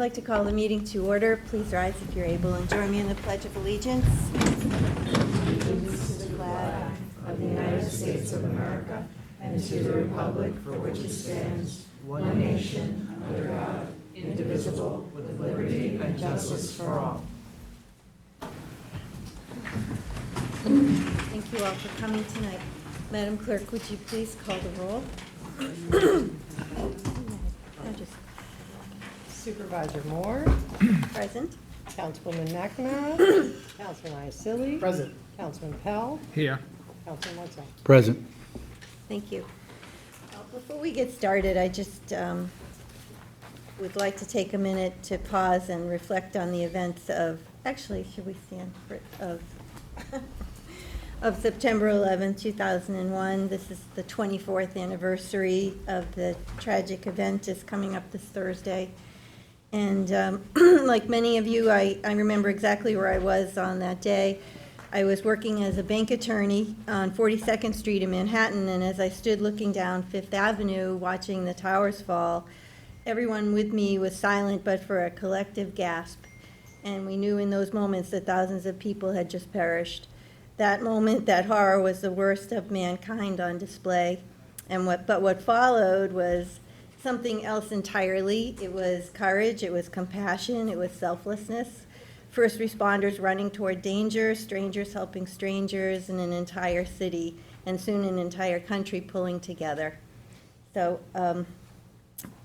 like to call the meeting to order. Please rise if you're able and join me in the Pledge of Allegiance. Allegiance to the flag of the United States of America and to the republic for which it stands, one nation, under God, indivisible, with liberty and justice for all. Thank you all for coming tonight. Madam Clerk, would you please call the roll? Supervisor Moore, Present. Councilwoman McNamara, Councilman Iacilli. Present. Councilman Pell, Here. Councilman Wetzel. Present. Thank you. Before we get started, I just would like to take a minute to pause and reflect on the events of, actually, should we stand for, of September 11, 2001. This is the 24th anniversary of the tragic event is coming up this Thursday. And like many of you, I remember exactly where I was on that day. I was working as a bank attorney on 42nd Street in Manhattan, and as I stood looking down Fifth Avenue watching the towers fall, everyone with me was silent but for a collective gasp. And we knew in those moments that thousands of people had just perished. That moment, that horror, was the worst of mankind on display. And what followed was something else entirely. It was courage, it was compassion, it was selflessness. First responders running toward danger, strangers helping strangers, and an entire city, and soon an entire country pulling together. So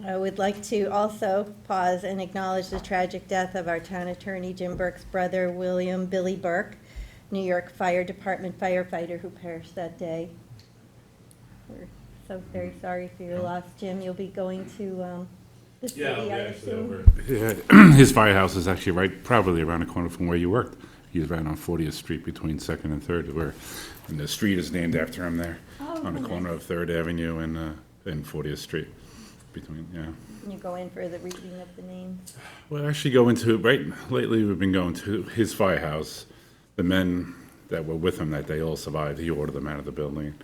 I would like to also pause and acknowledge the tragic death of our town attorney, Jim Burke's brother, William Billy Burke, New York Fire Department firefighter who perished that day. We're so very sorry for your loss, Jim. You'll be going to the city, I assume? Yeah, his firehouse is actually probably around the corner from where you worked. He's right on 40th Street between 2nd and 3rd, and the street is named after him there, on the corner of 3rd Avenue and 40th Street. Can you go in for the reading of the names? Well, actually lately we've been going to his firehouse. The men that were with him that day all survived. He ordered them out of the building.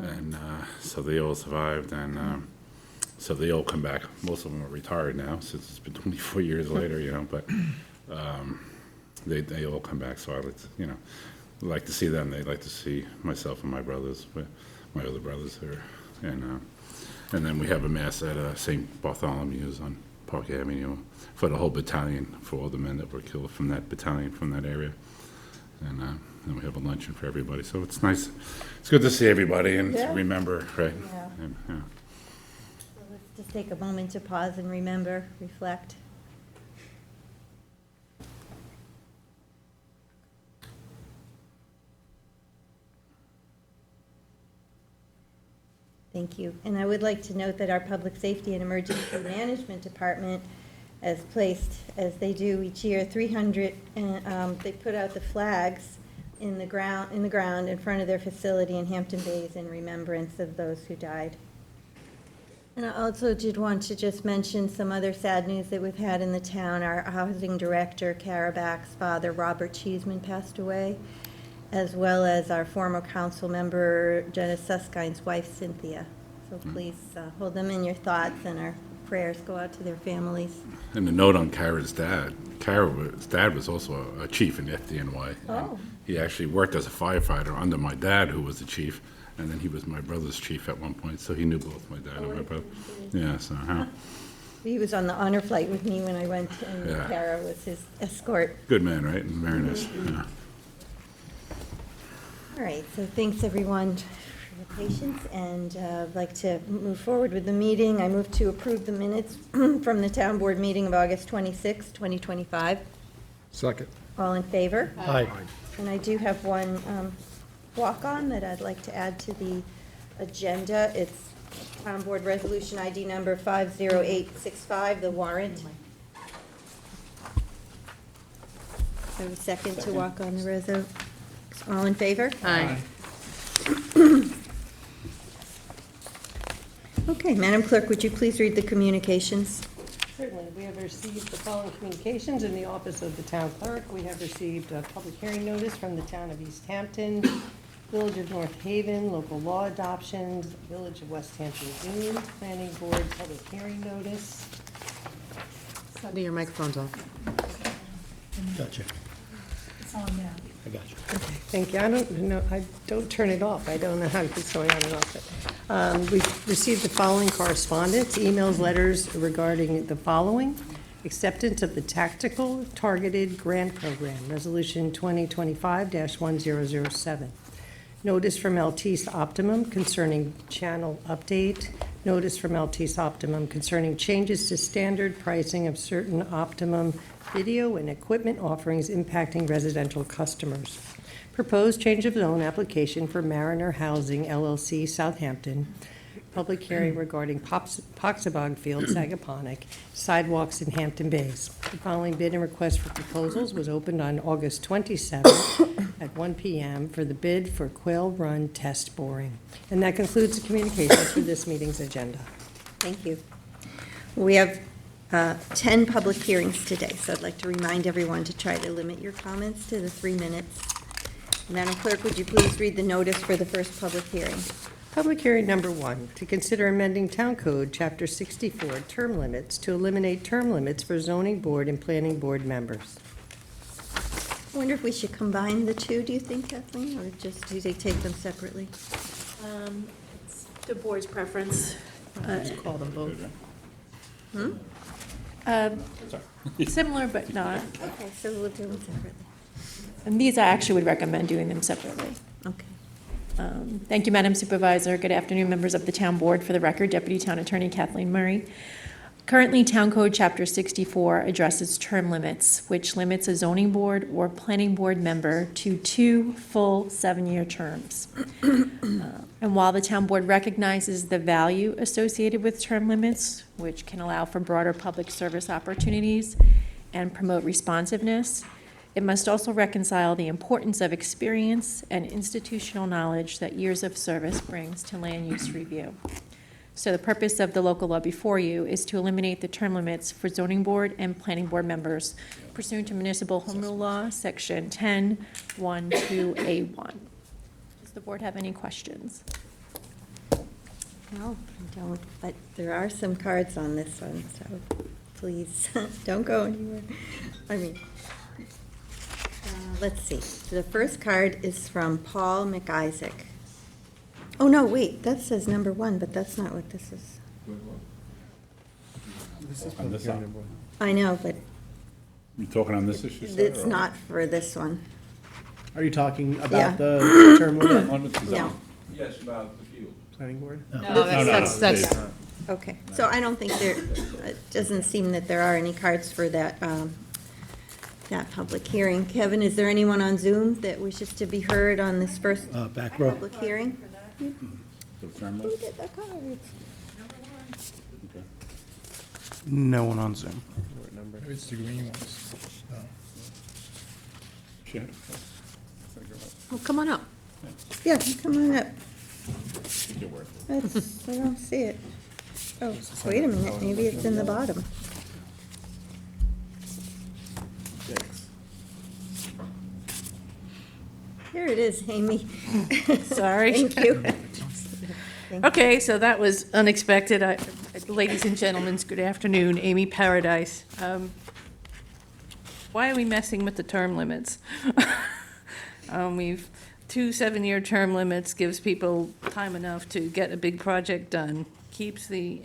And so they all survived, and so they all come back. Most of them are retired now, since it's been 24 years later, but they all come back. So I like to see them. They like to see myself and my brothers, my other brothers here. And then we have a mass at St. Bartholomew's on Park Avenue for the whole battalion, for all the men that were killed from that battalion, from that area. And we have a luncheon for everybody. So it's nice. It's good to see everybody and to remember, right? Yeah. And, So let's just take a moment to pause and remember, reflect. Thank you. And I would like to note that our Public Safety and Emergency Management Department has placed, as they do each year, 300, and they put out the flags in the ground in front of their facility in Hampton Bays in remembrance of those who died. And I also did want to just mention some other sad news that we've had in the town. Our housing director, Cara Back's father, Robert Cheeseman, passed away, as well as our former council member, Jenna Suskind's wife, Cynthia. So please hold them in your thoughts, and our prayers go out to their families. And a note on Kara's dad. Kara's dad was also a chief in FDNY. Oh. He actually worked as a firefighter under my dad, who was the chief, and then he was my brother's chief at one point, so he knew both my dad and my brother. Yeah, so, He was on the honor flight with me when I went, and Yeah. Cara was his escort. good man, right? And very nice. Yeah. All right, so thanks, everyone, for your patience, and I'd like to move forward with the meeting. I move to approve the minutes from the town board meeting of August 26, 2025. Second. All in favor? Aye. And I do have one walk-on that I'd like to add to the agenda. It's town board resolution ID number 50865, the warrant. So a second to walk on the reso. All in favor? Aye. Okay, Madam Clerk, would you please read the communications? Certainly. We have received the following communications in the office of the town clerk. We have received a public hearing notice from the town of East Hampton, Village of North Haven, local law adoptions, Village of West Hampton Inn, Planning Board public hearing notice, Cindy, your microphone's off. Gotcha. It's on now. I got you. Thank you. I don't turn it off. I don't know how it's going on and off. But, we've received the following correspondence, emails, letters regarding the following: acceptance of the Tactical Targeted Grant Program, Resolution 2025-1007. Notice from Altice Optimum concerning channel update. Notice from Altice Optimum concerning changes to standard pricing of certain Optimum video and equipment offerings impacting residential customers. Proposed change of zone application for Mariner Housing LLC, Southampton. Public hearing regarding Poxabog Field, Sagaponic, sidewalks in Hampton Bays. The following bid and request for proposals was opened on August 27th at 1 p.m. for the bid for Quail Run test boring. And that concludes the communications for this meeting's agenda. Thank you. We have 10 public hearings today, so I'd like to remind everyone to try to limit your comments to the 3 minutes. Madam Clerk, would you please read the notice for the first public hearing? Public hearing number 1, to consider amending Town Code, Chapter 64, term limits to eliminate term limits for zoning board and planning board members. I wonder if we should combine the two, do you think, Kathleen, or just do they take them separately? It's the board's preference. Let's call them both. Similar but not. Okay, so we'll do them separately. And these I actually would recommend doing them separately. Okay. Thank you, Madam Supervisor. Good afternoon, members of the Town Board. For the record, Deputy Town Attorney Kathleen Murray. Currently, Town Code Chapter 64 addresses term limits, which limits a zoning board or planning board member to 2 full 7-year terms. And while the Town Board recognizes the value associated with term limits, which can allow for broader public service opportunities and promote responsiveness, it must also reconcile the importance of experience and institutional knowledge that years of service brings to land use review. So the purpose of the local law before you is to eliminate the term limits for zoning board and planning board members pursuant to Municipal Home Rule Law, Section 10(1)(2)(a)(1). Does the board have any questions? No, I don't, but there are some cards on this one, so please, don't go anywhere. Let's see. The first card is from Paul McIsaac. Oh, no, wait, that says number 1, but that's not what this is. On this side. I know, but You talking on this issue, sir? it's not for this one. Are you talking Yeah. about the term limit No. Yes, about the field. planning board? No, that's, Okay, so I don't think it doesn't seem that there are any cards for that, that public hearing. Kevin, is there anyone on Zoom that wishes to be heard on this first Back row. public hearing? The term Who limit? did the cards? Okay. No one on Zoom. It's the green ones. Sure. Well, come on up. Yeah, come on up. Take your word. I don't see it. Oh, wait a minute, maybe it's in the bottom. Here it is, Amy. Sorry. Thank you. Okay, so that was unexpected. Ladies and gentlemen, good afternoon. Amy Paradise. Why are we messing with the term limits? We've 2 7-year term limits, gives people time enough to get a big project done, keeps the,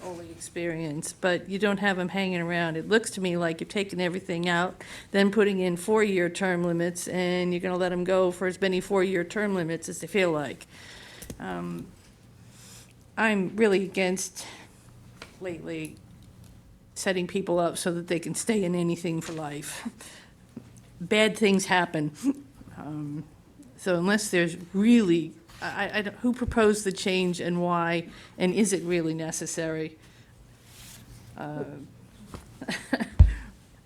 all the experience, but you don't have them hanging around. It looks to me like you're taking everything out, then putting in 4-year term limits, and you're going to let them go for as many 4-year term limits as they feel like. I'm really against lately setting people up so that they can stay in anything for life. Bad things happen. So unless there's really, I don't, who proposed the change and why, and is it really necessary?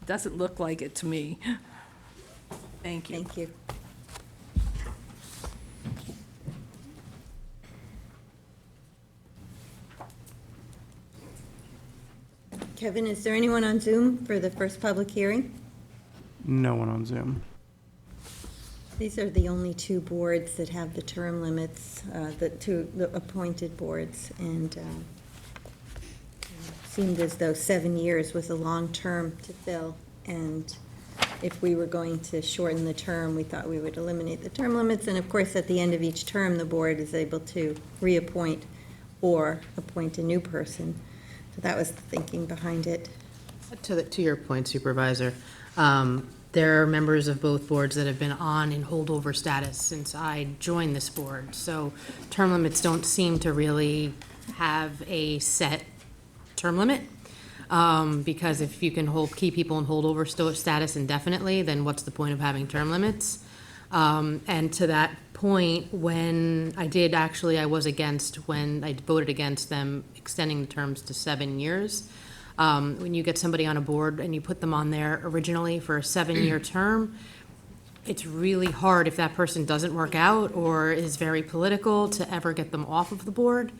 Doesn't look like it to me. Thank you. Thank you. Kevin, is there anyone on Zoom for the first public hearing? No one on Zoom. These are the only 2 boards that have the term limits, the appointed boards, and seemed as though 7 years was a long term to fill, and if we were going to shorten the term, we thought we would eliminate the term limits, and of course, at the end of each term, the board is able to reappoint or appoint a new person. So that was the thinking behind it. To your point, Supervisor, there are members of both boards that have been on in holdover status since I joined this board. So term limits don't seem to really have a set term limit. Because if you can keep people in holdover status indefinitely, then what's the point of having term limits? And to that point, when I was against, when I voted against them extending the terms to 7 years. When you get somebody on a board and you put them on there originally for a 7-year term, it's really hard if that person doesn't work out or is very political to ever get them off of the board.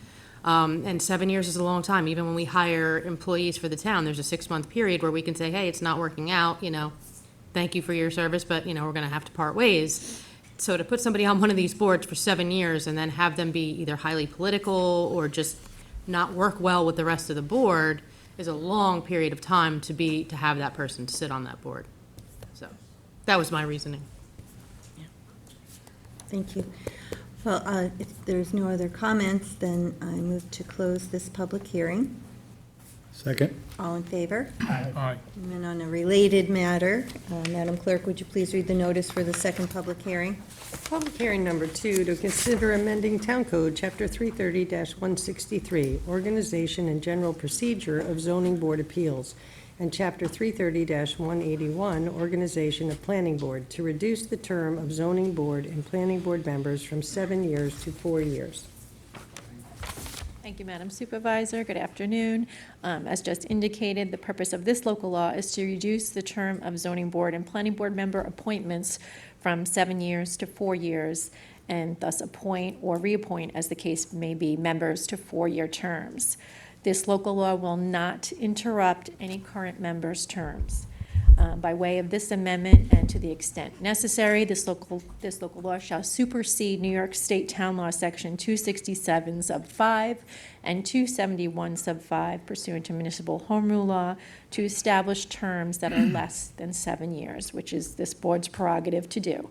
And 7 years is a long time. Even when we hire employees for the town, there's a 6-month period where we can say, hey, it's not working out, thank you for your service, but, we're going to have to part ways. So to put somebody on one of these boards for 7 years and then have them be either highly political or just not work well with the rest of the board is a long period of time to have that person sit on that board. So that was my reasoning. Thank you. Well, if there's no other comments, then I move to close this public hearing. Second. All in favor? Aye. And then on a related matter, Madam Clerk, would you please read the notice for the second public hearing? Public hearing number 2, to consider amending Town Code, Chapter 330-163, Organization and General Procedure of Zoning Board Appeals, and Chapter 330-181, Organization of Planning Board, to reduce the term of zoning board and planning board members from 7 years to 4 years. Thank you, Madam Supervisor. Good afternoon. As just indicated, the purpose of this local law is to reduce the term of zoning board and planning board member appointments from 7 years to 4 years, and thus appoint or reappoint, as the case may be, members to 4-year terms. This local law will not interrupt any current members' terms. By way of this amendment, and to the extent necessary, this local law shall supersede New York State Town Law Section 267 sub 5 and 271 sub 5 pursuant to Municipal Home Rule Law to establish terms that are less than 7 years, which is this board's prerogative to do.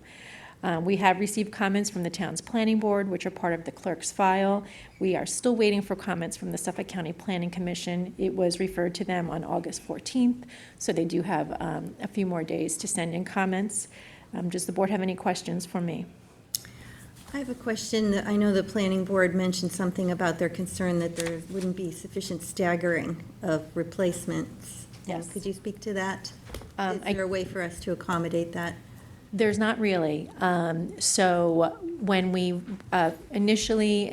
We have received comments from the town's planning board, which are part of the clerk's file. We are still waiting for comments from the Suffolk County Planning Commission. It was referred to them on August 14th, so they do have a few more days to send in comments. Does the board have any questions for me? I have a question. I know the planning board mentioned something about their concern that there wouldn't be sufficient staggering of replacements. Yes. Could you speak to that? Is I- there a way for us to accommodate that? There's not really. So when we initially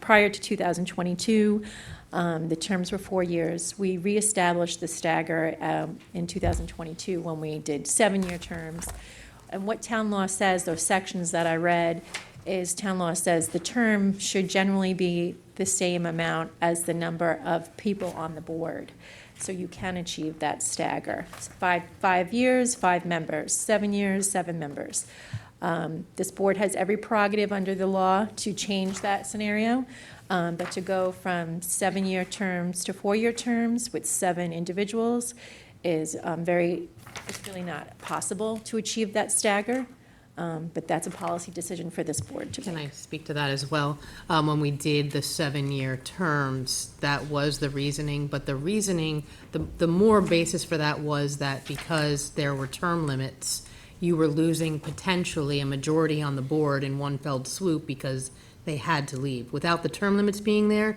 prior to 2022, the terms were 4 years. We reestablished the stagger in 2022 when we did 7-year terms. And what town law says, those sections that I read, is town law says the term should generally be the same amount as the number of people on the board. So you can achieve that stagger. It's 5 years, 5 members, 7 years, 7 members. This board has every prerogative under the law to change that scenario, but to go from 7-year terms to 4-year terms with 7 individuals is it's really not possible to achieve that stagger. But that's a policy decision for this board to Can make. I speak to that as well? When we did the 7-year terms, that was the reasoning, but the reasoning, the more basis for that was that because there were term limits, you were losing potentially a majority on the board in one fell swoop because they had to leave. Without the term limits being there,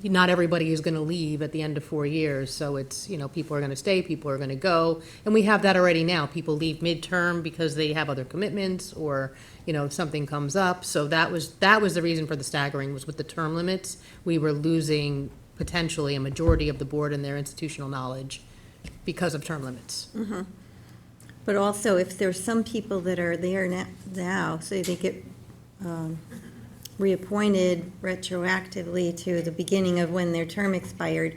not everybody is going to leave at the end of 4 years. So it's, people are going to stay, people are going to go. And we have that already now. People leave midterm because they have other commitments or, something comes up. So that was the reason for the staggering, was with the term limits. We were losing potentially a majority of the board and their institutional knowledge because of term limits. Mm-hmm. But also, if there's some people that are there now, so they get reappointed retroactively to the beginning of when their term expired,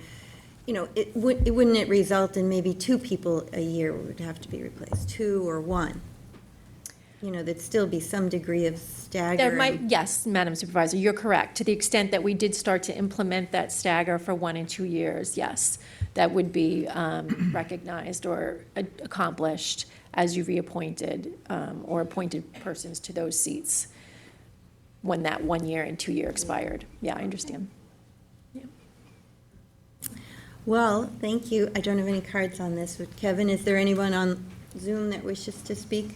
wouldn't it result in maybe 2 people a year would have to be replaced, 2 or 1? there'd still be some degree of stagger. There might, yes, Madam Supervisor, you're correct. To the extent that we did start to implement that stagger for 1 and 2 years, yes, that would be recognized or accomplished as you reappointed or appointed persons to those seats when that 1 year and 2 year expired. Yeah, I understand. Well, thank you. I don't have any cards on this. But Kevin, is there anyone on Zoom that wishes to speak?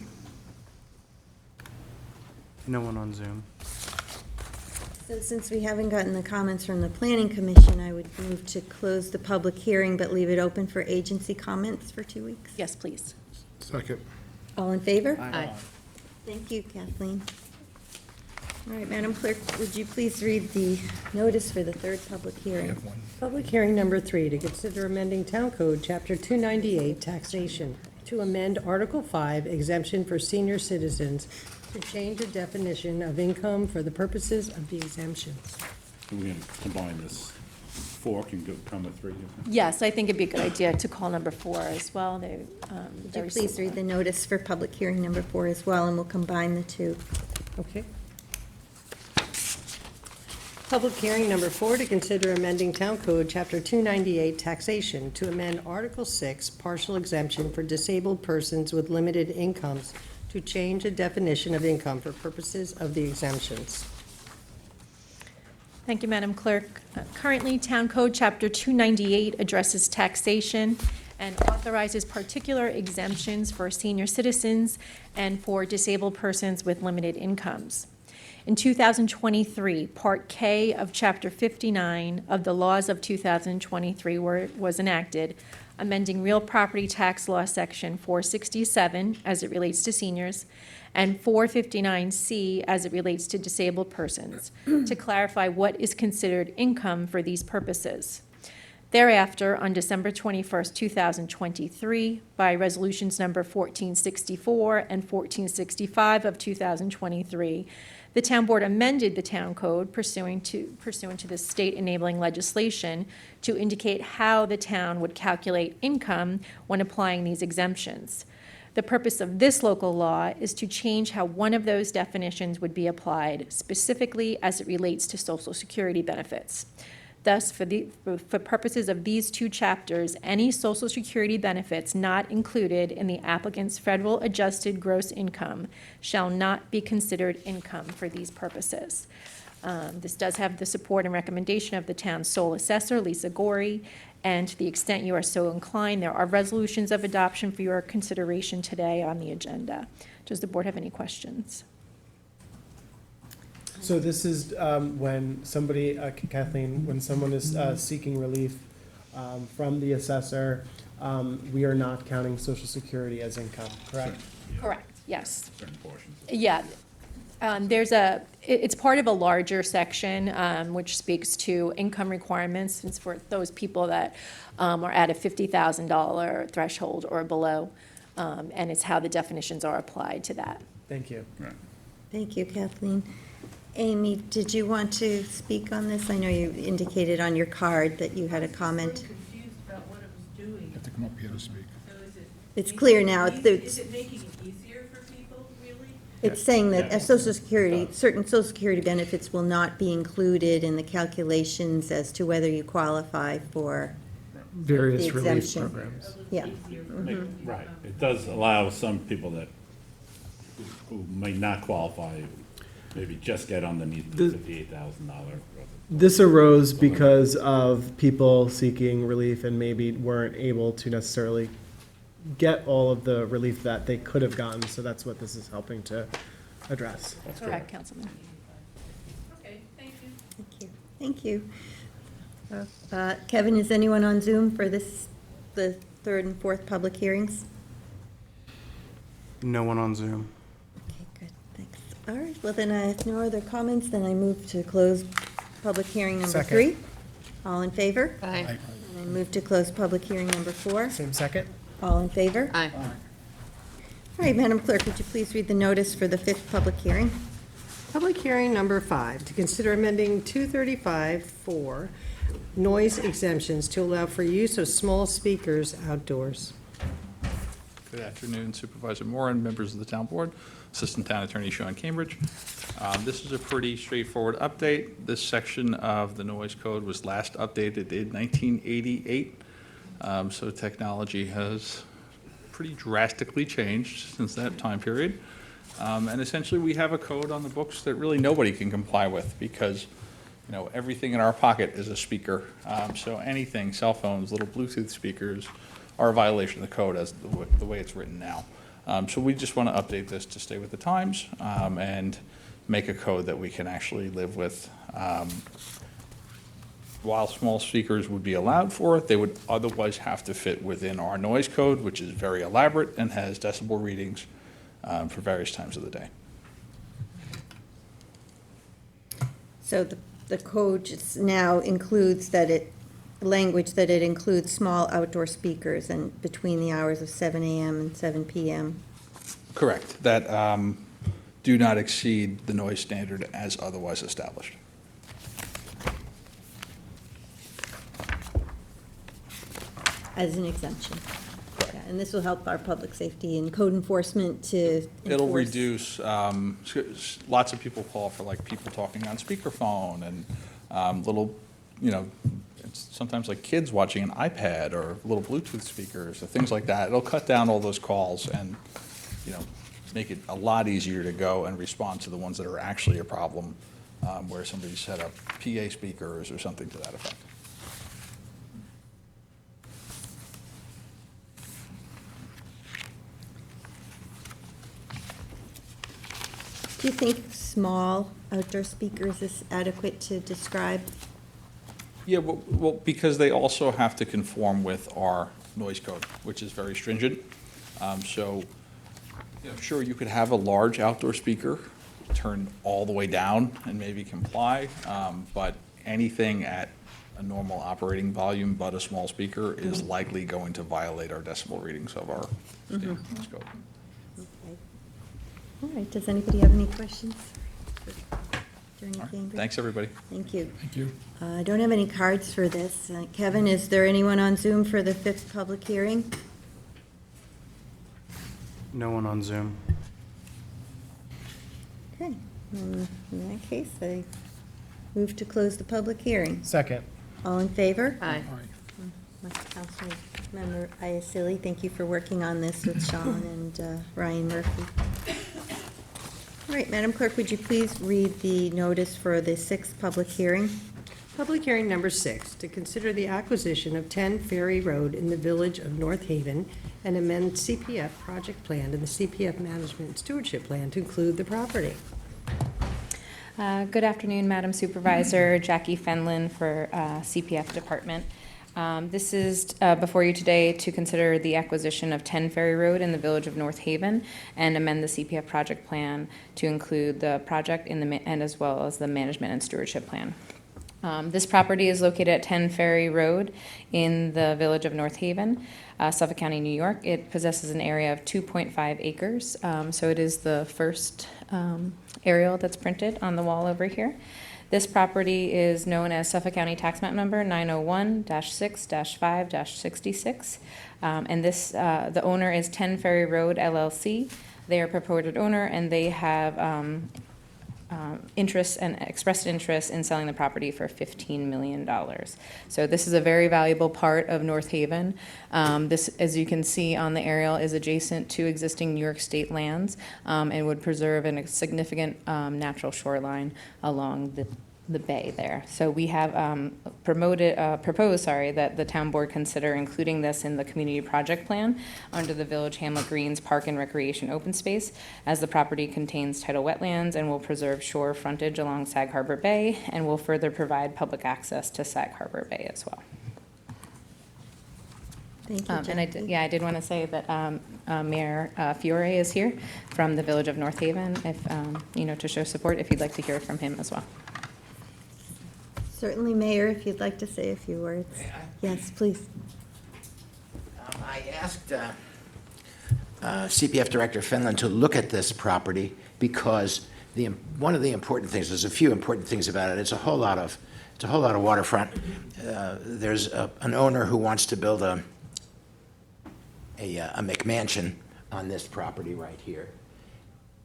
No one on Zoom. So since we haven't gotten the comments from the Planning Commission, I would move to close the public hearing, but leave it open for agency comments for 2 weeks. Yes, please. Second. All in favor? Aye. Thank you, Kathleen. All right, Madam Clerk, would you please read the notice for the third public I hearing? have one. Public hearing number 3, to consider amending Town Code, Chapter 298, taxation, to amend Article 5, exemption for senior citizens, to change the definition of income for the purposes of the exemptions. We're going to combine this 4 can become a 3. Yes, I think it'd be a good idea to call number 4 as well. They, Would very you please similar. read the notice for public hearing number 4 as well, and we'll combine the two. Okay. Public hearing number 4, to consider amending Town Code, Chapter 298, taxation, to amend Article 6, partial exemption for disabled persons with limited incomes, to change the definition of income for purposes of the exemptions. Thank you, Madam Clerk. Currently, Town Code Chapter 298 addresses taxation and authorizes particular exemptions for senior citizens and for disabled persons with limited incomes. In 2023, Part K of Chapter 59 of the Laws of 2023 was enacted, amending real property tax law Section 467 as it relates to seniors and 459C as it relates to disabled persons to clarify what is considered income for these purposes. Thereafter, on December 21st, 2023, by resolutions number 1464 and 1465 of 2023, the Town Board amended the Town Code pursuant to the state enabling legislation to indicate how the town would calculate income when applying these exemptions. The purpose of this local law is to change how one of those definitions would be applied, specifically as it relates to Social Security benefits. Thus, for purposes of these 2 chapters, any Social Security benefits not included in the applicant's federal adjusted gross income shall not be considered income for these purposes. This does have the support and recommendation of the town's sole assessor, Lisa Gorey, and to the extent you are so inclined, there are resolutions of adoption for your consideration today on the agenda. Does the board have any questions? So this is when somebody, Kathleen, when someone is seeking relief from the assessor, we are not counting Social Security as income, correct? Correct, yes. Certain portions. Yeah. It's part of a larger section, which speaks to income requirements, and for those people that are at a $50,000 threshold or below, and it's how the definitions are applied to that. Thank you. Right. Thank you, Kathleen. Amy, did you want to speak on this? I know you indicated on your card that you had a comment. Confused about what it was doing. You have to come up here to speak. So is it? It's clear now. Is it making it easier for people, really? It's saying that Social Security, certain Social Security benefits will not be included in the calculations as to whether you qualify for, Various The relief exemption. programs. yeah. Right. It does allow some people that, who may not qualify, maybe just get underneath the $58,000. This arose because of people seeking relief and maybe weren't able to necessarily get all of the relief that they could have gotten, so that's what this is helping to address. That's Correct, Councilman. Okay, thank you. Thank you. Thank you. Kevin, is anyone on Zoom for the third and fourth public hearings? No one on Zoom. Okay, good, thanks. All right, well then, if no other comments, then I move to close public hearing number Second. 3. All in favor? Aye. And I move to close public hearing number 4. Same second? All in favor? Aye. All right, Madam Clerk, would you please read the notice for the 5th public hearing? Public hearing number 5, to consider amending 235-4, noise exemptions to allow for use of small speakers outdoors. Good afternoon, Supervisor Moore and members of the town board. Assistant Town Attorney Sean Cambridge. This is a pretty straightforward update. This section of the noise code was last updated in 1988. So technology has pretty drastically changed since that time period. And essentially, we have a code on the books that really nobody can comply with because, you know, everything in our pocket is a speaker. So anything, cell phones, little Bluetooth speakers, are a violation of the code as the way it's written now. So we just want to update this to stay with the times and make a code that we can actually live with. While small speakers would be allowed for it, they would otherwise have to fit within our noise code, which is very elaborate and has decibel readings for various times of the day. So the code just now includes language that it includes small outdoor speakers and between the hours of 7 a.m. and 7 p.m. Correct. That do not exceed the noise standard as otherwise established. As an exemption. Yeah, and this will help our public safety and code enforcement to It'll enforce. reduce, lots of people call for like people talking on speakerphone and little, you know, it's sometimes like kids watching an iPad or little Bluetooth speakers or things like that. It'll cut down all those calls and, you know, make it a lot easier to go and respond to the ones that are actually a problem, where somebody set up PA speakers or something to that effect. Do you think small outdoor speakers is adequate to describe? Yeah, well, because they also have to conform with our noise code, which is very stringent. So, you know, sure, you could have a large outdoor speaker turned all the way down and maybe comply, but anything at a normal operating volume but a small speaker is likely going to violate our decibel readings of our state noise code. Okay. All right, does anybody have any questions for Attorney Cambridge? Thanks, everybody. Thank you. Thank you. I don't have any cards for this. Kevin, is there anyone on Zoom for the 5th public hearing? No one on Zoom. Okay, in that case, I move to close the public hearing. Second. All in favor? Aye. Councilmember Iacilli, thank you for working on this with Sean and Ryan Murphy. All right, Madam Clerk, would you please read the notice for the 6th public hearing? Public hearing number 6, to consider the acquisition of 10 Ferry Road in the village of North Haven and amend CPF project plan and the CPF management and stewardship plan to include the property. Good afternoon, Madam Supervisor. Jackie Fenlon for CPF Department. This is before you today to consider the acquisition of 10 Ferry Road in the village of North Haven and amend the CPF project plan to include the project and as well as the management and stewardship plan. This property is located at 10 Ferry Road in the village of North Haven, Suffolk County, New York. It possesses an area of 2.5 acres, so it is the first aerial that's printed on the wall over here. This property is known as Suffolk County Tax Map Number 901-6-5-66, and this the owner is 10 Ferry Road LLC. They are purported owner, and they have interest and expressed interest in selling the property for $15 million. So this is a very valuable part of North Haven. This, as you can see on the aerial, is adjacent to existing New York State lands and would preserve a significant natural shoreline along the bay there. So we have proposed that the town board consider including this in the community project plan under the Village Hamlet Greens Park and Recreation Open Space, as the property contains tidal wetlands and will preserve shore frontage along Sag Harbor Bay and will further provide public access to Sag Harbor Bay as well. Thank you, And Jackie. I did want to say that Mayor Fiore is here from the Village of North Haven, if to show support, if you'd like to hear from him as well. Certainly, Mayor, if you'd like to say a few words. May I? Yes, please. I asked CPF Director Fenlon to look at this property because one of the important things, there's a few important things about it. It's a whole lot of waterfront. There's an owner who wants to build a a McMansion on this property right here.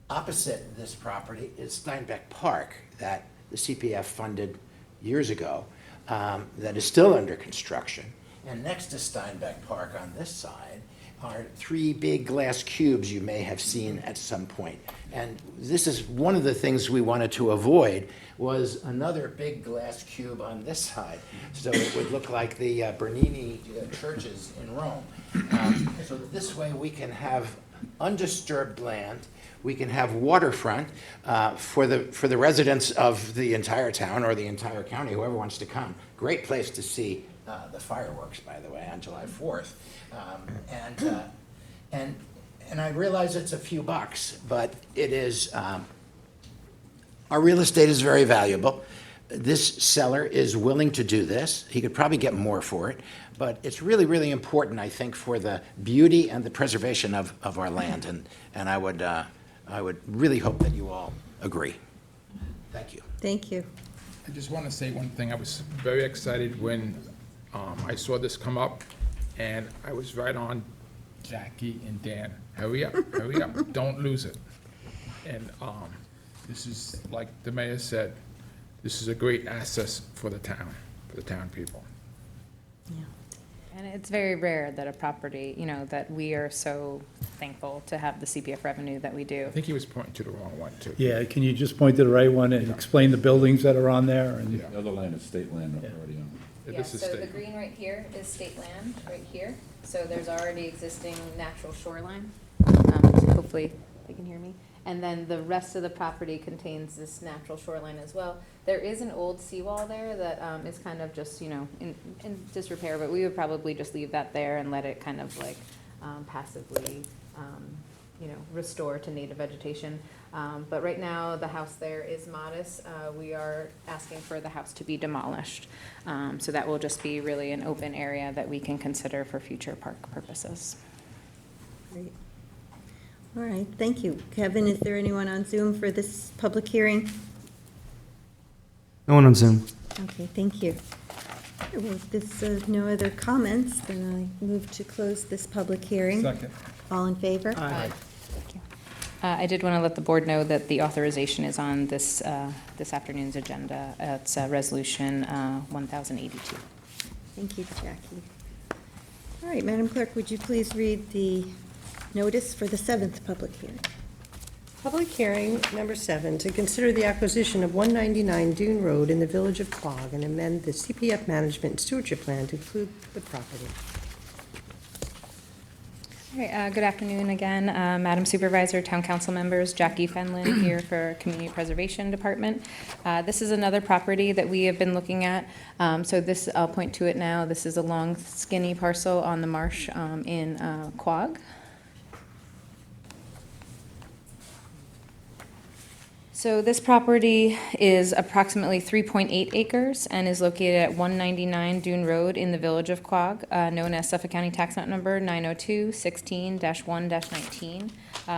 Opposite this property is Steinbeck Park that the CPF funded years ago, that is still under construction. And next to Steinbeck Park on this side are 3 big glass cubes you may have seen at some point. And this is one of the things we wanted to avoid, was another big glass cube on this side. So it would look like the Bernini churches in Rome. So this way we can have undisturbed land, we can have waterfront for the residents of the entire town or the entire county, whoever wants to come. Great place to see the fireworks, by the way, on July 4th. And I realize it's a few bucks, but it is, our real estate is very valuable. This seller is willing to do this. He could probably get more for it, but it's really, really important, I think, for the beauty and the preservation of our land. And I would really hope that you all agree. Thank you. Thank you. I just want to say one thing. I was very excited when I saw this come up, and I was right on Jackie and Dan. Hurry up, don't lose it. And this is, like the mayor said, this is a great asset for the town people. And it's very rare that a property, that we are so thankful to have the CPF revenue that we do. I think he was pointing to the wrong one, too. Yeah, can you just point to the right one and explain the buildings that are on there? And Yeah. The other land is state land already on. Yeah, This is so the state. green right here is state land, right here. So there's already existing natural shoreline. Hopefully you can hear me. And then the rest of the property contains this natural shoreline as well. There is an old seawall there that is kind of just, in disrepair, but we would probably just leave that there and let it kind of like passively, restore to native vegetation. But right now, the house there is modest. We are asking for the house to be demolished. So that will just be really an open area that we can consider for future park purposes. Great. All right, thank you. Kevin, is there anyone on Zoom for this public hearing? No one on Zoom. Okay, thank you. Well, if there's no other comments, then I move to close this public hearing. Second. All in favor? Thank you. I did want to let the board know that the authorization is on this afternoon's agenda. It's Resolution 1082. Thank you, Jackie. All right, Madam Clerk, would you please read the notice for the 7th public hearing? Public hearing number 7, to consider the acquisition of 199 Dune Road in the Village of Quogue and amend the CPF Management and Stewardship Plan to include the property. All right, good afternoon again, Madam Supervisor, Town Council members, Jackie Fenlon here for Community Preservation Department. This is another property that we have been looking at. So this, I'll point to it now, this is a long skinny parcel on the marsh in Quogue. So this property is approximately 3.8 acres and is located at 199 Dune Road in the Village of Quogue, known as Suffolk County Tax Map Number 902-16-1-19.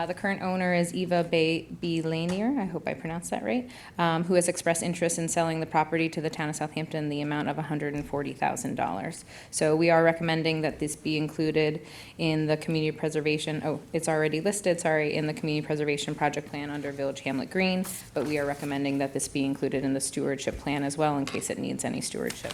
The current owner is Eva B. Lanier, I hope I pronounced that right, who has expressed interest in selling the property to the town of Southampton, the amount of $140,000. So we are recommending that this be included in the community preservation, it's already listed, in the community preservation project plan under Village Hamlet Green, but we are recommending that this be included in the stewardship plan as well in case it needs any stewardship.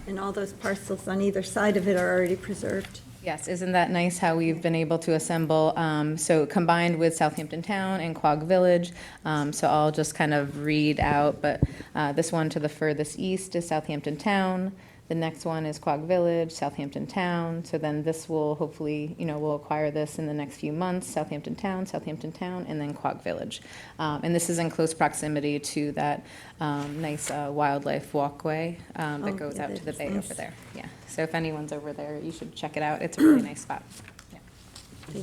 And all those parcels on either side of it are already preserved. Yes, isn't that nice how we've been able to assemble, so combined with Southampton Town and Quogue Village, so I'll just kind of read out, but this one to the furthest east is Southampton Town, the next one is Quogue Village, Southampton Town, so then this will hopefully, we'll acquire this in the next few months, Southampton Town, and then Quogue Village. And this is in close proximity to that nice wildlife walkway that goes out to the bay over there. Yeah, so if anyone's over there, you should check it out. It's a really nice spot. Yeah.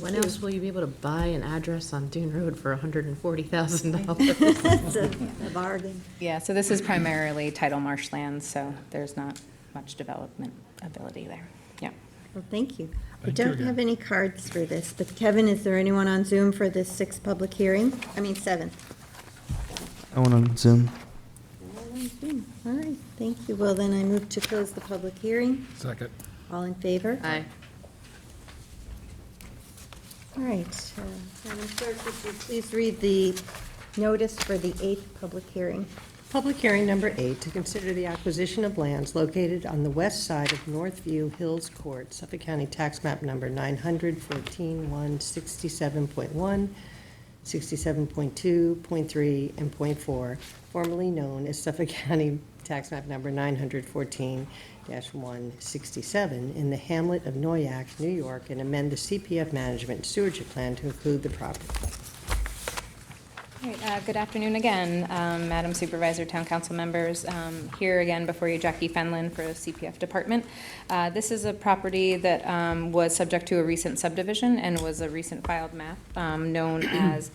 When else will you be able to buy an address on Dune Road for $140,000? It's a bargain. Yeah, so this is primarily tidal marshlands, so there's not much development ability there. Yeah. Well, thank you. We Thank you don't again. have any cards for this, but Kevin, is there anyone on Zoom for this 6th public hearing? 7th. No one on Zoom. All right, thank you. Well, then I move to close the public hearing. Second. All in favor? Aye. All right, Madam Clerk, would you please read the notice for the 8th public hearing? Public hearing number 8, to consider the acquisition of lands located on the west side of Northview Hills Court, Suffolk County Tax Map Number 914-167.1, 67.2, .3, and .4, formerly known as Suffolk County Tax Map Number 914-167, in the hamlet of Noyak, New York, and amend the CPF Management Stewardship Plan to include the property. All right, good afternoon again, Madam Supervisor, Town Council members. Here again before you, Jackie Fenlon for the CPF Department. This is a property that was subject to a recent subdivision and was a recent filed map known as,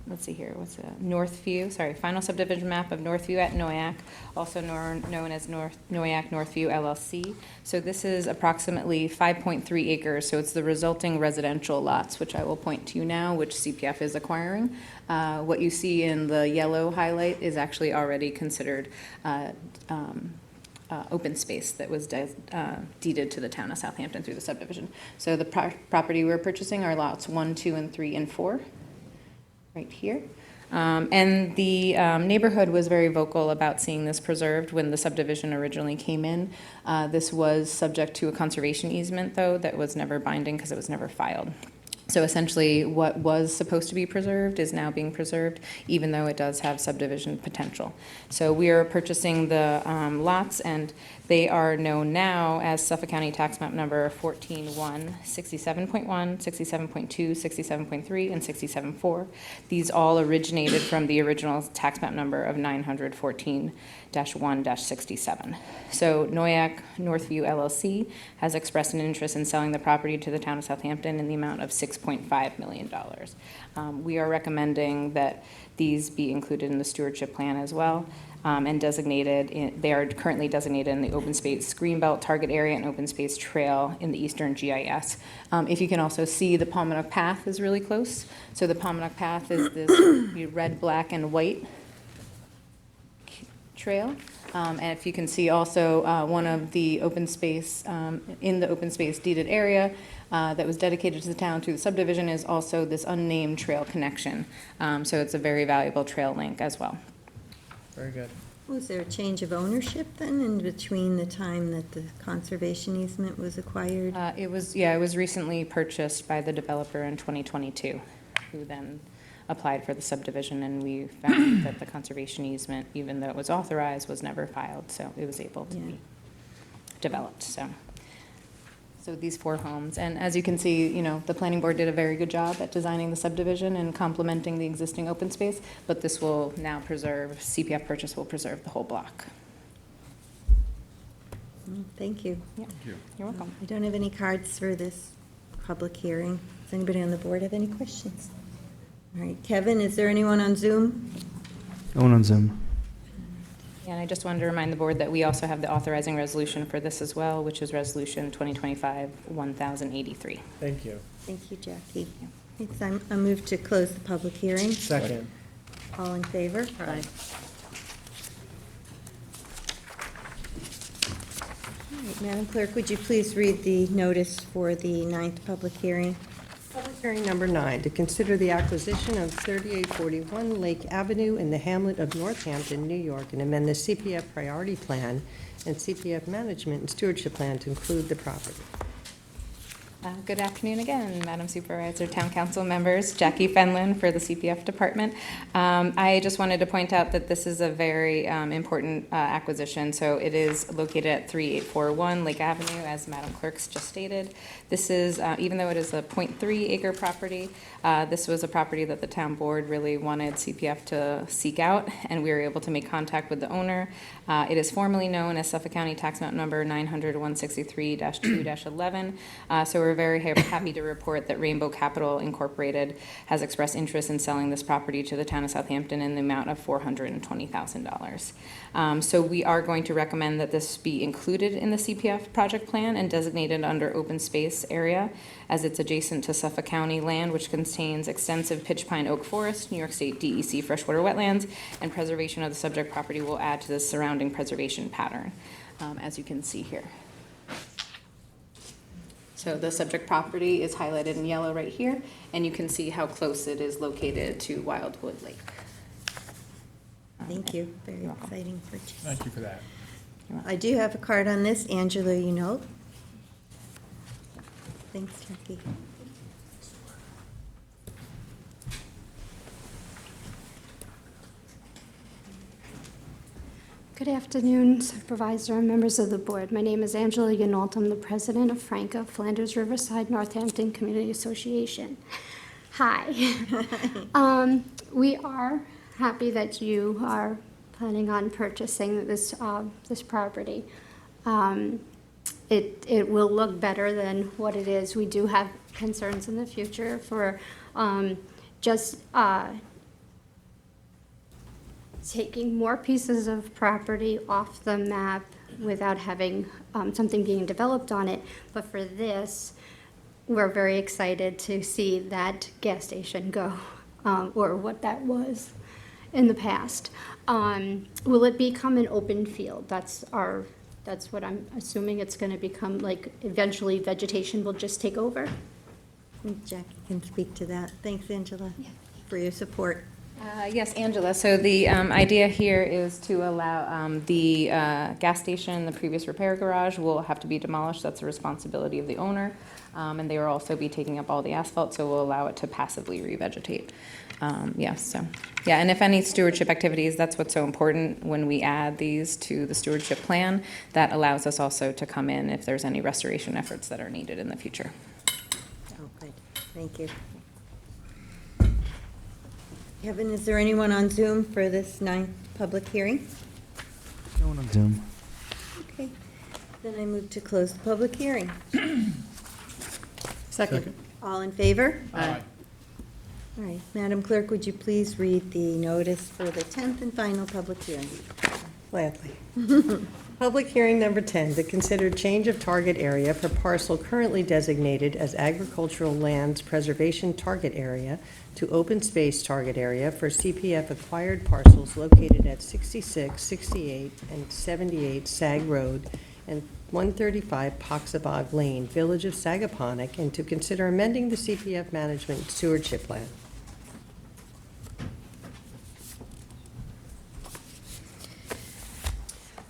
let's see here, what's it? Northview, sorry, final subdivision map of Northview at Noyak, also known as Noyak Northview LLC. So this is approximately 5.3 acres, so it's the resulting residential lots, which I will point to you now, which CPF is acquiring. What you see in the yellow highlight is actually already considered open space that was deeded to the town of Southampton through the subdivision. So the property we're purchasing are lots 1, 2, and 3, and 4. Right here. And the neighborhood was very vocal about seeing this preserved when the subdivision originally came in. This was subject to a conservation easement, though, that was never binding because it was never filed. So essentially, what was supposed to be preserved is now being preserved, even though it does have subdivision potential. So we are purchasing the lots, and they are known now as Suffolk County Tax Map Number 14-1, 67.1, 67.2, 67.3, and 67.4. These all originated from the original tax map number of 914-1-67. So Noyak Northview LLC has expressed an interest in selling the property to the town of Southampton in the amount of $6.5 million. We are recommending that these be included in the stewardship plan as well. And they are currently designated in the open space greenbelt target area and open space trail in the eastern GIS. If you can also see, the Palmanook Path is really close. So the Palmanook Path is this red, black, and white trail. And if you can see also one of the open space, in the open space deeded area that was dedicated to the town through the subdivision is also this unnamed trail connection. So it's a very valuable trail link as well. Very good. Was there a change of ownership then in between the time that the conservation easement was acquired? It was recently purchased by the developer in 2022, who then applied for the subdivision, and we found that the conservation easement, even though it was authorized, was never filed, so it was able to be developed, So these 4 homes, and as you can see, the planning board did a very good job at designing the subdivision and complementing the existing open space, but this will now preserve, CPF purchase will preserve the whole block. Thank you. Yeah, you're welcome. I don't have any cards for this public hearing. Does anybody on the board have any questions? All right, Kevin, is there anyone on Zoom? No one on Zoom. And I just wanted to remind the board that we also have the authorizing resolution for this as well, which is Resolution 2025-1083. Thank you. Thank you, Jackie. It's time I move to close the public hearing. Second. All in favor? Aye. All right, Madam Clerk, would you please read the notice for the 9th public hearing? Public hearing number 9, to consider the acquisition of 3841 Lake Avenue in the hamlet of Northampton, New York, and amend the CPF Priority Plan and CPF Management and Stewardship Plan to include the property. Good afternoon again, Madam Supervisor, Town Council members, Jackie Fenlon for the CPF Department. I just wanted to point out that this is a very important acquisition. So it is located at 3841 Lake Avenue, as Madam Clerk's just stated. This is, even though it is a 0.3 acre property, this was a property that the town board really wanted CPF to seek out, and we were able to make contact with the owner. It is formally known as Suffolk County Tax Map Number 900-163-2-11. So we're very happy to report that Rainbow Capital Incorporated has expressed interest in selling this property to the town of Southampton in the amount of $420,000. So we are going to recommend that this be included in the CPF project plan and designated under open space area, as it's adjacent to Suffolk County land, which contains extensive pitch pine oak forest, New York State DEC freshwater wetlands, and preservation of the subject property will add to the surrounding preservation pattern, as you can see here. So the subject property is highlighted in yellow right here, and you can see how close it is located to Wildwood Lake. Thank you. Very You're welcome. exciting purchase. Thank you for that. I do have a card on this. Angela, you know. Thanks, Jackie. Good afternoon, Supervisor and members of the board. My name is Angela Yanault. I'm the president of Franca, Flanders Riverside Northampton Community Association. Hi. We are happy that you are planning on purchasing this property. It will look better than what it is. We do have concerns in the future for taking more pieces of property off the map without having something being developed on it. But for this, we're very excited to see that gas station go, or what that was in the past. Will it become an open field? That's what I'm assuming it's gonna become, like, eventually vegetation will just take over? I think Jackie can speak to that. Thanks, Angela, for your support. Yes, Angela. So the idea here is to allow the gas station, the previous repair garage will have to be demolished. That's the responsibility of the owner. And they will also be taking up all the asphalt, so we'll allow it to passively revegetate. Yes, so, yeah, and if any stewardship activities, that's what's so important when we add these to the stewardship plan. That allows us also to come in if there's any restoration efforts that are needed in the future. Oh, good. Thank you. Kevin, is there anyone on Zoom for this 9th public hearing? No one on Zoom. Okay, then I move to close the public hearing. Second. All in favor? Aye. All right, Madam Clerk, would you please read the notice for the 10th and final public hearing? Gladly. Public hearing number 10, to consider change of target area for parcel currently designated as agricultural lands preservation target area to open space target area for CPF acquired parcels located at 66, 68, and 78 Sag Road and 135 Poxabog Lane, Village of Sagaponack, and to consider amending the CPF management stewardship plan.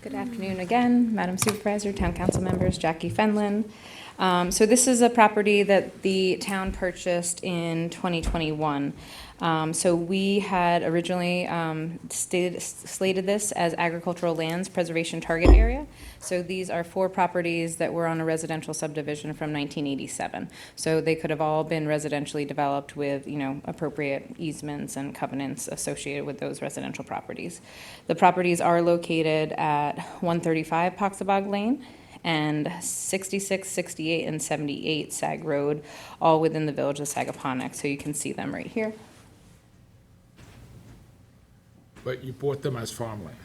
Good afternoon again, Madam Supervisor, Town Council members, Jackie Fenlon. So this is a property that the town purchased in 2021. So we had originally slated this as agricultural lands preservation target area. So these are 4 properties that were on a residential subdivision from 1987. So they could have all been residentially developed with, appropriate easements and covenants associated with those residential properties. The properties are located at 135 Poxabog Lane and 66, 68, and 78 Sag Road, all within the Village of Sagaponack. So you can see them right here. But you bought them as farmland.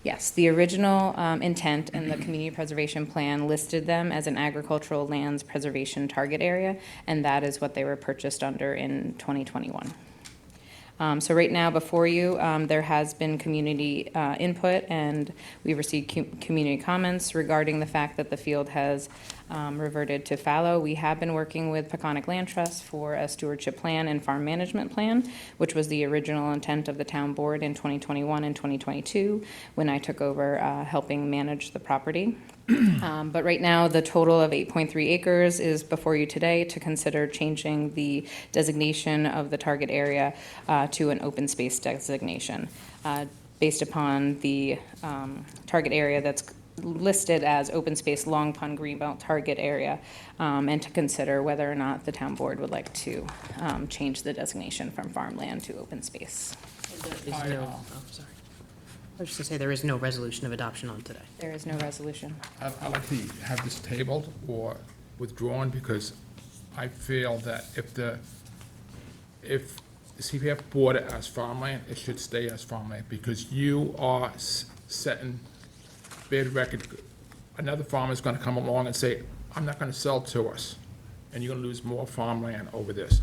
Yes, the original intent in the community preservation plan listed them as an agricultural lands preservation target area, and that is what they were purchased under in 2021. So right now before you, there has been community input, and we've received community comments regarding the fact that the field has reverted to fallow. We have been working with Peconic Land Trust for a stewardship plan and farm management plan, which was the original intent of the town board in 2021 and 2022 when I took over helping manage the property. But right now, the total of 8.3 acres is before you today to consider changing the designation of the target area to an open space designation based upon the target area that's listed as open space Long Pond Greenbelt target area, and to consider whether or not the town board would like to change the designation from farmland to open space. I was just going to say, there is no resolution of adoption on today. There is no resolution. I'd like to have this tabled or withdrawn, because I feel that if the CPF bought it as farmland, it should stay as farmland, because you are setting bid record. Another farmer's gonna come along and say, I'm not gonna sell to us, and you're gonna lose more farmland over this.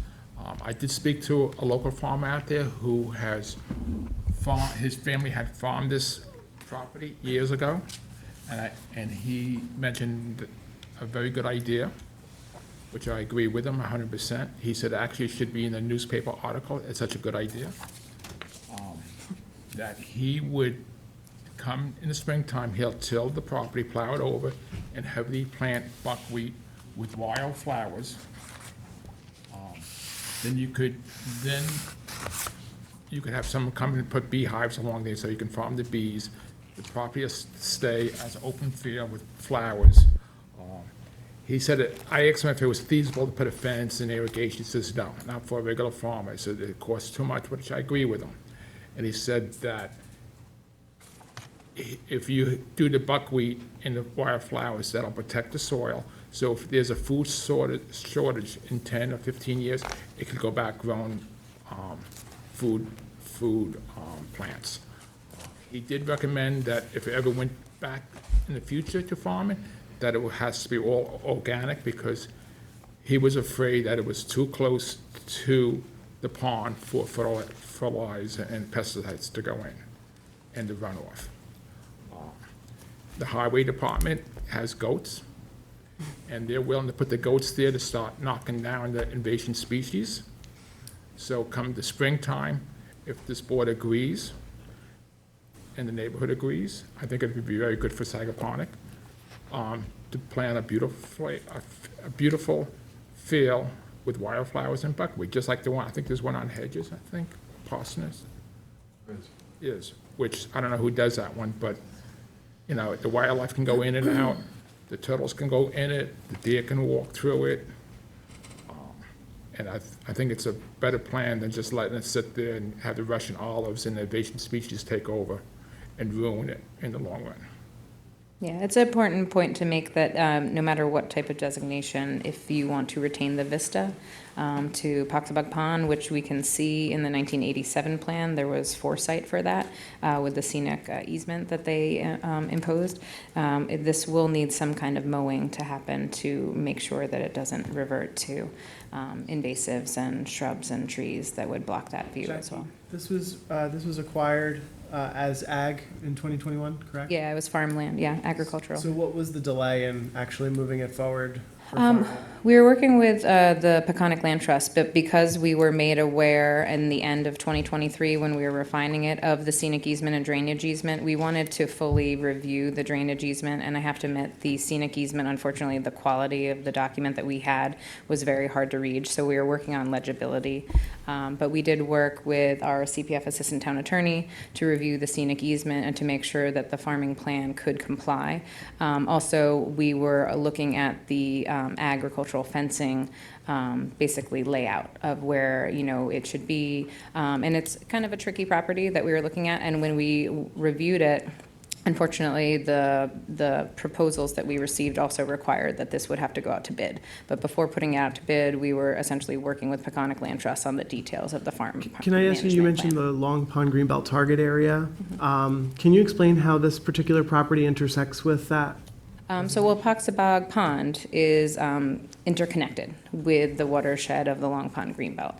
I did speak to a local farmer out there who has his family had farmed this property years ago, and he mentioned a very good idea. which I agree with him 100%. He said actually it should be in the newspaper article. It's such a good idea. That he would come in the springtime, he'll till the property, plow it over, and heavily plant buckwheat with wildflowers. Then you could have someone come and put beehives along there so you can farm the bees. The property will stay as an open field with flowers. He said, I asked him if it was feasible to put a fence and irrigation. He says, no, not for a regular farmer. I said, it costs too much, which I agree with him. And he said that if you do the buckwheat and the wildflowers, that'll protect the soil. So if there's a food shortage in 10 or 15 years, it could go back growing food plants. He did recommend that if it ever went back in the future to farming, that it has to be all organic, because he was afraid that it was too close to the pond for fertilizer and pesticides to go in and the runoff. The highway department has goats, and they're willing to put the goats there to start knocking down the invasive species. So come the springtime, if this board agrees and the neighborhood agrees, I think it would be very good for Sagaponack to plant a beautiful field with wildflowers and buckwheat, just like the one, I think there's one on Hedges, I think, Parsoners. Is, which, I don't know who does that one, but, you know, the wildlife can go in and out, the turtles can go in it, the deer can walk through it. And I think it's a better plan than just letting it sit there and have the Russian olives and the invasive species take over and ruin it in the long run. Yeah, it's an important point to make that no matter what type of designation, if you want to retain the vista to Poxabug Pond, which we can see in the 1987 plan, there was foresight for that with the scenic easement that they imposed. This will need some kind of mowing to happen to make sure that it doesn't revert to invasives and shrubs and trees that would block that view as well. This was acquired as ag in 2021, correct? Yeah, it was farmland, yeah, agricultural. So what was the delay in actually moving it forward? for farming? We were working with the Peconic Land Trust, but because we were made aware in the end of 2023, when we were refining it, of the scenic easement and drainage easement, we wanted to fully review the drainage easement, and I have to admit, the scenic easement, unfortunately, the quality of the document that we had was very hard to read, so we were working on legibility. But we did work with our CPF Assistant Town Attorney to review the scenic easement and to make sure that the farming plan could comply. Also, we were looking at the agricultural fencing, basically layout of where, you know, it should be. And it's kind of a tricky property that we were looking at, and when we reviewed it, unfortunately, the proposals that we received also required that this would have to go out to bid. But before putting it out to bid, we were essentially working with Peconic Land Trust on the details of the farm. Can I ask you, you mentioned the Long Pond Greenbelt target area. Can you explain how this particular property intersects with that? So Poxabog Pond is interconnected with the watershed of the Long Pond Greenbelt.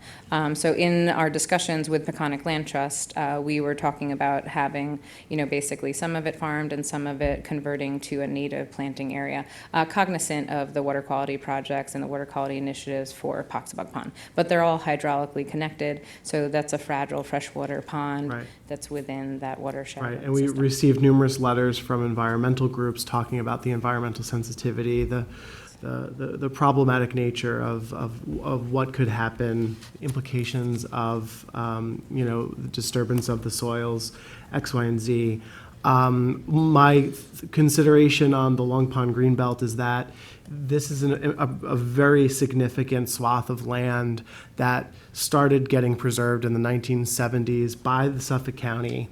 So in our discussions with Peconic Land Trust, we were talking about having, you know, basically some of it farmed and some of it converting to a native planting area, cognizant of the water quality projects and the water quality initiatives for Poxabog Pond. But they're all hydraulically connected, so that's a fragile freshwater pond that's within that watershed. Right, and we received numerous letters from environmental groups talking about the environmental sensitivity, the problematic nature of what could happen, implications of, you know, the disturbance of the soils, X, Y, and Z. My consideration on the Long Pond Greenbelt is that this is a very significant swath of land that started getting preserved in the 1970s by the Suffolk County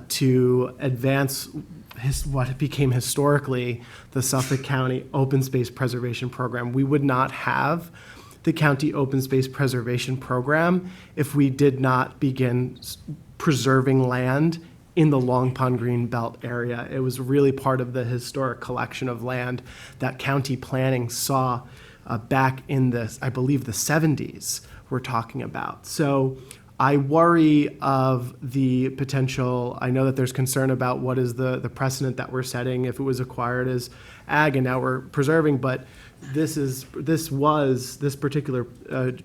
to advance what became historically the Suffolk County Open Space Preservation Program. We would not have the County Open Space Preservation Program if we did not begin preserving land in the Long Pond Greenbelt area. It was really part of the historic collection of land that county planning saw back in the, I believe, the 70s we're talking about. So I worry of the potential. I know that there's concern about what is the precedent that we're setting if it was acquired as ag and now we're preserving, but this particular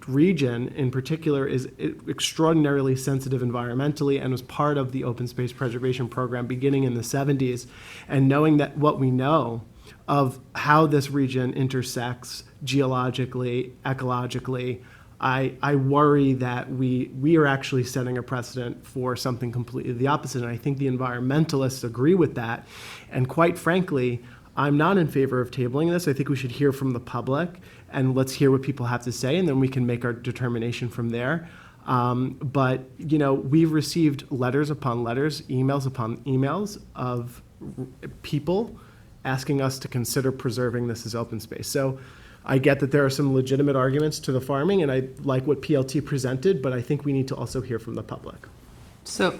region in particular is extraordinarily sensitive environmentally and was part of the open space preservation program beginning in the 70s. And knowing that what we know of how this region intersects geologically, ecologically, I worry that we are actually setting a precedent for something completely the opposite. And I think the environmentalists agree with that. And quite frankly, I'm not in favor of tabling this. I think we should hear from the public, and let's hear what people have to say, and then we can make our determination from there. But, we've received letters upon letters, emails upon emails of people asking us to consider preserving this as open space. So I get that there are some legitimate arguments to the farming, and I like what PLT presented, but I think we need to also hear from the public. So,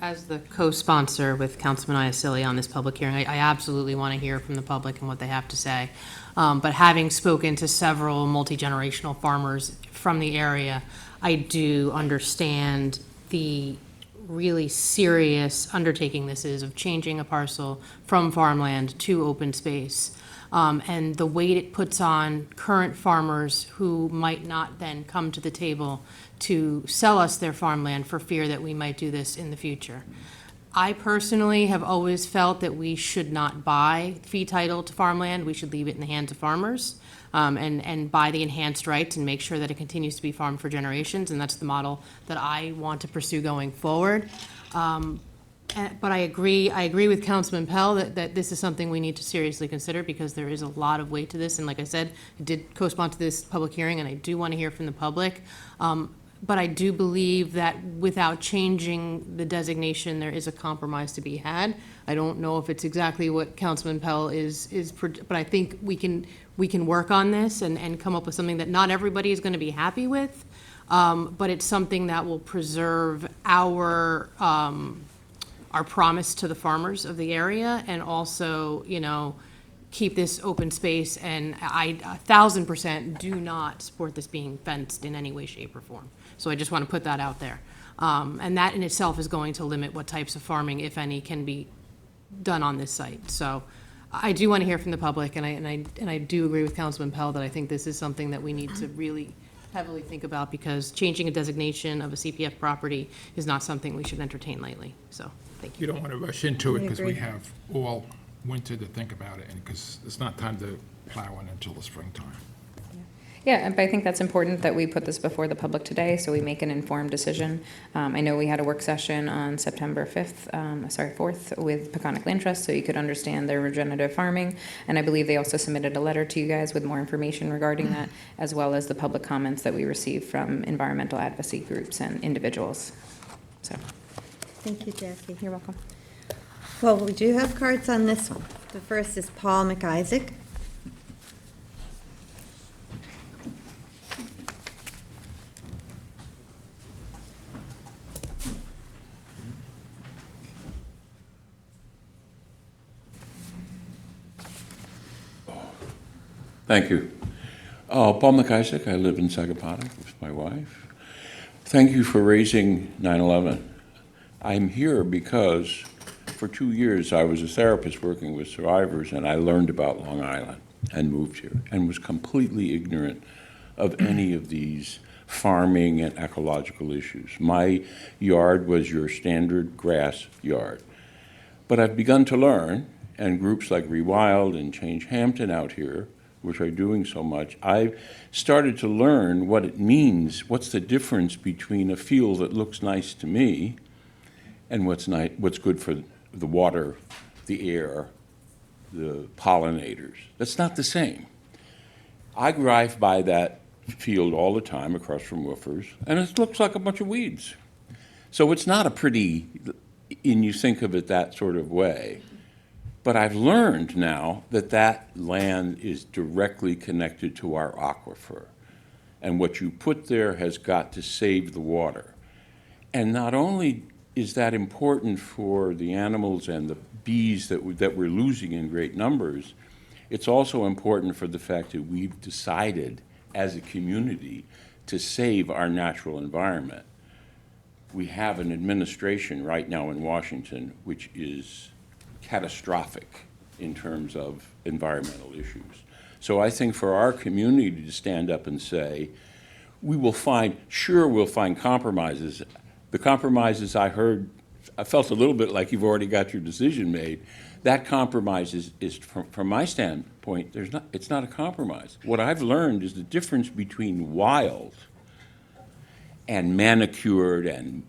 as the co-sponsor with Councilman Iacilli on this public hearing, I absolutely want to hear from the public and what they have to say. But having spoken to several multi-generational farmers from the area, I do understand the really serious undertaking this is of changing a parcel from farmland to open space. And the weight it puts on current farmers who might not then come to the table to sell us their farmland for fear that we might do this in the future. I personally have always felt that we should not buy fee title to farmland. We should leave it in the hands of farmers and buy the enhanced rights and make sure that it continues to be farmed for generations. And that's the model that I want to pursue going forward. But I agree with Councilman Pell that this is something we need to seriously consider because there is a lot of weight to this. And like I said, I did co-sponsor this public hearing, and I do want to hear from the public. But I do believe that without changing the designation, there is a compromise to be had. I don't know if it's exactly what Councilman Pell is, but I think we can work on this and come up with something that not everybody is going to be happy with. But it's something that will preserve our promise to the farmers of the area and also, keep this open space. And I 1,000% do not support this being fenced in any way, shape, or form. So I just want to put that out there. And that in itself is going to limit what types of farming, if any, can be done on this site. So I do want to hear from the public, and I do agree with Councilman Pell that I think this is something that we need to really heavily think about because changing a designation of a CPF property is not something we should entertain lightly. So thank you. You don't want to rush into it because we agree. have all winter to think about it, and because it's not time to plow in until the springtime. Yeah, but I think that's important that we put this before the public today so we make an informed decision. I know we had a work session on September 4th with Peconic Land Trust so you could understand their regenerative farming. And I believe they also submitted a letter to you guys with more information regarding that, as well as the public comments that we received from environmental advocacy groups and individuals. So, Thank you, Jackie. you're welcome. Well, we do have cards on this one. The first is Paul McIsaac. Thank you. Paul McIsaac, I live in Sagaponic with my wife. Thank you for raising 9/11. I'm here because for 2 years I was a therapist working with survivors, and I learned about Long Island and moved here and was completely ignorant of any of these farming and ecological issues. My yard was your standard grass yard. But I've begun to learn, and groups like Rewild and Change Hampton out here, which are doing so much, I've started to learn what it means, what's the difference between a field that looks nice to me and what's good for the water, the air, the pollinators. That's not the same. I drive by that field all the time across from Woofers, and it looks like a bunch of weeds. So it's not a pretty, and you think of it that sort of way. But I've learned now that that land is directly connected to our aquifer. And what you put there has got to save the water. And not only is that important for the animals and the bees that we're losing in great numbers, it's also important for the fact that we've decided as a community to save our natural environment. We have an administration right now in Washington which is catastrophic in terms of environmental issues. So I think for our community to stand up and say, we'll find compromises. The compromises I heard, I felt a little bit like you've already got your decision made. That compromise is from my standpoint, it's not a compromise. What I've learned is the difference between wild and manicured, and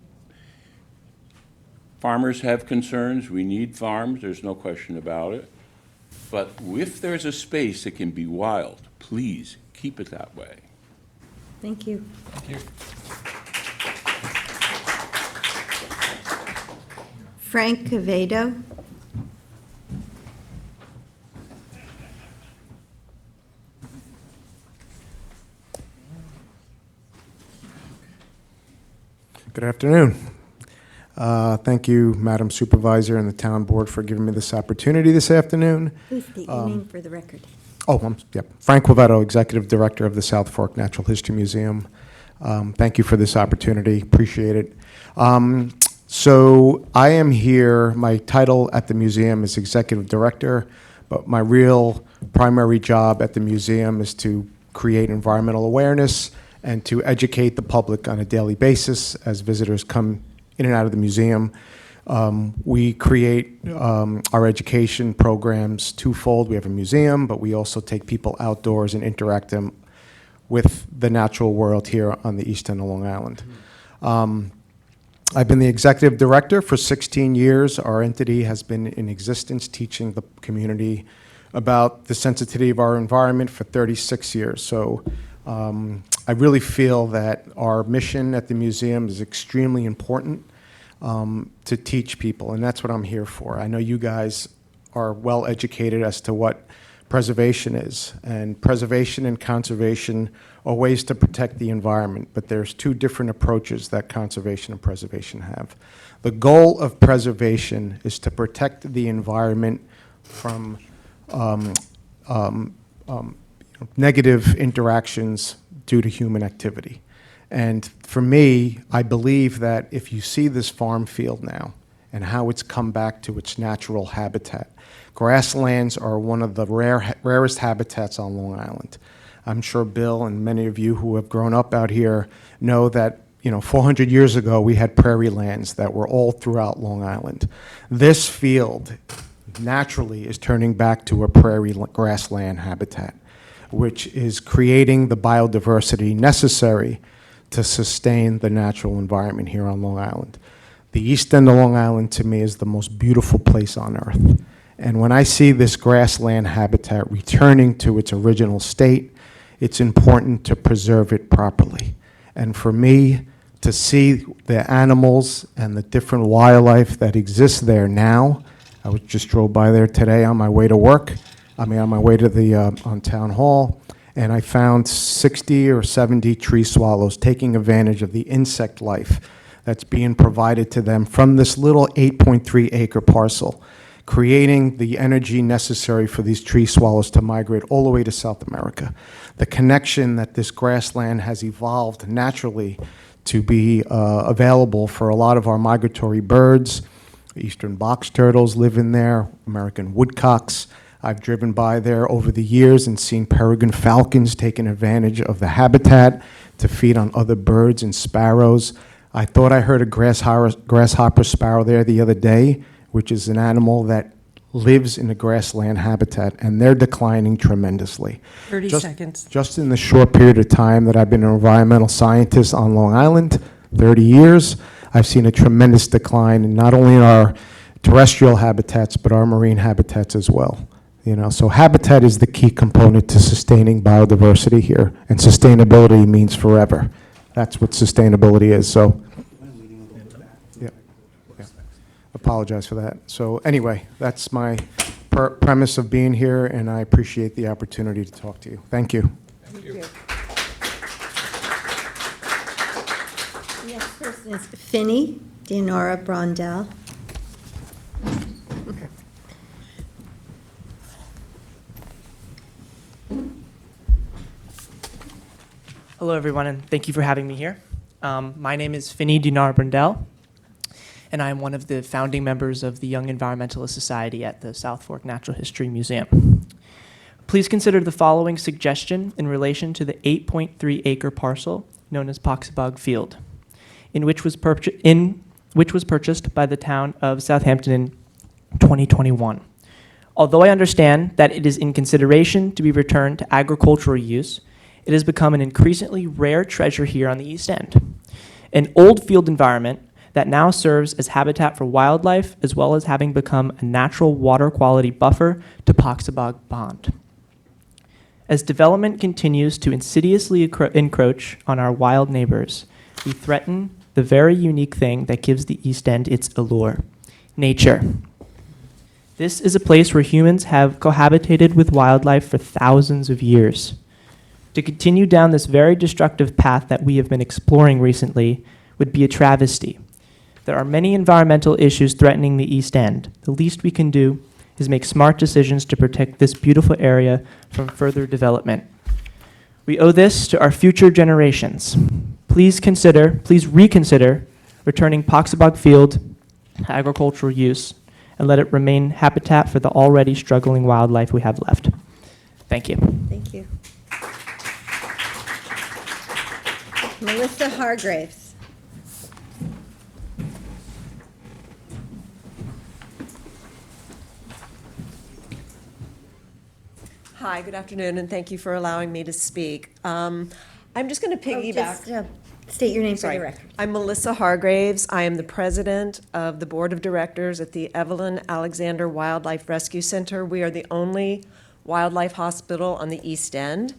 farmers have concerns. We need farms, there's no question about it. But if there's a space that can be wild, please keep it that way. Thank you. Thank you. Frank Cavedo. Good afternoon. Thank you, Madam Supervisor and the Town Board, for giving me this opportunity this afternoon. Please state your name for the record. Frank Quevedo, Executive Director of the South Fork Natural History Museum. Thank you for this opportunity. Appreciate it. So I am here, my title at the museum is Executive Director, but my real primary job at the museum is to create environmental awareness and to educate the public on a daily basis as visitors come in and out of the museum. We create our education programs twofold. We have a museum, but we also take people outdoors and interact them with the natural world here on the east end of Long Island. I've been the executive director for 16 years. Our entity has been in existence teaching the community about the sensitivity of our environment for 36 years. So I really feel that our mission at the museum is extremely important to teach people, and that's what I'm here for. I know you guys are well educated as to what preservation is, and preservation and conservation are ways to protect the environment, but there's two different approaches that conservation and preservation have. The goal of preservation is to protect the environment from negative interactions due to human activity. And for me, I believe that if you see this farm field now and how it's come back to its natural habitat, grasslands are one of the rarest habitats on Long Island. I'm sure Bill and many of you who have grown up out here know that 400 years ago we had prairie lands that were all throughout Long Island. This field naturally is turning back to a prairie grassland habitat, which is creating the biodiversity necessary to sustain the natural environment here on Long Island. The east end of Long Island, to me, is the most beautiful place on earth. And when I see this grassland habitat returning to its original state, it's important to preserve it properly. And for me, to see the animals and the different wildlife that exists there now, I just drove by there today on my way to work, on my way to the on Town Hall, and I found 60 or 70 tree swallows taking advantage of the insect life that's being provided to them from this little 8.3 acre parcel, creating the energy necessary for these tree swallows to migrate all the way to South America. The connection that this grassland has evolved naturally to be available for a lot of our migratory birds. Eastern box turtles live in there, American woodcocks. I've driven by there over the years and seen peregrine falcons taking advantage of the habitat to feed on other birds and sparrows. I thought I heard a grasshopper sparrow there the other day, which is an animal that lives in the grassland habitat, and they're declining tremendously. 30 seconds. Just in the short period of time that I've been an environmental scientist on Long Island, 30 years, I've seen a tremendous decline in not only our terrestrial habitats, but our marine habitats as well. So habitat is the key component to sustaining biodiversity here, and sustainability means forever. That's what sustainability is. So, yeah. Apologize for that. So anyway, that's my premise of being here, and I appreciate the opportunity to talk to you. Thank you. Thank you. The next person is Finny Dinora Brondell. Hello, everyone, and thank you for having me here. My name is Finny Dinar-Brundell, and I'm one of the founding members of the Young Environmentalist Society at the South Fork Natural History Museum. Please consider the following suggestion in relation to the 8.3 acre parcel known as Poxabog Field, which was purchased by the town of Southampton in 2021. Although I understand that it is in consideration to be returned to agricultural use, it has become an increasingly rare treasure here on the East End. An old field environment that now serves as habitat for wildlife, as well as having become a natural water quality buffer to Poxabog Pond. As development continues to insidiously encroach on our wild neighbors, we threaten the very unique thing that gives the East End its allure: nature. This is a place where humans have cohabitated with wildlife for thousands of years. To continue down this very destructive path that we have been exploring recently would be a travesty. There are many environmental issues threatening the East End. The least we can do is make smart decisions to protect this beautiful area from further development. We owe this to our future generations. Please reconsider returning Poxabog Field to agricultural use and let it remain habitat for the already struggling wildlife we have left. Thank you. Thank you. Melissa Hargraves. Hi, good afternoon, and thank you for allowing me to speak. I'm just going to piggyback. Just state your name for Sorry. the record. I'm Melissa Hargraves. I am the president of the board of directors at the Evelyn Alexander Wildlife Rescue Center. We are the only wildlife hospital on the East End.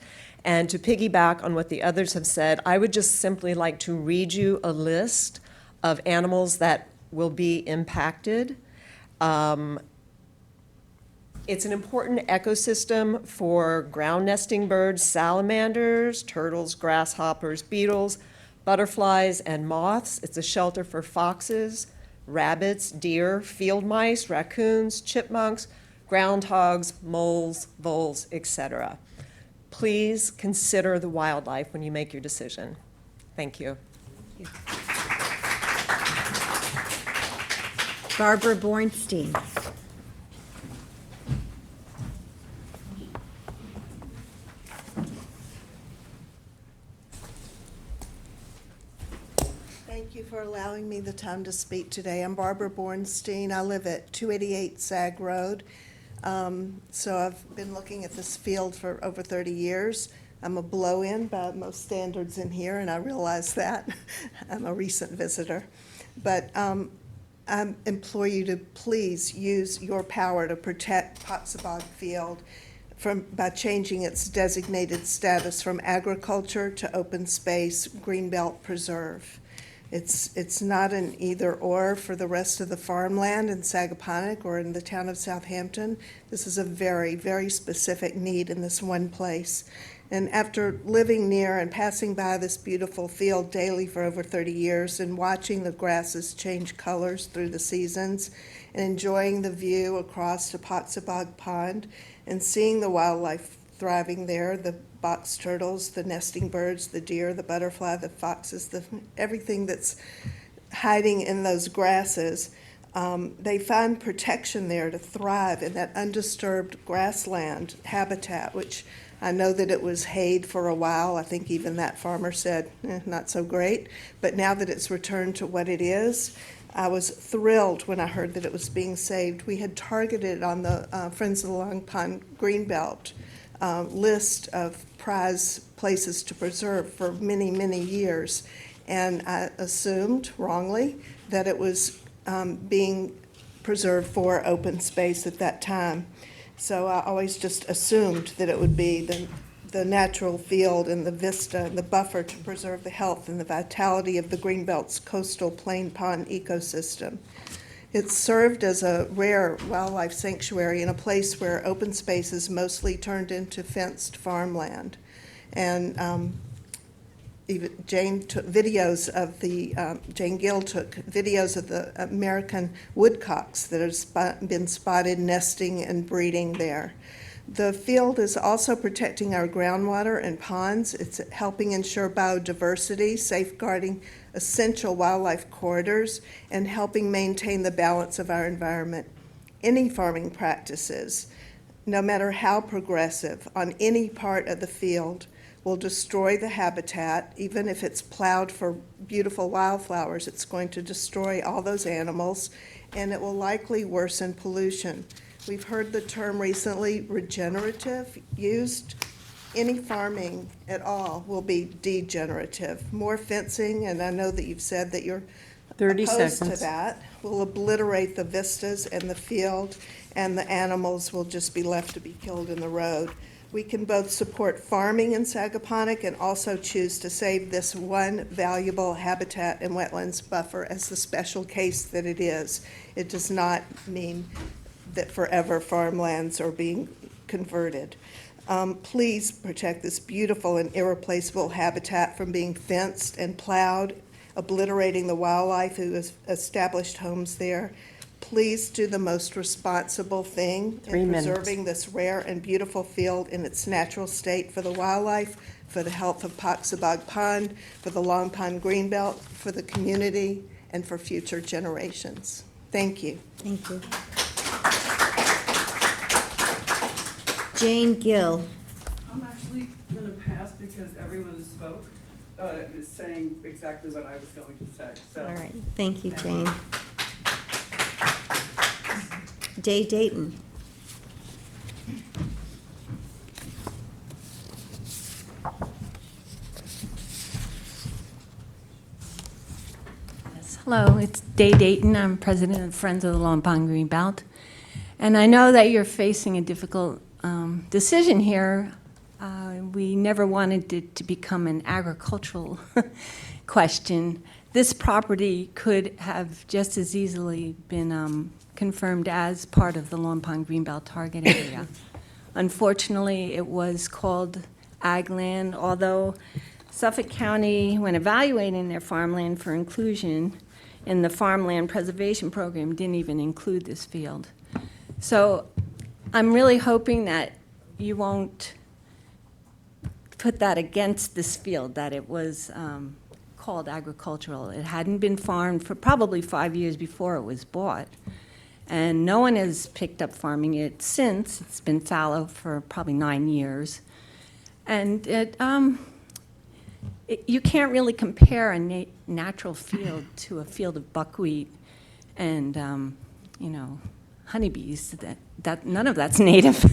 And to piggyback on what the others have said, I would just simply like to read you a list of animals that will be impacted. It's an important ecosystem for ground nesting birds, salamanders, turtles, grasshoppers, beetles, butterflies, and moths. It's a shelter for foxes, rabbits, deer, field mice, raccoons, chipmunks, groundhogs, moles, voles, etc. Please consider the wildlife when you make your decision. Thank you. Barbara Bornstein. Thank you for allowing me the time to speak today. I'm Barbara Bornstein. I live at 288 Sag Road. So I've been looking at this field for over 30 years. I'm a blow-in by most standards in here, and I realize that. I'm a recent visitor. But I implore you to please use your power to protect Poxabog Field by changing its designated status from agriculture to open space greenbelt preserve. It's not an either-or for the rest of the farmland in Sagaponack or in the town of Southampton. This is a very, very specific need in this one place. And after living near and passing by this beautiful field daily for over 30 years and watching the grasses change colors through the seasons and enjoying the view across to Poxabog Pond and seeing the wildlife thriving there, the box turtles, the nesting birds, the deer, the butterfly, the foxes, everything that's hiding in those grasses, they find protection there to thrive in that undisturbed grassland habitat, which I know that it was hayed for a while. I think even that farmer said, not so great. But now that it's returned to what it is, I was thrilled when I heard that it was being saved. We had targeted on the Friends of the Long Pond Greenbelt list of prize places to preserve for many, many years. And I assumed, wrongly, that it was being preserved for open space at that time. So I always just assumed that it would be the natural field and the vista and the buffer to preserve the health and the vitality of the Greenbelt's coastal plain pond ecosystem. It's served as a rare wildlife sanctuary in a place where open space is mostly turned into fenced farmland. And even Jane took videos of Jane Gill took videos of the American woodcocks that have been spotted nesting and breeding there. The field is also protecting our groundwater and ponds. It's helping ensure biodiversity, safeguarding essential wildlife corridors, and helping maintain the balance of our environment. Any farming practices no matter how progressive, on any part of the field will destroy the habitat. Even if it's plowed for beautiful wildflowers, it's going to destroy all those animals, and it will likely worsen pollution. We've heard the term recently, regenerative, used. Any farming at all will be degenerative. More fencing, and I know that you've said that you're 30 opposed to seconds. that, will obliterate the vistas and the field, and the animals will just be left to be killed in the road. We can both support farming in Sagaponack and also choose to save this one valuable habitat and wetlands buffer as the special case that it is. It does not mean that forever farmlands are being converted. Please protect this beautiful and irreplaceable habitat from being fenced and plowed, obliterating the wildlife who has established homes there. Please do the most responsible thing 3 in minutes. preserving this rare and beautiful field in its natural state for the wildlife, for the health of Poxabog Pond, for the Long Pond Greenbelt, for the community, and for future generations. Thank you. Thank you. Jane Gill. I'm actually going to pass because everyone spoke, is saying exactly what I was going to say. So. All right, thank you, Jane. Day Dayton. Hello, it's Day Dayton. I'm president of Friends of the Long Pond Greenbelt. And I know that you're facing a difficult decision here. We never wanted it to become an agricultural question. This property could have just as easily been confirmed as part of the Long Pond Greenbelt target area. Unfortunately, it was called ag land, although Suffolk County, when evaluating their farmland for inclusion in the Farmland Preservation Program, didn't even include this field. So I'm really hoping that you won't put that against this field, that it was called agricultural. It hadn't been farmed for probably 5 years before it was bought. And no one has picked up farming it since. It's been fallow for probably 9 years. And you can't really compare a natural field to a field of buckwheat and, honeybees. That none of that's native.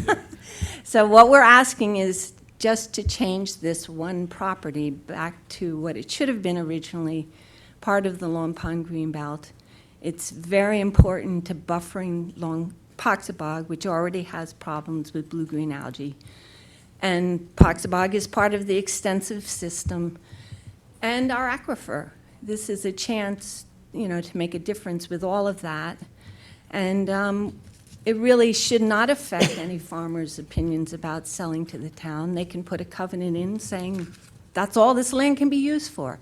So what we're asking is just to change this one property back to what it should have been originally, part of the Long Pond Greenbelt. It's very important to buffering Poxabog, which already has problems with blue-green algae. And Poxabog is part of the extensive system and our aquifer. This is a chance, to make a difference with all of that. And it really should not affect any farmers' opinions about selling to the town. They can put a covenant in saying that's all this land can be used for.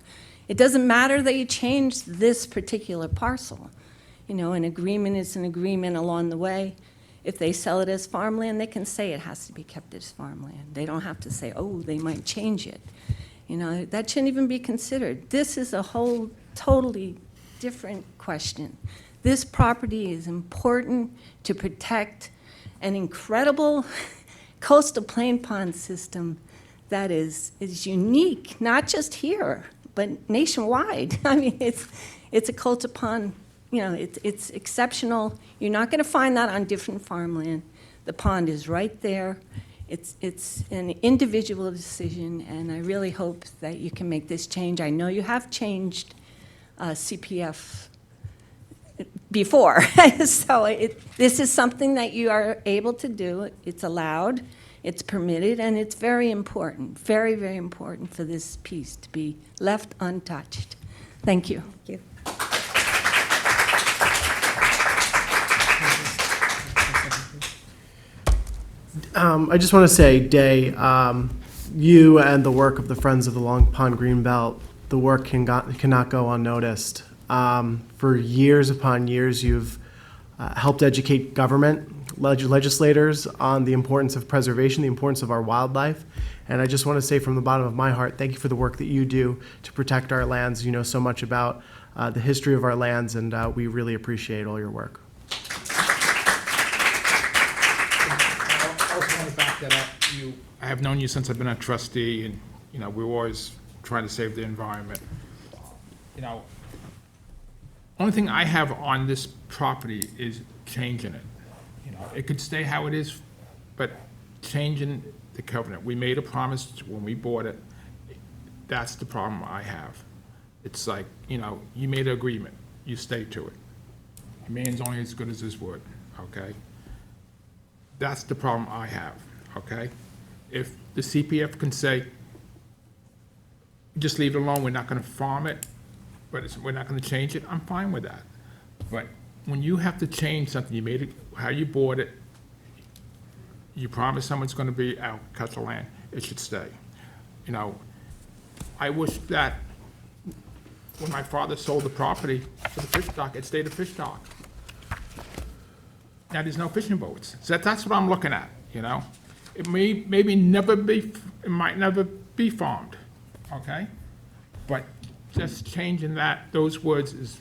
It doesn't matter that you change this particular parcel. An agreement is an agreement along the way. If they sell it as farmland, they can say it has to be kept as farmland. They don't have to say, oh, they might change it. That shouldn't even be considered. This is a whole totally different question. This property is important to protect an incredible coastal plain pond system that is unique, not just here, but nationwide. I mean, it's a coastal pond, it's exceptional. You're not going to find that on different farmland. The pond is right there. It's an individual decision, and I really hope that you can make this change. I know you have changed CPF before. So this is something that you are able to do. It's allowed, it's permitted, and it's very important, very, very important for this piece to be left untouched. Thank you. Thank you. I just want to say, Day, you and the work of the Friends of the Long Pond Greenbelt, the work cannot go unnoticed. For years upon years, you've helped educate government, legislators on the importance of preservation, the importance of our wildlife. And I just want to say from the bottom of my heart, thank you for the work that you do to protect our lands. You know so much about the history of our lands, and we really appreciate all your work. that I have known you since I've been a trustee, and, you know, we're always trying to save the environment. You know, only thing I have on this property is changing it. You know, it could stay how it is, but changing the covenant. We made a promise when we bought it. That's the problem I have. It's like, you know, you made an agreement, you stay to it. A man's only as good as his word, okay? That's the problem I have, okay? If the CPF can say, just leave it alone, we're not gonna farm it, but we're not gonna change it, I'm fine with that. But when you have to change something, you made it, how you bought it, you promise someone's gonna be out, cut the land, it should stay. You know, I wish that when my father sold the property for the fish dock, it stayed a fish dock. Now, there's no fishing boats. So that's what I'm looking at, you know? It may, maybe never be, it might never be farmed, okay? But just changing that, those words is,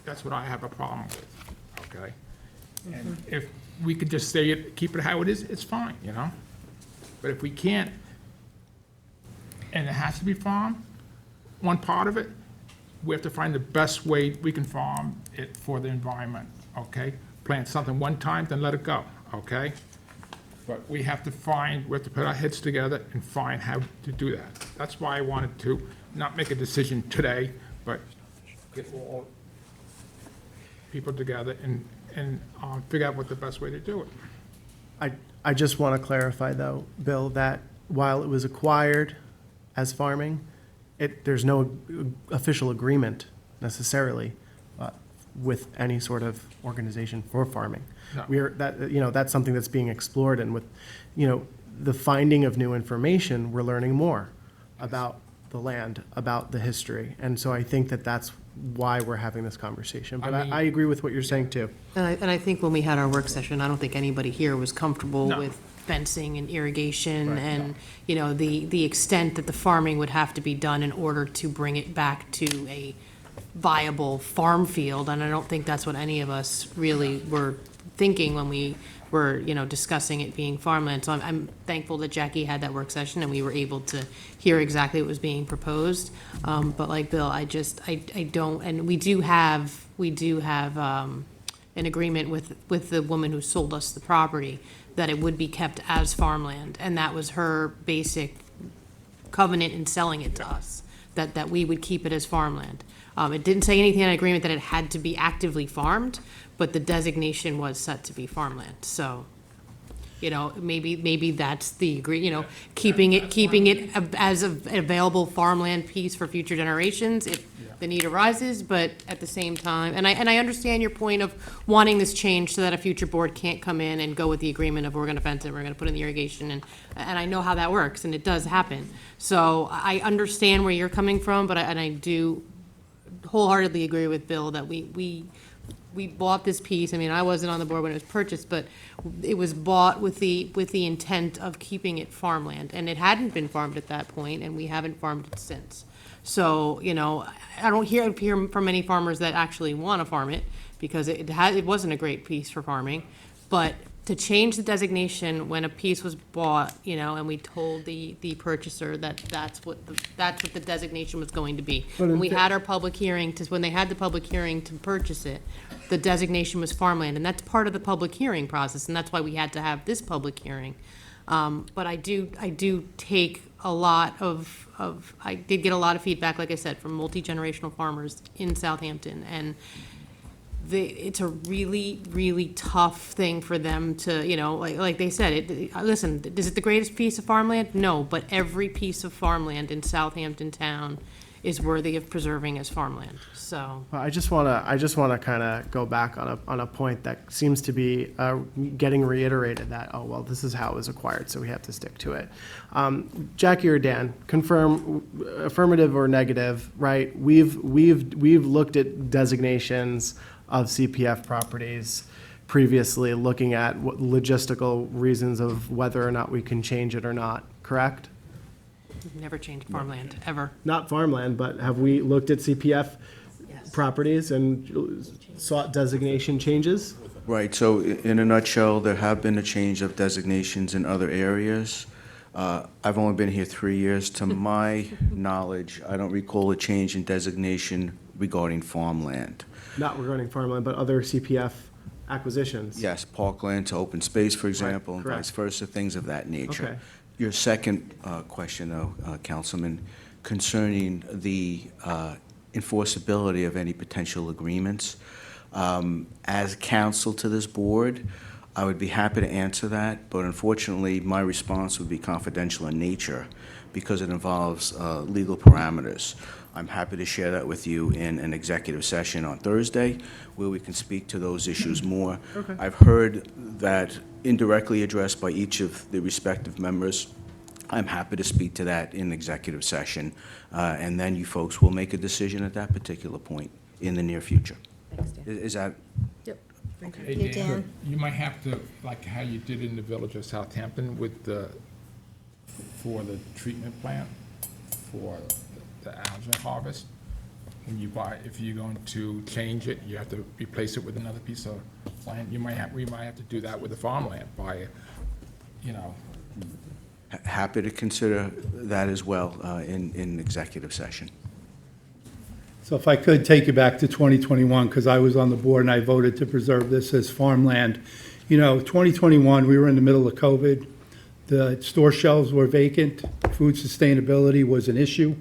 that's what I have a problem with, okay? And if we could just say it, keep it how it is, it's fine, you know? But if we can't, and it has to be farmed, one part of it, we have to find the best way we can farm it for the environment, okay? Plant something one time, then let it go, okay? But we have to put our heads together and find how to do that. That's why I wanted to not make a decision today, but get all people together and figure out what the best way to do it. I just want to clarify, though, Bill, that while it was acquired as farming, there's no official agreement necessarily with any sort of organization for farming. No. That's something that's being explored, and with, the finding of new information, we're learning more about the land, about the history. And so I think that that's why we're having this conversation. But I agree with what you're saying, too. And I think when we had our work session, I don't think anybody here was comfortable with fencing and irrigation and, the extent that the farming would have to be done in order to bring it back to a viable farm field. And I don't think that's what any of us really were thinking when we were, discussing it being farmland. So I'm thankful that Jackie had that work session and we were able to hear exactly what was being proposed. But like Bill, I don't, and we do have an agreement with the woman who sold us the property that it would be kept as farmland. And that was her basic covenant in selling it to us, that we would keep it as farmland. It didn't say anything in the agreement that it had to be actively farmed, but the designation was set to be farmland. So, maybe that's the keeping it as an available farmland piece for future generations if the need arises. But at the same time, and I understand your point of wanting this change so that a future board can't come in and go with the agreement of we're going to fence it, we're going to put in the irrigation, and I know how that works, and it does happen. So I understand where you're coming from, but I do wholeheartedly agree with Bill that we bought this piece. I mean, I wasn't on the board when it was purchased, but it was bought with the intent of keeping it farmland, and it hadn't been farmed at that point, and we haven't farmed it since. So, I don't hear from many farmers that actually want to farm it because it wasn't a great piece for farming, but to change the designation when a piece was bought, and we told the purchaser that that's what the designation was going to be. When we had our public hearing, when they had the public hearing to purchase it, the designation was farmland, and that's part of the public hearing process, and that's why we had to have this public hearing. But I do take a lot I did get a lot of feedback, like I said, from multi-generational farmers in Southampton, and it's a really, really tough thing for them to, like they said, listen, is it the greatest piece of farmland? No, but every piece of farmland in Southampton town is worthy of preserving as farmland, so. Well, I just want to kind of go back on a point that seems to be getting reiterated, that, oh, well, this is how it was acquired, so we have to stick to it. Jackie or Dan, confirm, affirmative or negative, right? We've looked at designations of CPF properties previously, looking at what logistical reasons of whether or not we can change it or not, correct? We've never changed farmland, ever. Not farmland, but have we looked at CPF properties and sought designation changes? Right, so in a nutshell, there have been a change of designations in other areas. I've only been here 3 years. To my knowledge, I don't recall a change in designation regarding farmland. Not regarding farmland, but other CPF acquisitions. Yes, parkland to open space, for example, and correct. vice versa, things of that nature. Okay. Your second question, though, Councilman, concerning the enforceability of any potential agreements. As counsel to this board, I would be happy to answer that, but unfortunately, my response would be confidential in nature because it involves legal parameters. I'm happy to share that with you in an executive session on Thursday where we can speak to those issues more. Okay. I've heard that indirectly addressed by each of the respective members. I'm happy to speak to that in executive session, and then you folks will make a decision at that particular point in the near future. Is that? Hey, You, Dan. You might have to, like how you did in the village of Southampton with for the treatment plant, for the algae harvest. When you buy, if you're going to change it, you have to replace it with another piece of land. We might have to do that with the farmland by, Happy to consider that as well in executive session. So if I could take you back to 2021, because I was on the board and I voted to preserve this as farmland. 2021, we were in the middle of COVID. The store shelves were vacant. Food sustainability was an issue.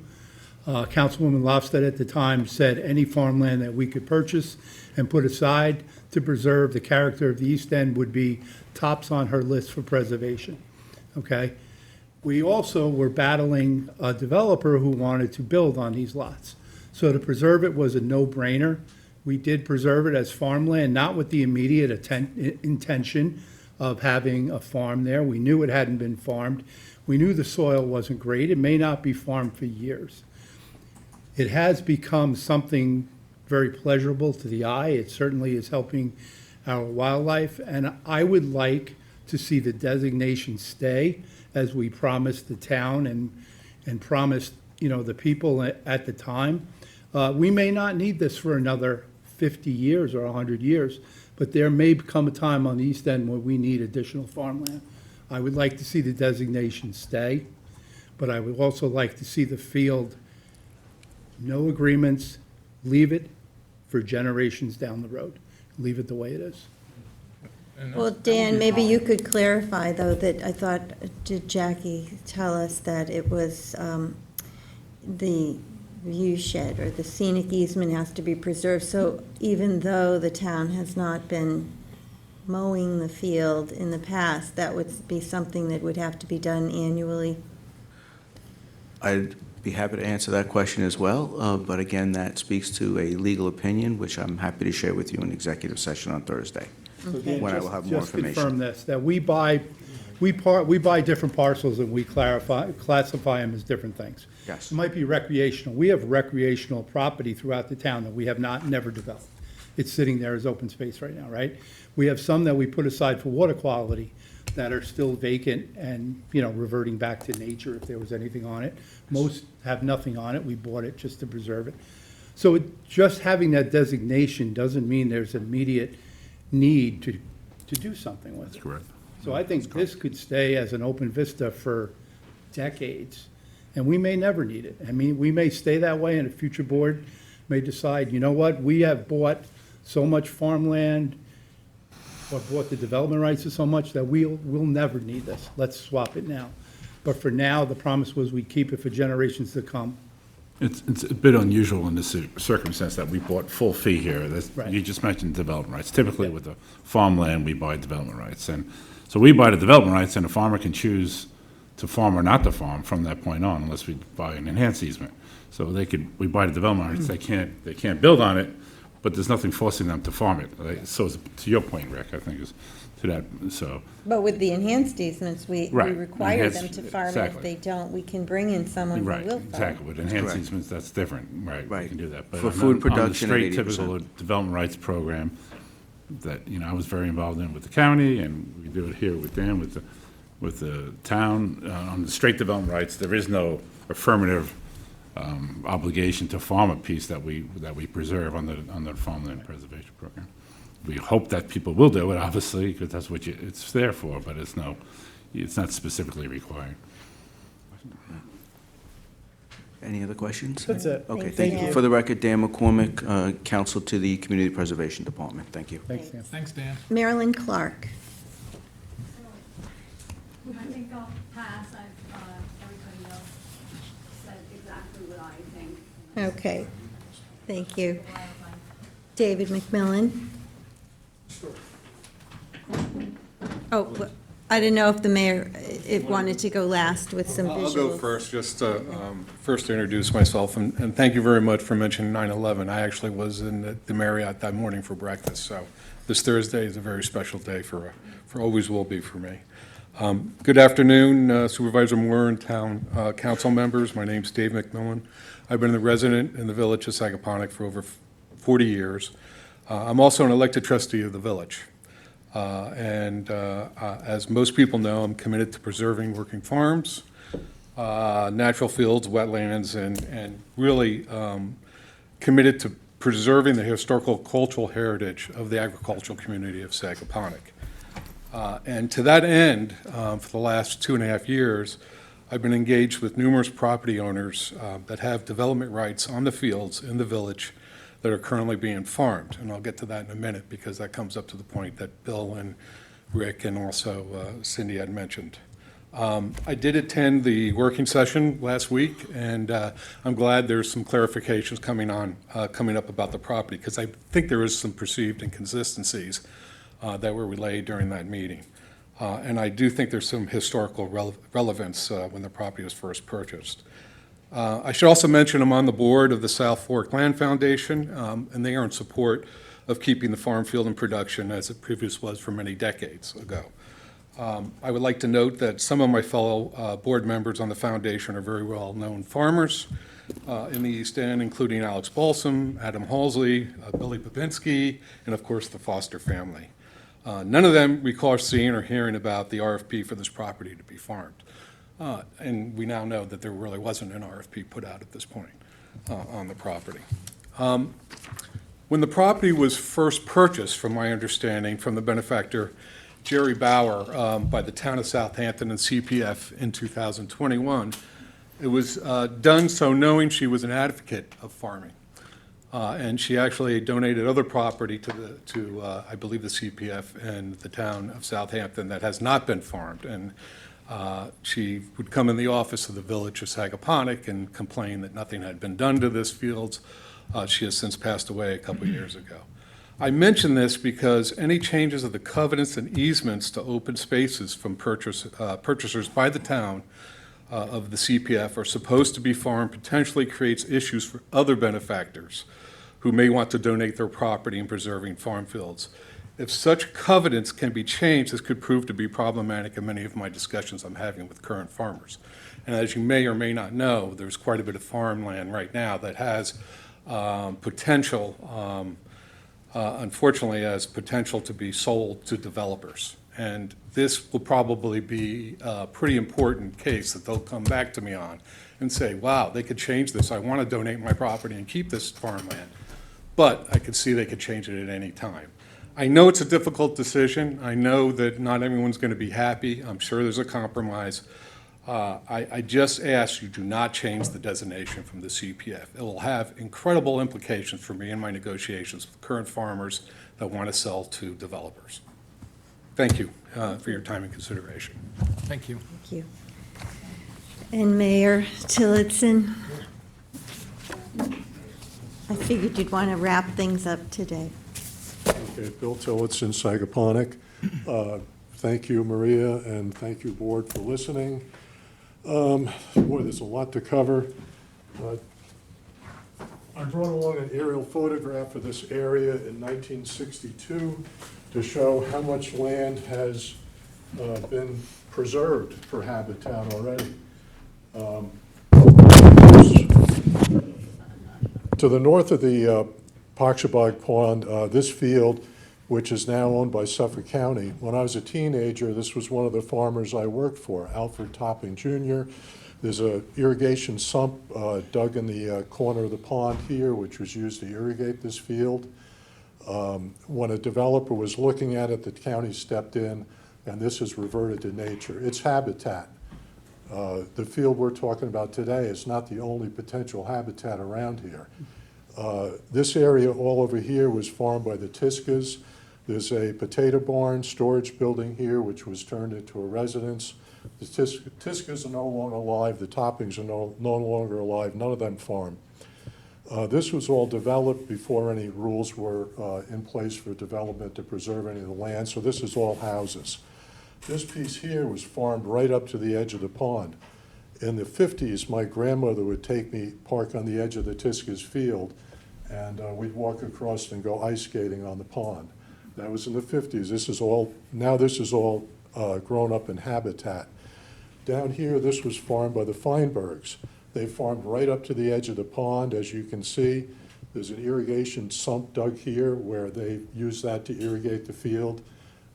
Councilwoman Lofstad at the time said any farmland that we could purchase and put aside to preserve the character of the East End would be tops on her list for preservation. Okay? We also were battling a developer who wanted to build on these lots. So to preserve it was a no-brainer. We did preserve it as farmland, not with the immediate intention of having a farm there. We knew it hadn't been farmed. We knew the soil wasn't great. It may not be farmed for years. It has become something very pleasurable to the eye. It certainly is helping our wildlife, and I would like to see the designation stay, as we promised the town and promised, the people at the time. We may not need this for another 50 years or 100 years, but there may come a time on the East End where we need additional farmland. I would like to see the designation stay, but I would also like to see the field, no agreements, leave it for generations down the road. Leave it the way it is. Well, Dan, maybe you could clarify, though, that I thought, did Jackie tell us that it was the view shed or the scenic easement has to be preserved? So even though the town has not been mowing the field in the past, that would be something that would have to be done annually? I'd be happy to answer that question as well, but again, that speaks to a legal opinion, which I'm happy to share with you in executive session on Thursday, when I will have more Just confirm information. this, that we buy different parcels and we classify them as different things. Yes. It might be recreational. We have recreational property throughout the town that we have never developed. It's sitting there as open space right now, right? We have some that we put aside for water quality that are still vacant and, reverting back to nature if there was anything on it. Most have nothing on it. We bought it just to preserve it. So just having that designation doesn't mean there's an immediate need to do something with it. That's correct. So I think this could stay as an open vista for decades, and we may never need it. I mean, we may stay that way, and a future board may decide, you know what, we have bought so much farmland, or bought the development rights to so much that we'll never need this. Let's swap it now. But for now, the promise was we'd keep it for generations to come. It's a bit unusual in this circumstance that we bought full fee here. Right. You just mentioned development rights. Typically with the farmland, we buy development rights. And so we buy the development rights and a farmer can choose to farm or not to farm from that point on unless we buy an enhanced easement. So we buy the development rights, they can't build on it, but there's nothing forcing them to farm it. Right? So it's, to your point, Rick, I think is to that, so. But with the enhanced easements, we Right. require them Enhanced- to farm. exactly. If they don't, we can bring in someone who Right, will farm. exactly. With enhanced correct. easements, that's different, right, we Right. can do that. But For on food the production at straight 80%. typical development rights program that, I was very involved in with the county, and we do it here with Dan, with the town. On the straight development rights, there is no affirmative obligation to farm a piece that we preserve on the farmland preservation program. We hope that people will do it, obviously, because that's what it's there for, but it's not specifically required. Any other questions? That's it. Okay, Thank thank you. you. For the record, Dan McCormick, Counsel to the Community Preservation Department. Thank you. Thanks, Dan. Thanks, Dan. Marilyn Clark. I think I'll pass. Everybody else said exactly what I think. Okay, thank you. David McMillan. Oh, I didn't know if the mayor wanted to go last with some visuals. I'll go first, just first to introduce myself, and thank you very much for mentioning 9/11. I actually was in the Marriott that morning for breakfast, so this Thursday is a very special day for always will be for me. Good afternoon, Supervisor Moore and Town Council members. My name's Dave McMillan. I've been a resident in the Village of Sagaponack for over 40 years. I'm also an elected trustee of the village. As most people know, I'm committed to preserving working farms, natural fields, wetlands, and really committed to preserving the historical cultural heritage of the agricultural community of Sagaponack. And to that end, for the last 2.5 years, I've been engaged with numerous property owners that have development rights on the fields in the village that are currently being farmed. And I'll get to that in a minute because that comes up to the point that Bill and Rick and also Cindy had mentioned. I did attend the working session last week, and I'm glad there's some clarifications coming up about the property, because I think there is some perceived inconsistencies that were relayed during that meeting. And I do think there's some historical relevance when the property was first purchased. I should also mention I'm on the board of the South Fork Land Foundation, and they are in support of keeping the farm field in production as it previously was for many decades ago. I would like to note that some of my fellow board members on the foundation are very well-known farmers in the East End, including Alex Balsam, Adam Halsey, Billy Babinski, and of course the Foster family. None of them recall seeing or hearing about the RFP for this property to be farmed. And we now know that there really wasn't an RFP put out at this point on the property. When the property was first purchased, from my understanding, from the benefactor Jerry Bauer by the town of Southampton and CPF in 2021, it was done so knowing she was an advocate of farming. And she actually donated other property to I believe, the CPF and the town of Southampton that has not been farmed. And she would come in the office of the Village of Sagaponack and complain that nothing had been done to this field. She has since passed away a couple of years ago. I mention this because any changes of the covenants and easements to open spaces from purchasers by the town of the CPF are supposed to be farmed potentially creates issues for other benefactors who may want to donate their property in preserving farm fields. If such covenants can be changed, this could prove to be problematic in many of my discussions I'm having with current farmers. And as you may or may not know, there's quite a bit of farmland right now that has potential, unfortunately, has potential to be sold to developers. And this will probably be a pretty important case that they'll come back to me on and say, wow, they could change this. I want to donate my property and keep this farmland. But I could see they could change it at any time. I know it's a difficult decision. I know that not everyone's going to be happy. I'm sure there's a compromise. I just ask you do not change the designation from the CPF. It will have incredible implications for me in my negotiations with current farmers that want to sell to developers. Thank you for your time and consideration. Thank you. Thank you. And Mayor Tillotson, I figured you'd want to wrap things up today. Okay, Bill Tillotson, Sagaponack. Thank you, Maria, and thank you, Board, for listening. Boy, there's a lot to cover. I brought along an aerial photograph of this area in 1962 to show how much land has been preserved for habitat already. To the north of the Poxabog Pond, this field, which is now owned by Suffolk County. When I was a teenager, this was one of the farmers I worked for, Alfred Topping Jr. There's an irrigation sump dug in the corner of the pond here, which was used to irrigate this field. When a developer was looking at it, the county stepped in, and this is reverted to nature. It's habitat. The field we're talking about today is not the only potential habitat around here. This area all over here was farmed by the Tiskas. There's a potato barn storage building here, which was turned into a residence. The Tiskas are no longer alive. The Toppings are no longer alive. None of them farm. This was all developed before any rules were in place for development to preserve any of the land, so this is all houses. This piece here was farmed right up to the edge of the pond. In the 50s, my grandmother would take me, park on the edge of the Tiskas field, and we'd walk across and go ice skating on the pond. That was in the 50s. This is all grown up in habitat. Down here, this was farmed by the Feinbergs. They farmed right up to the edge of the pond. As you can see, there's an irrigation sump dug here where they used that to irrigate the field.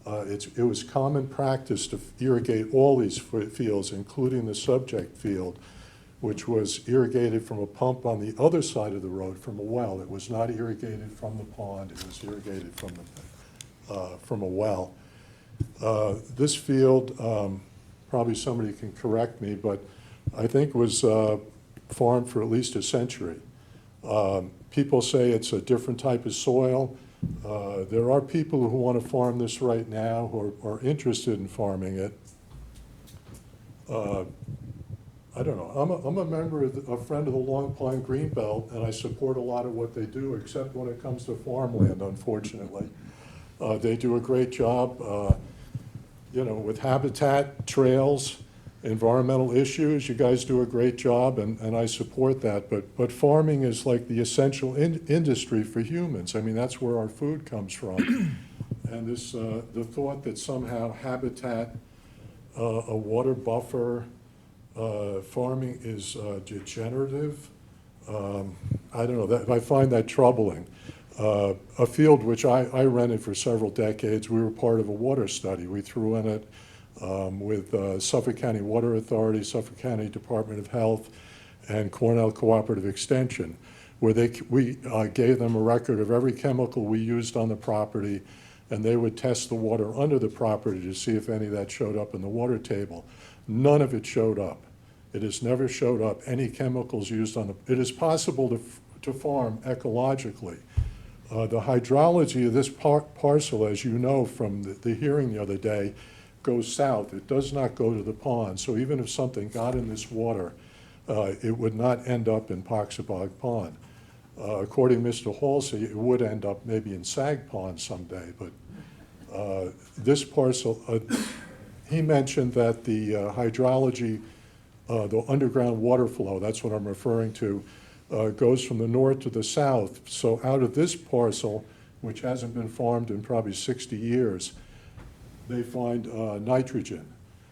It was common practice to irrigate all these fields, including the subject field, which was irrigated from a pump on the other side of the road from a well. It was not irrigated from the pond. It was irrigated from a well. This field, probably somebody can correct me, but I think was farmed for at least a century. People say it's a different type of soil. There are people who want to farm this right now who are interested in farming it. I don't know. I'm a member of a friend of the Long Pine Greenbelt, and I support a lot of what they do, except when it comes to farmland, unfortunately. They do a great job, with habitat, trails, environmental issues. You guys do a great job, and I support that. But farming is like the essential industry for humans. I mean, that's where our food comes from. And the thought that somehow habitat, a water buffer, farming is degenerative, I don't know. I find that troubling. A field which I rented for several decades, we were part of a water study. We threw in it with Suffolk County Water Authority, Suffolk County Department of Health, and Cornell Cooperative Extension, where we gave them a record of every chemical we used on the property, and they would test the water under the property to see if any of that showed up in the water table. None of it showed up. It has never showed up, any chemicals used on the. It is possible to farm ecologically. The hydrology of this parcel, as you know from the hearing the other day, goes south. It does not go to the pond. So even if something got in this water, it would not end up in Poxabog Pond. According to Mr. Halsey, it would end up maybe in Sag Pond someday. But this parcel, he mentioned that the hydrology, the underground water flow, that's what I'm referring to, goes from the north to the south. So out of this parcel, which hasn't been farmed in probably 60 years, they find nitrogen,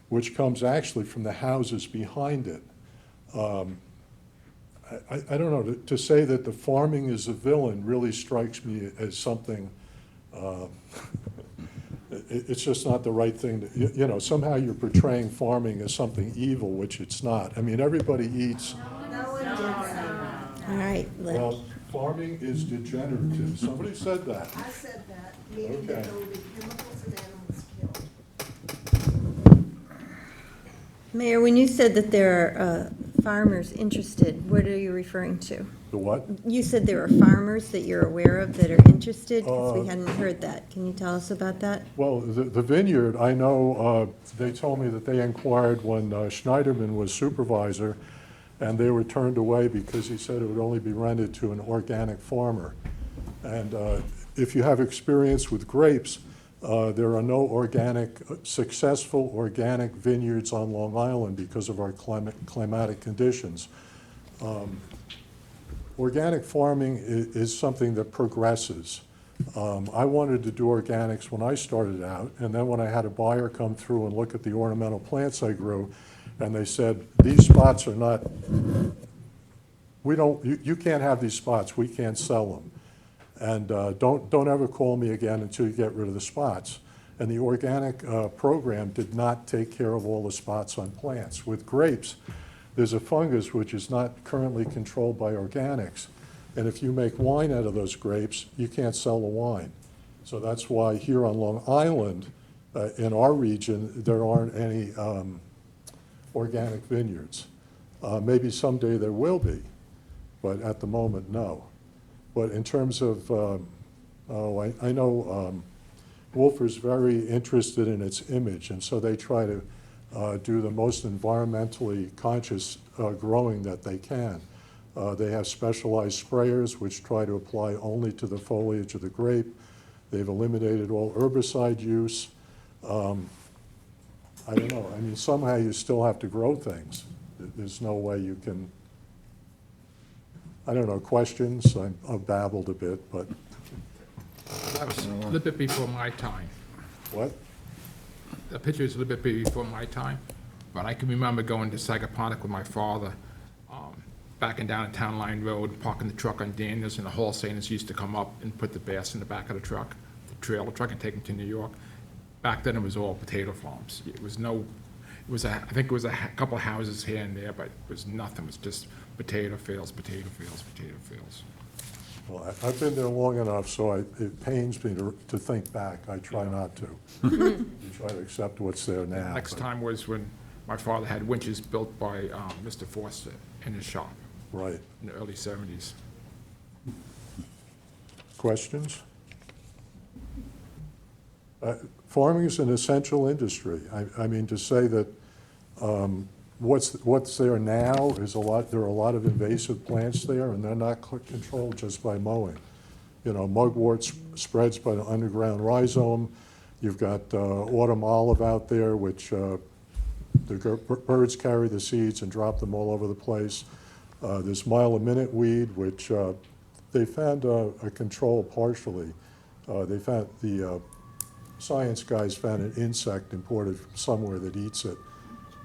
which comes actually from the houses behind it. I don't know, to say that the farming is a villain really strikes me as something, it's just not the right thing to, somehow you're portraying farming as something evil, which it's not. I mean, everybody eats. All right, Well, farming is degenerative. Somebody said that. I said that, meaning that there will be chemicals and animals killed. Mayor, when you said that there are farmers interested, what are you referring to? The what? You said there are farmers that you're aware of that are interested, because we hadn't heard that. Can you tell us about that? Well, the vineyard, I know, they told me that they inquired when Schneiderman was supervisor, and they were turned away because he said it would only be rented to an organic farmer. And if you have experience with grapes, there are no successful organic vineyards on Long Island because of our climatic conditions. Organic farming is something that progresses. I wanted to do organics when I started out, and then when I had a buyer come through and look at the ornamental plants I grew, and they said, these spots are not, you can't have these spots, we can't sell them. And don't ever call me again until you get rid of the spots. And the organic program did not take care of all the spots on plants. With grapes, there's a fungus which is not currently controlled by organics, And if you make wine out of those grapes, you can't sell the wine. So that's why here on Long Island, in our region, there aren't any organic vineyards. Maybe someday there will be, but at the moment, no. But in terms of, I know Wolfer's very interested in its image, and so they try to do the most environmentally conscious growing that they can. They have specialized sprayers which try to apply only to the foliage of the grape. They've eliminated all herbicide use. I don't know. I mean, somehow you still have to grow things. There's no way you can. I don't know. Questions? I've babbled a bit, but. That was a little bit before my time. What? The picture is a little bit before my time, but I can remember going to Sagaponack with my father, backing down a Town Line Road, parking the truck on Daniels, and the wholesalers used to come up and put the bass in the back of the truck, the trailer truck, and take them to New York. Back then, it was all potato farms. It was no, it was I think it was a couple of houses here and there, but it was nothing. It was just potato fields, potato fields, potato fields. Well, I've been there long enough, so it pains me to think back. I try not to. You try to accept what's there now. Next but- time was when my father had winches built by Mr. Forster in his shop. Right. In the early 70s. Questions? Farming is an essential industry. I mean, to say that what's there now is there are a lot of invasive plants there, and they're not controlled just by mowing. You know, mugwort spreads by the underground rhizome. You've got autumn olive out there, which the birds carry the seeds and drop them all over the place. There's mile-a-minute weed, which they found a control partially. They found the science guys found an insect imported from somewhere that eats it.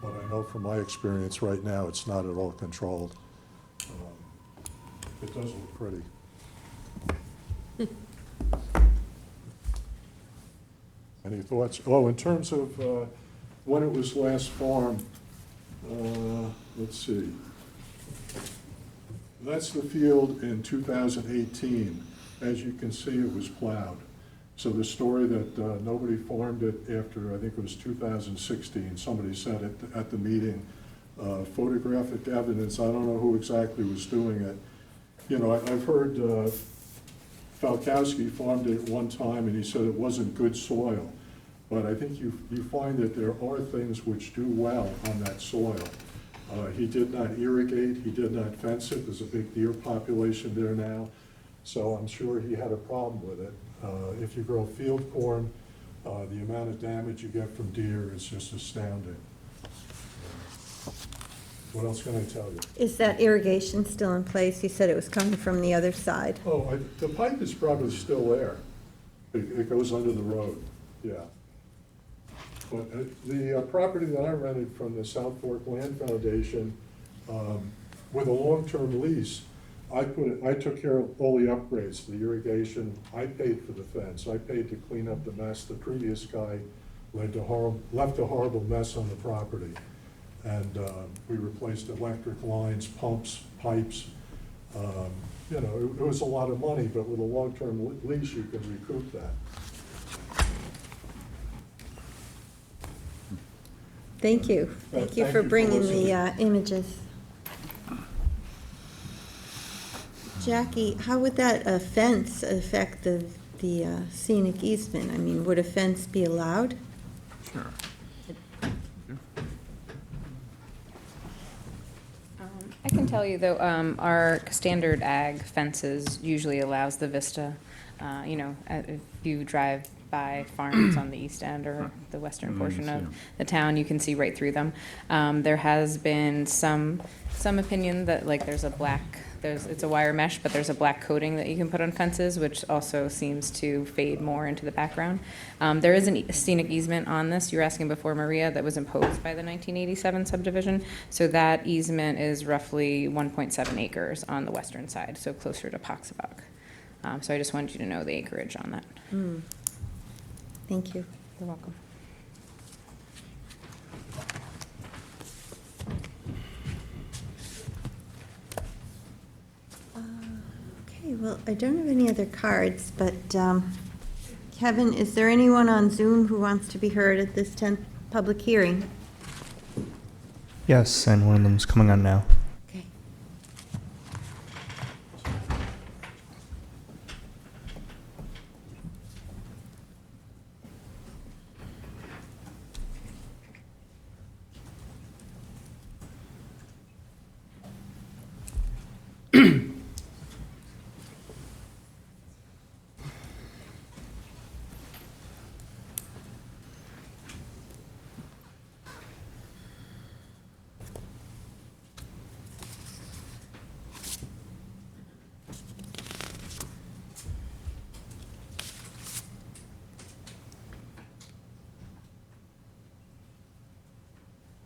But I know from my experience right now, it's not at all controlled. It does look pretty. Any thoughts? Oh, in terms of when it was last farmed, let's see. That's the field in 2018. As you can see, it was plowed. So the story that nobody farmed it after, I think it was 2016, somebody said it at the meeting, photographic evidence, I don't know who exactly was doing it. You know, I've heard Falkowski farmed it at one time and he said it wasn't good soil. But I think you find that there are things which do well on that soil. He did not irrigate, he did not fence it. There's a big deer population there now. So I'm sure he had a problem with it. If you grow field corn, the amount of damage you get from deer is just astounding. What else can I tell you? Is that irrigation still in place? You said it was coming from the other side. Oh, the pipe is probably still there. It goes under the road, yeah. But the property that I rented from the South Fork Land Foundation, with a long-term lease, I took care of all the upgrades, the irrigation. I paid for the fence. I paid to clean up the mess. The previous guy left a horrible mess on the property. And we replaced electric lines, pumps, pipes. You know, it was a lot of money, but with a long-term lease, you can recoup that. Thank you. Thank you for bringing the images. Jackie, how would that fence affect the scenic easement? I mean, would a fence be allowed? Sure. I can tell you, though, our standard ag fences usually allows the vista. You know, if you drive by farms on the east end or the western portion of the town, you can see right through them. There has been some opinion that, like, it's a wire mesh, but there's a black coating that you can put on fences, which also seems to fade more into the background. There is a scenic easement on this. You were asking before, Maria, that was imposed by the 1987 subdivision. So that easement is roughly 1.7 acres on the western side, so closer to Poxabog. So I just wanted you to know the acreage on that. Thank you. You're welcome. Well, I don't have any other cards, but Kevin, is there anyone on Zoom who wants to be heard at this 10th public hearing? Yes, and one of them's coming on now. Okay.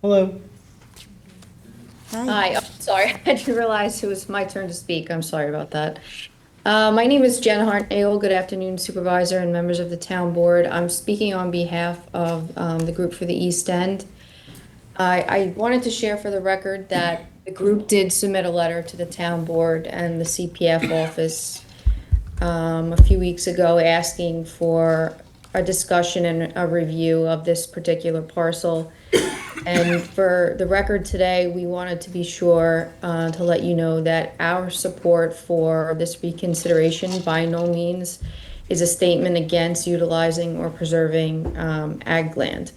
Hello. Hi, oh, sorry, I didn't realize it was my turn to speak. I'm sorry about that. My name is Jen Hart-Aol. Good afternoon, Supervisor and members of the Town Board. I'm speaking on behalf of the group for the East End. I wanted to share for the record that the group did submit a letter to the Town Board and the CPF office a few weeks ago asking for a discussion and a review of this particular parcel. And for the record today, we wanted to be sure to let you know that our support for this reconsideration by no means is a statement against utilizing or preserving ag land.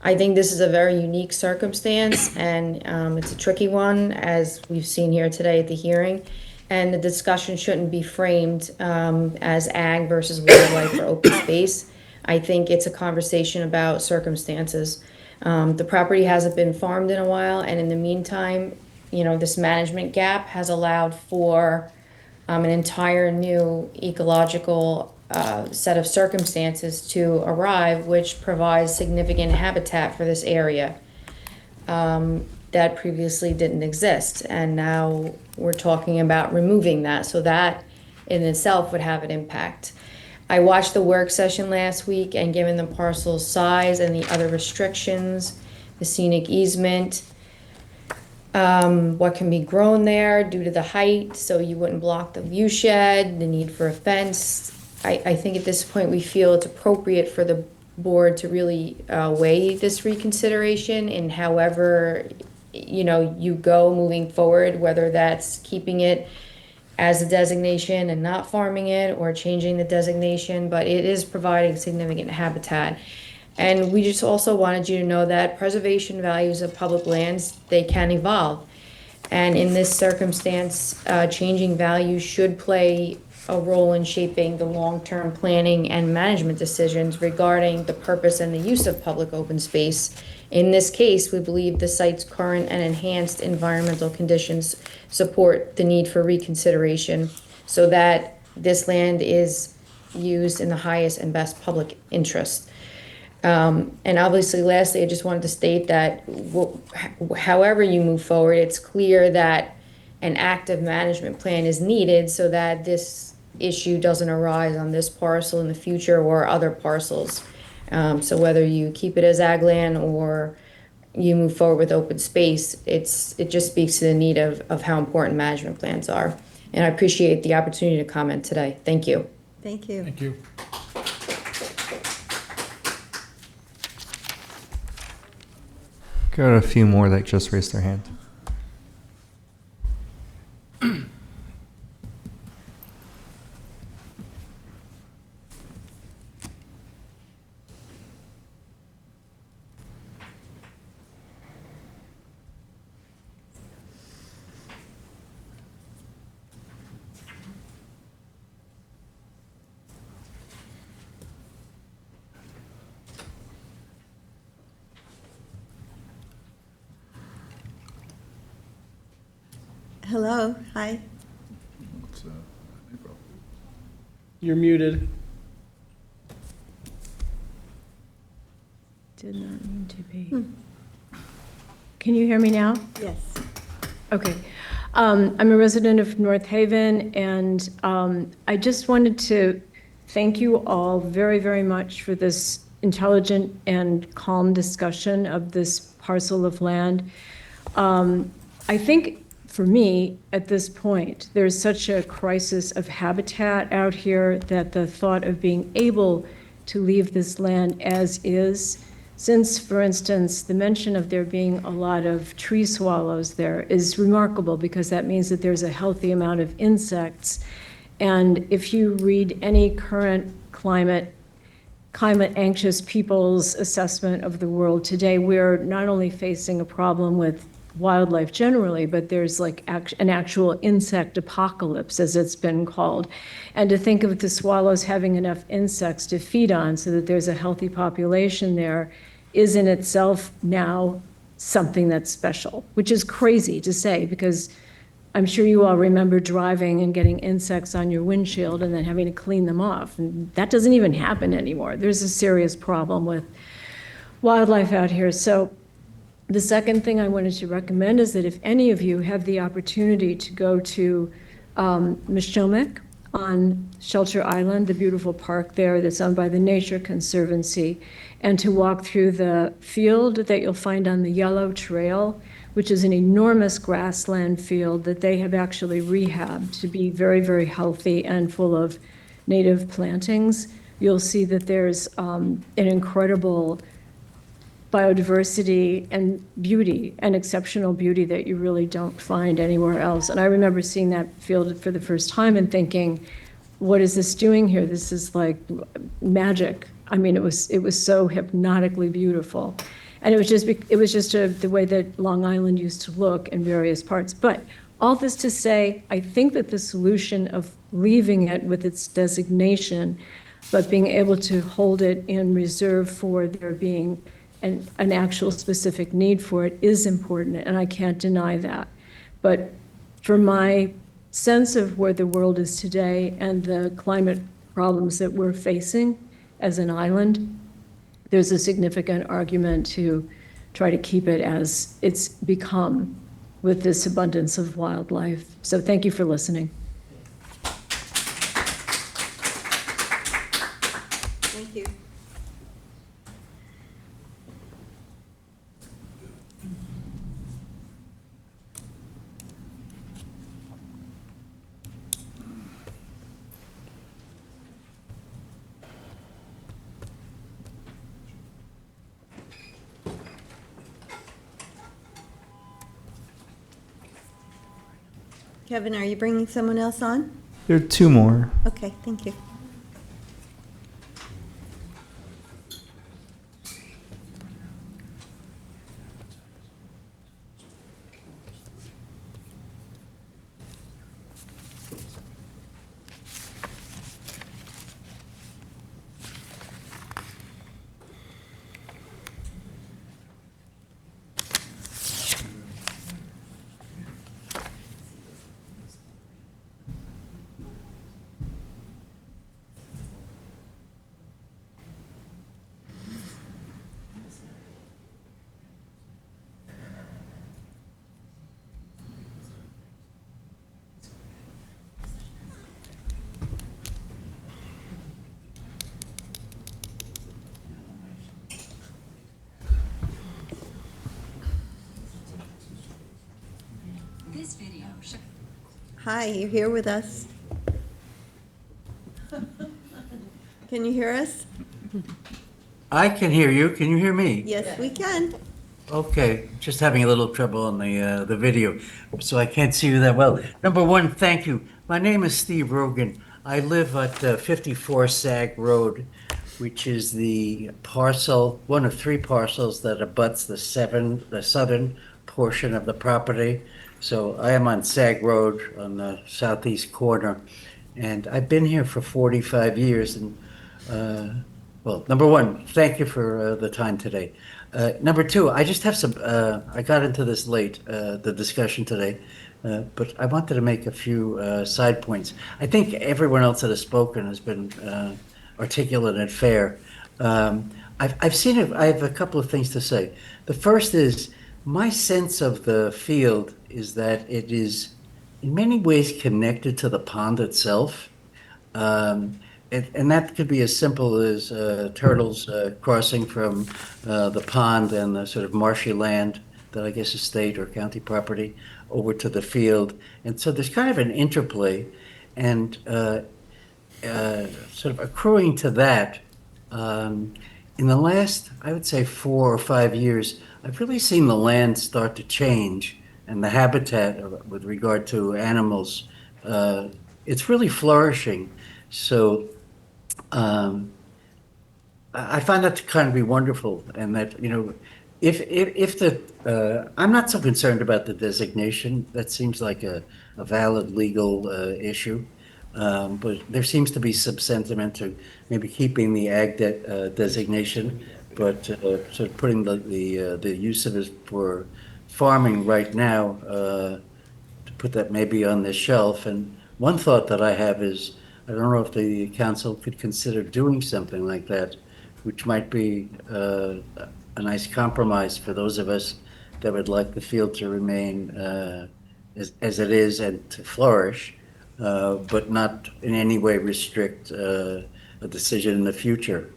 I think this is a very unique circumstance, and it's a tricky one, as we've seen here today at the hearing. And the discussion shouldn't be framed as ag versus wildlife or open space. I think it's a conversation about circumstances. The property hasn't been farmed in a while, and in the meantime, you know, this management gap has allowed for an entire new ecological set of circumstances to arrive, which provides significant habitat for this area that previously didn't exist. And now we're talking about removing that, so that in itself would have an impact. I watched the work session last week, and given the parcel's size and the other restrictions, the scenic easement, what can be grown there due to the height, so you wouldn't block the view shed, the need for a fence, I think at this point we feel it's appropriate for the board to really weigh this reconsideration in however, you know, you go moving forward, whether that's keeping it as a designation and not farming it, or changing the designation, but it is providing significant habitat. And we just also wanted you to know that preservation values of public lands, they can evolve. And in this circumstance, changing values should play a role in shaping the long-term planning and management decisions regarding the purpose and the use of public open space. In this case, we believe the site's current and enhanced environmental conditions support the need for reconsideration so that this land is used in the highest and best public interest. And obviously, lastly, I just wanted to state that however you move forward, it's clear that an active management plan is needed so that this issue doesn't arise on this parcel in the future or other parcels. So whether you keep it as ag land or you move forward with open space, it just speaks to the need of how important management plans are. And I appreciate the opportunity to comment today. Thank you. Thank you. Thank you. Got a few more that just raised their hand. Hello, hi. You're muted. Did not mean to be. Can you hear me now? Yes. Okay. I'm a resident of North Haven, and I just wanted to thank you all very, very much for this intelligent and calm discussion of this parcel of land. I think for me, at this point, there's such a crisis of habitat out here that the thought of being able to leave this land as is, since, for instance, the mention of there being a lot of tree swallows there is remarkable, because that means that there's a healthy amount of insects. And if you read any current climate anxious people's assessment of the world today, we're not only facing a problem with wildlife generally, but there's like an actual insect apocalypse, as it's been called. And to think of the swallows having enough insects to feed on so that there's a healthy population there is in itself now something that's special, which is crazy to say, because I'm sure you all remember driving and getting insects on your windshield and then having to clean them off. And that doesn't even happen anymore. There's a serious problem with wildlife out here. So the second thing I wanted to recommend is that if any of you have the opportunity to go to Mishomek on Shelter Island, the beautiful park there that's owned by the Nature Conservancy, and to walk through the field that you'll find on the Yellow Trail, which is an enormous grassland field that they have actually rehabbed to be very, very healthy and full of native plantings. You'll see that there's an incredible biodiversity and beauty, and exceptional beauty that you really don't find anywhere else. And I remember seeing that field for the first time and thinking, what is this doing here? This is like magic. I mean, it was so hypnotically beautiful. And it was just the way that Long Island used to look in various parts. But all this to say, I think that the solution of leaving it with its designation, but being able to hold it in reserve for there being an actual specific need for it is important, and I can't deny that. But for my sense of where the world is today and the climate problems that we're facing as an island, there's a significant argument to try to keep it as it's become with this abundance of wildlife. So thank you for listening. Thank you. Kevin, are you bringing someone else on? There are two more. Okay, thank you. This video should... Hi, you're here with us. Can you hear us? I can hear you. Can you hear me? Yes, we can. Okay, just having a little trouble on the video, so I can't see you that well. Number one, thank you. My name is Steve Rogan. I live at 54 Sag Road, which is the parcel, one of three parcels that abuts the southern portion of the property. So I am on Sag Road on the southeast corner, and I've been here for 45 years. And well, number one, thank you for the time today. Number two, I just have some, I got into this late, the discussion today, but I wanted to make a few side points. I think everyone else that has spoken has been articulate and fair. I've seen it, I have a couple of things to say. The first is, my sense of the field is that it is in many ways connected to the pond itself. And that could be as simple as turtles crossing from the pond and the sort of marshy land that I guess is state or county property, over to the field. And so there's kind of an interplay, and sort of accruing to that, in the last, I would say, 4 or 5 years, I've really seen the land start to change, and the habitat with regard to animals, it's really flourishing. So I find that to kind of be wonderful, and that, you know, if the, I'm not so concerned about the designation. That seems like a valid legal issue. But there seems to be some sentiment to maybe keeping the ag designation, but sort of putting the use of it for farming right now, to put that maybe on the shelf. And one thought that I have is, I don't know if the council could consider doing something like that, which might be a nice compromise for those of us that would like the field to remain as it is and to flourish, but not in any way restrict a decision in the future.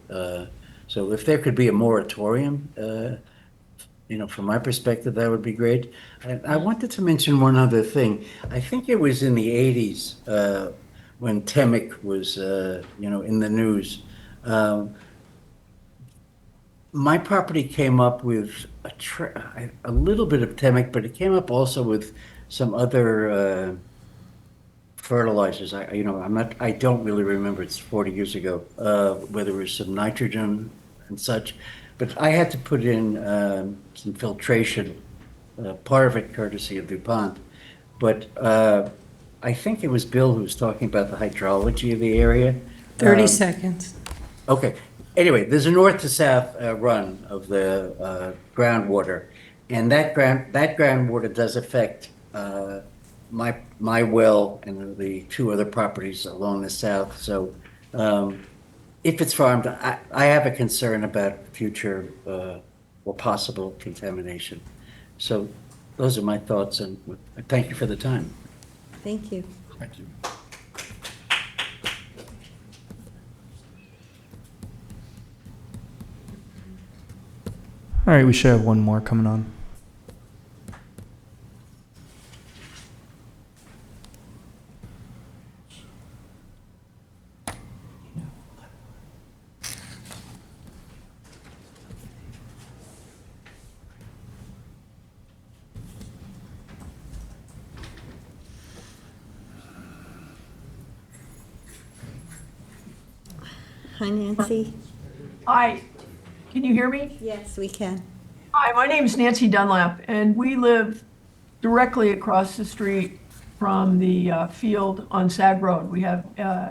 So if there could be a moratorium, you know, from my perspective, that would be great. And I wanted to mention one other thing. I think it was in the 80s when Temic was, you know, in the news. My property came up with a little bit of Temic, but it came up also with some other fertilizers. I don't really remember. It's 40 years ago, whether it was some nitrogen and such. But I had to put in some filtration, part of it courtesy of DuPont. But I think it was Bill who was talking about the hydrology of the area. 30 seconds. Okay. Anyway, there's a north to south run of the groundwater, and that groundwater does affect my well and the 2 other properties along the south. So if it's farmed, I have a concern about future or possible contamination. So those are my thoughts, and thank you for the time. Thank you. Thank you. All right, we should have one more coming on. Hi, Nancy. Hi, can you hear me? Yes, we can. Hi, my name is Nancy Dunlap, and we live directly across the street from the field on Sag Road. We have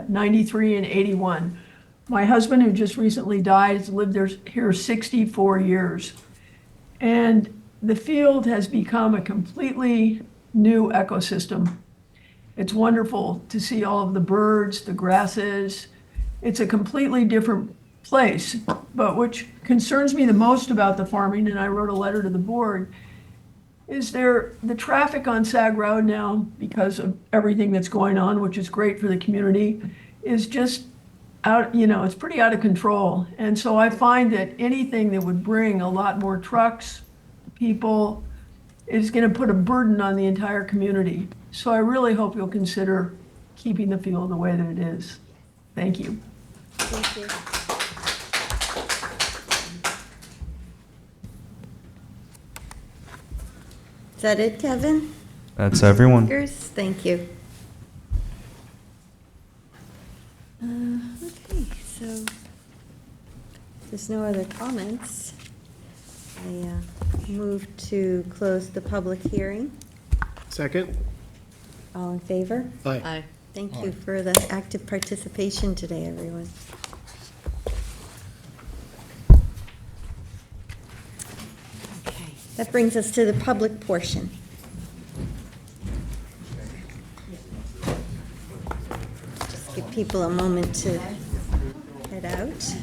93 and 81. My husband, who just recently died, has lived here 64 years. And the field has become a completely new ecosystem. It's wonderful to see all of the birds, the grasses. It's a completely different place. But what concerns me the most about the farming, and I wrote a letter to the board, is the traffic on Sag Road now, because of everything that's going on, which is great for the community, is just out, it's pretty out of control. And so I find that anything that would bring a lot more trucks, people, is going to put a burden on the entire community. So I really hope you'll consider keeping the field the way that it is. Thank you. Thank you. Is that it, Kevin? That's everyone. Thank you. Okay, so if there's no other comments, I move to close the public hearing. Second? All in favor? Aye. Aye. Thank you for the active participation today, everyone. Okay, that brings us to the public portion. Just give people a moment to head out.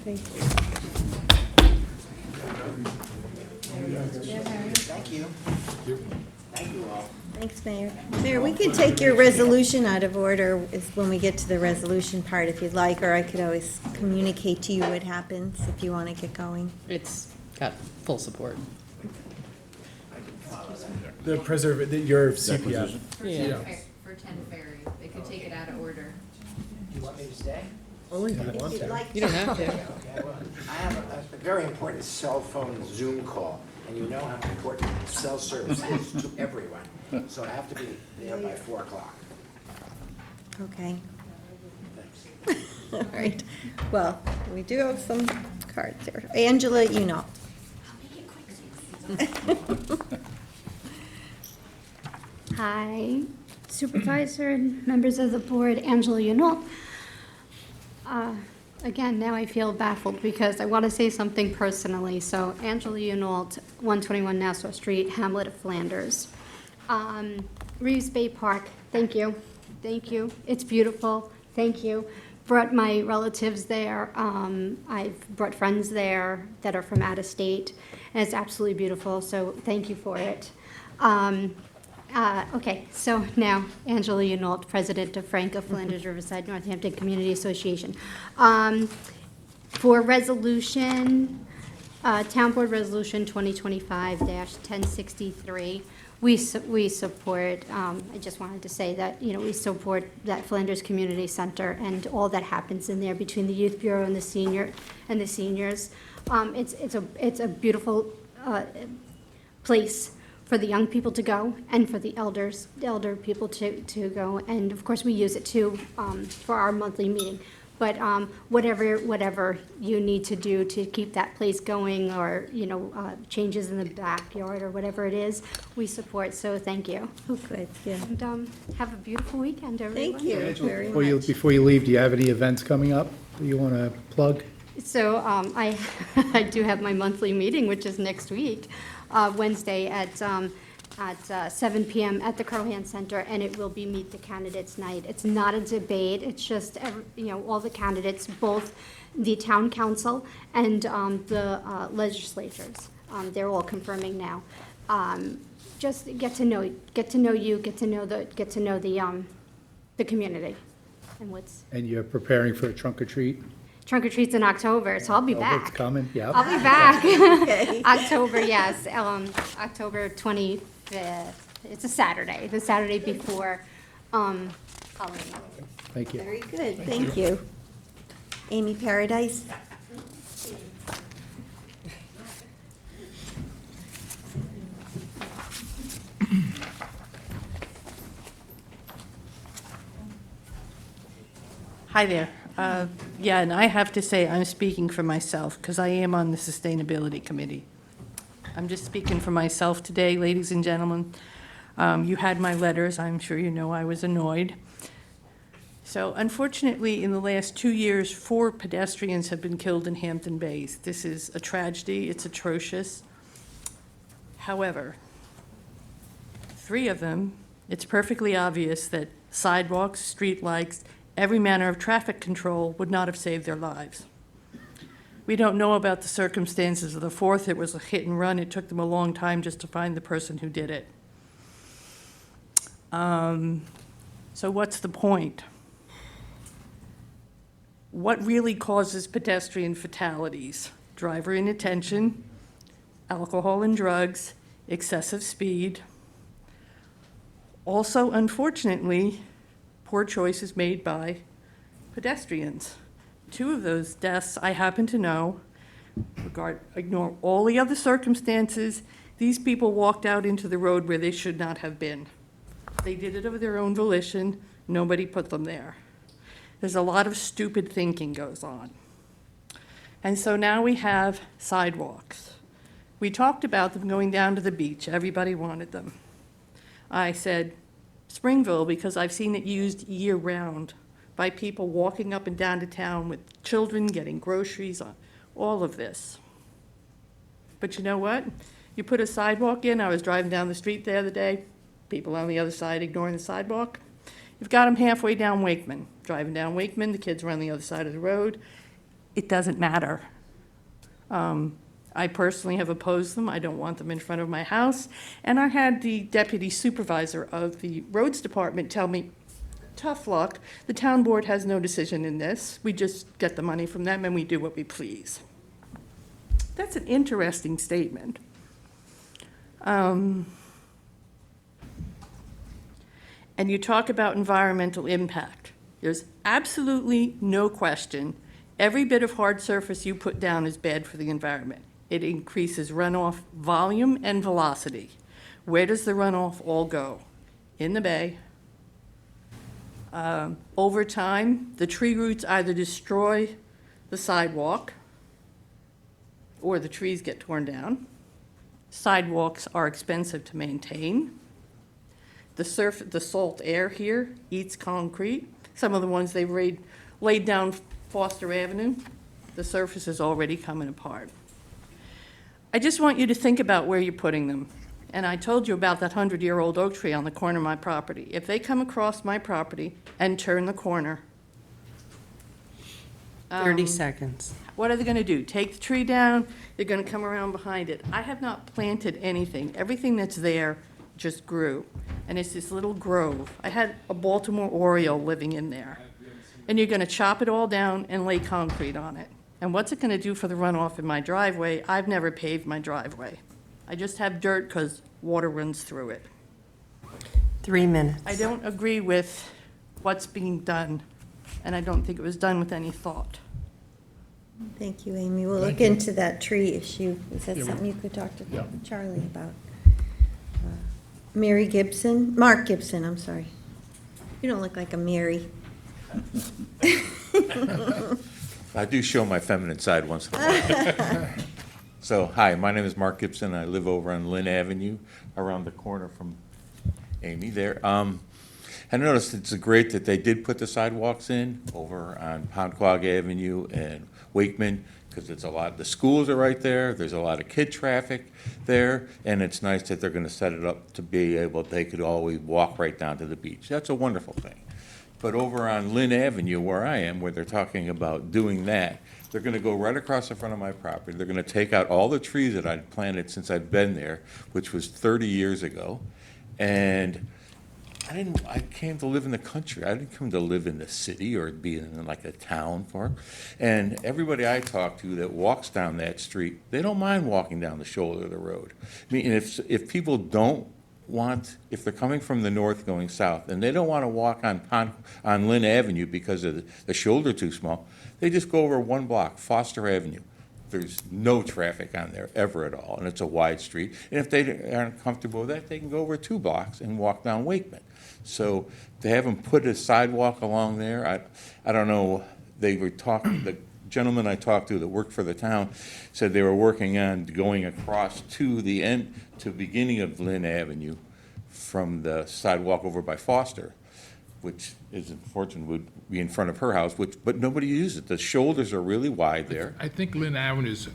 Thank you. Thank you. Thank you all. Thanks, Mayor. Mayor, we could take your resolution out of order is when we get to the resolution part if you'd like, or I could always communicate to you what happens if you want to get going. It's got full support. Your CPF. Yeah. For 10 Ferry, they could take it out of order. Do you want me to stay? Only if you want to. You don't have to. I have a very important cell phone Zoom call, and you know how important cell service is to everyone. So I have to be there by 4 o'clock. Okay. Thanks. All right. Well, we do have some cards here. Angela, you know. Hi, Supervisor and members of the board, Angela Yunol. Again, now I feel baffled because I want to say something personally. So Angela Yunol, 121 Nassau Street, Hamlet of Flanders. Reeves Bay Park, thank you. Thank you. It's beautiful. Thank you. Brought my relatives there. I've brought friends there that are from out of state. And it's absolutely beautiful, so thank you for it. Okay, so now, Angela Yunol, President of Franco Flanders Riverside Northampton Community Association. For resolution, Town Board Resolution 2025-1063, we support, I just wanted to say that, we support that Flanders Community Center and all that happens in there between the Youth Bureau and the seniors. It's a beautiful place for the young people to go and for the elder people to go. And of course, we use it too for our monthly meeting. But whatever you need to do to keep that place going, or changes in the backyard or whatever it is, we support. So thank you. Oh, good. Yeah. And have a beautiful weekend, everyone. Thank you very Before much. before you leave, do you have any events coming up that you want to plug? So I do have my monthly meeting, which is next week, Wednesday at 7 p.m. at the Crohan Center, and it will be Meet the Candidates Night. It's not a debate. It's just all the candidates, both the town council and the legislatures. They're all confirming now. Just get to know you, get to know the community, and what's. And you're preparing for a trunk or treat? Trunk or treat's in October, so I'll be back. It's coming, yeah. I'll be back. Okay. October, yes, October 25th. It's a Saturday, the Saturday before Halloween. Thank you. Very good. Thank you. Amy Paradise. Hi there. Yeah, and I have to say, I'm speaking for myself, because I am on the Sustainability Committee. I'm just speaking for myself today, ladies and gentlemen. You had my letters. I'm sure you know I was annoyed. So unfortunately, in the last 2 years, 4 pedestrians have been killed in Hampton Bays. This is a tragedy. It's atrocious. However, 3 of them, it's perfectly obvious that sidewalks, street lights, every manner of traffic control would not have saved their lives. We don't know about the circumstances of the 4th. It was a hit and run. It took them a long time just to find the person who did it. So what's the point? What really causes pedestrian fatalities? Driver inattention, alcohol and drugs, excessive speed. Also, unfortunately, poor choices made by pedestrians. 2 of those deaths I happen to know. Ignore all the other circumstances. These people walked out into the road where they should not have been. They did it of their own volition. Nobody put them there. There's a lot of stupid thinking goes on. And so now we have sidewalks. We talked about them going down to the beach. Everybody wanted them. I said Springville because I've seen it used year-round by people walking up and down to town with children, getting groceries, all of this. But you know what? You put a sidewalk in. I was driving down the street the other day, people on the other side ignoring the sidewalk. You've got them halfway down Wakeman. Driving down Wakeman, the kids are on the other side of the road. It doesn't matter. I personally have opposed them. I don't want them in front of my house. And I had the deputy supervisor of the roads department tell me, tough luck, the town board has no decision in this. We just get the money from them and we do what we please. That's an interesting statement. And you talk about environmental impact. There's absolutely no question. Every bit of hard surface you put down is bad for the environment. It increases runoff volume and velocity. Where does the runoff all go? In the bay. Over time, the tree roots either destroy the sidewalk or the trees get torn down. Sidewalks are expensive to maintain. The salt air here eats concrete. Some of the ones they laid down Foster Avenue, the surface is already coming apart. I just want you to think about where you're putting them. And I told you about that 100-year-old oak tree on the corner of my property. If they come across my property and turn the corner, 30 seconds. what are they going to do? Take the tree down? They're going to come around behind it. I have not planted anything. Everything that's there just grew. And it's this little grove. I had a Baltimore Oriole living in there. And you're going to chop it all down and lay concrete on it. And what's it going to do for the runoff in my driveway? I've never paved my driveway. I just have dirt because water runs through it. 3 minutes. I don't agree with what's being done, and I don't think it was done with any thought. Thank you, Amy. We'll look Thank you. into that tree issue. Is that Yeah, something you could talk to Yeah. Charlie about? Mary Gibson, Mark Gibson, I'm sorry. You don't look like a Mary. I do show my feminine side once in a while. So, hi, my name is Mark Gibson. I live over on Lynn Avenue, around the corner from Amy there. I noticed it's great that they did put the sidewalks in over on Poundquag Avenue and Wakeman, because it's a lot, the schools are right there, there's a lot of kid traffic there, and it's nice that they're gonna set it up to be able, they could always walk right down to the beach. That's a wonderful thing. But over on Lynn Avenue, where I am, where they're talking about doing that, they're gonna go right across the front of my property. They're gonna take out all the trees that I'd planted since I've been there, which was 30 years ago. And I came to live in the country. I didn't come to live in the city or be in like a town for. And everybody I talk to that walks down that street, they don't mind walking down the shoulder of the road. I mean, if people don't want, if they're coming from the north going south, and they don't want to walk on Lynn Avenue because of the shoulder too small, they just go over one block, Foster Avenue. There's no traffic on there ever at all, and it's a wide street. And if they aren't comfortable with that, they can go over 2 blocks and walk down Wakeman. So to have them put a sidewalk along there, I don't know, they were talking, the gentleman I talked to that worked for the town said they were working on going across to the end, to beginning of Lynn Avenue from the sidewalk over by Foster, which is unfortunate, would be in front of her house, but nobody uses it. The shoulders are really wide there. I think Lynn Avenue is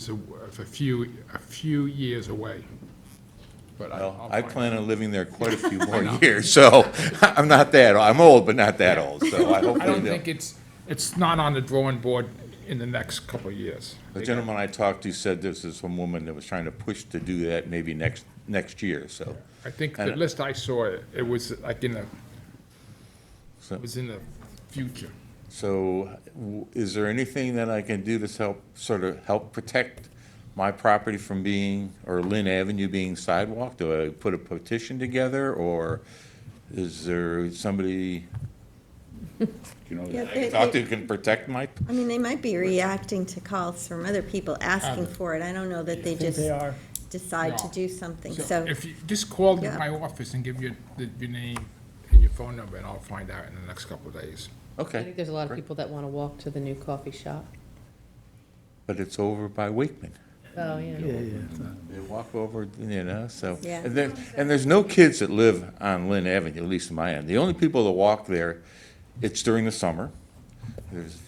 a few years away. But Well, I plan on living there quite a few more years, so I'm not that, I'm old, but not that old, so I hopefully I don't they'll- think it's not on the drawing board in the next couple of years. The gentleman I talked to said this is some woman that was trying to push to do that maybe next year, so. I think the And- list I saw, it was like So- it was in the future. So is there anything that I can do to help protect my property from being, or Lynn Avenue being sidewalked? Do I put a petition together, or is there somebody, Yeah, that I can talk to who can protect my? I mean, they might be reacting to calls from other people asking for it. I don't know that they just decide to do something, so. If you just call Yeah. my office and give your name and your phone number, and I'll find out in the next couple of days. I think there's a lot of people that want to walk to the new coffee shop. But it's over by Wakeman. Oh, yeah. They walk over, so. Yeah. And there's no kids that live on Lynn Avenue, at least in my end. The only people that walk there, it's during the summer. There's,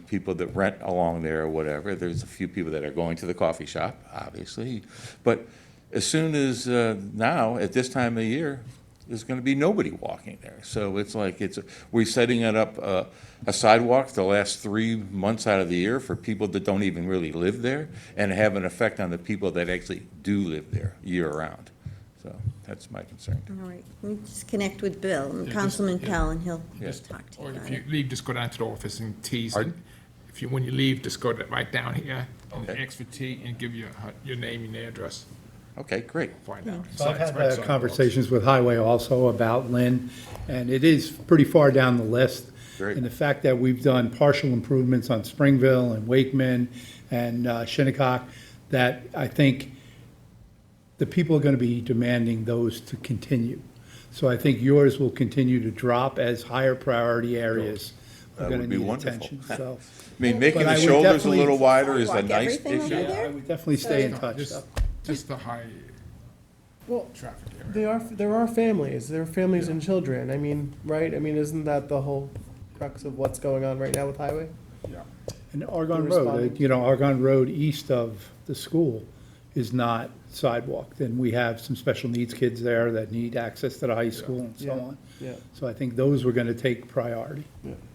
people that rent along there or whatever. There's a few people that are going to the coffee shop, obviously. But as soon as now, at this time of year, there's going to be nobody walking there. So it's like we're setting it up a sidewalk the last 3 months out of the year for people that don't even really live there, and have an effect on the people that actually do live there year-round. So that's my concern. All right, we just connect with Bill, and Yeah, Councilman just- yeah. Pell, and he'll Yeah. just talk to you Or about if it. you leave, just go down to the office and tease. Pardon? When you leave, just go right down here and Okay. ask for T and give your name and address. Okay, great. Find out. So I've It's had right beside the conversations with Highway also about Lynn, and it is pretty far down the list. Great. And the fact that we've done partial improvements on Springville and Wakeman and Shinnecock, that I think the people are going to be demanding those to continue. So I think yours will continue to drop as higher priority areas are That going would to be need wonderful. attention, so. I mean, making But I the would shoulders a definitely- little wider is a Sidewalk nice everything over issue. there? I would definitely stay in touch, Just- though. Just the high Well, traffic area. there are families, there are families and children. I mean, right? I mean, isn't that the whole crux of what's going on right now with Highway? Yeah. And Argonne You're Road, responding. Argonne Road east of the school is not sidewalked. And we have some special needs kids there that need access to the high school and so Yeah. on. Yeah. So I think those were gonna take priority.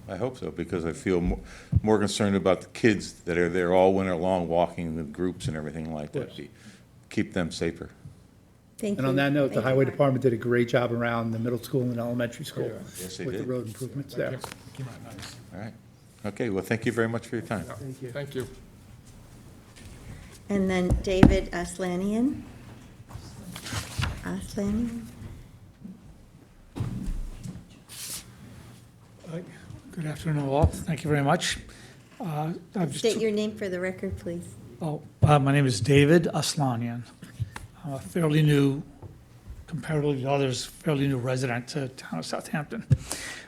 I hope so, because I feel more concerned about the kids that are there all winter long, walking in groups and everything like that. Keep them safer. Thank you. And on that note, the Thank you, highway Mark. department did a great job around the middle school and elementary school Yes, they with the did. road improvements That there. came out nice. All right. Okay, well, thank you very much for your time. Yeah. Thank you. Thank you. And then David Aslanian. Aslanian? Good afternoon, all. Thank you very much. I've just- State your name for the record, please. My name is David Aslanian. I'm a fairly new, comparatively to others, fairly new resident to the town of Southampton.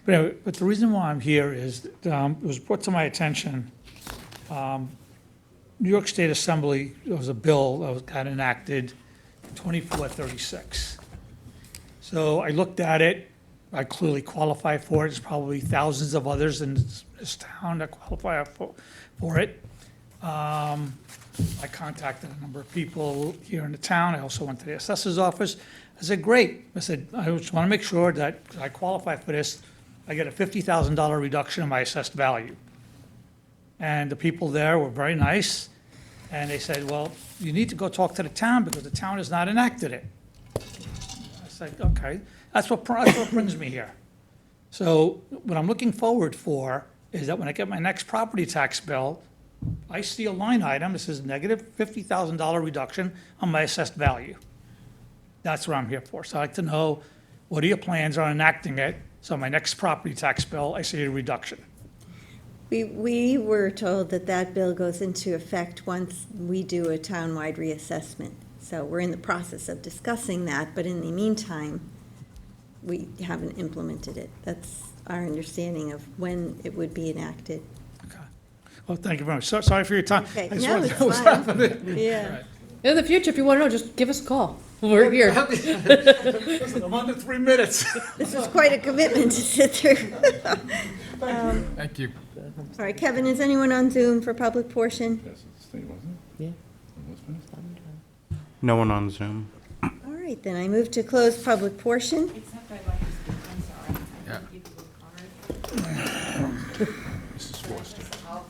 But anyway, the reason why I'm here is, it was brought to my attention, New York State Assembly, there was a bill that got enacted, 2436. So I looked at it, I clearly qualify for it, there's probably thousands of others in this town that qualify for it. I contacted a number of people here in the town, I also went to the assessor's office. I said, great, I said, I just want to make sure that I qualify for this, I get a $50,000 reduction in my assessed value. And the people there were very nice, and they said, well, you need to go talk to the town because the town has not enacted it. I said, okay, that's what brings me here. So what I'm looking forward for is that when I get my next property tax bill, I see a line item that says negative $50,000 reduction on my assessed value. That's what I'm here for. So I'd like to know, what are your plans on enacting it? So my next property tax bill, I see a reduction. We were told that that bill goes into effect once we do a townwide reassessment. So we're in the process of discussing that, but in the meantime, we haven't implemented it. That's our understanding of when it would be enacted. Well, thank you very much. Sorry for your time. Okay, I just no, wanted to it's know what's fine. happening. Yeah. In the future, if you want to know, just give us a call. We're here. Listen, I'm under 3 minutes. This is quite a commitment to sit through. Thank you. All right, Kevin, is anyone on Zoom for public portion? No one on Zoom. All right, then I move to close public portion. Except I'd like to speak, I'm sorry. Yeah. Give you a card. Mrs. Foster. I'll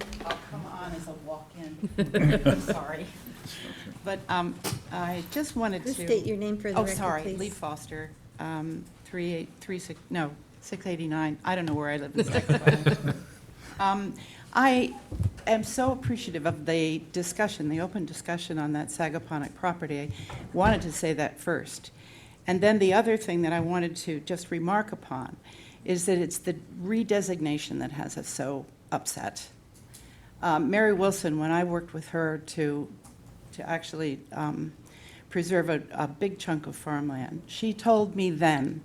come on as a walk-in. I'm sorry. But I just wanted to. Just state your name for the record, Oh, sorry, please. Lee Foster, 689. I don't know where I live in Sacramento. I am so appreciative of the discussion, the open discussion on that Sagaponic property. I wanted to say that first. And then the other thing that I wanted to just remark upon is that it's the redesignation that has us so upset. Mary Wilson, when I worked with her to actually preserve a big chunk of farmland, she told me then,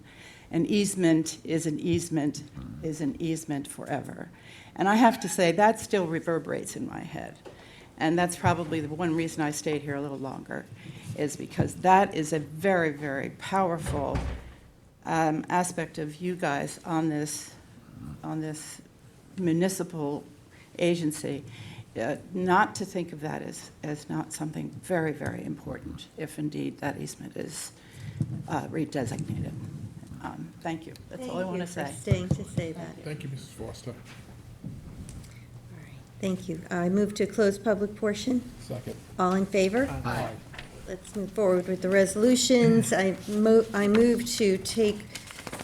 an easement is an easement is an easement forever. And I have to say, that still reverberates in my head. And that's probably the one reason I stayed here a little longer, is because that is a very, very powerful aspect of you guys on this municipal agency. Not to think of that as not something very, very important, if indeed that easement is redesignated. Thank you. That's all I want to say. Thank you for staying to say that. Thank you, Mrs. Foster. Thank you. I move to close public portion. Second. All in favor? Aye. Let's move forward with the resolutions. I move to take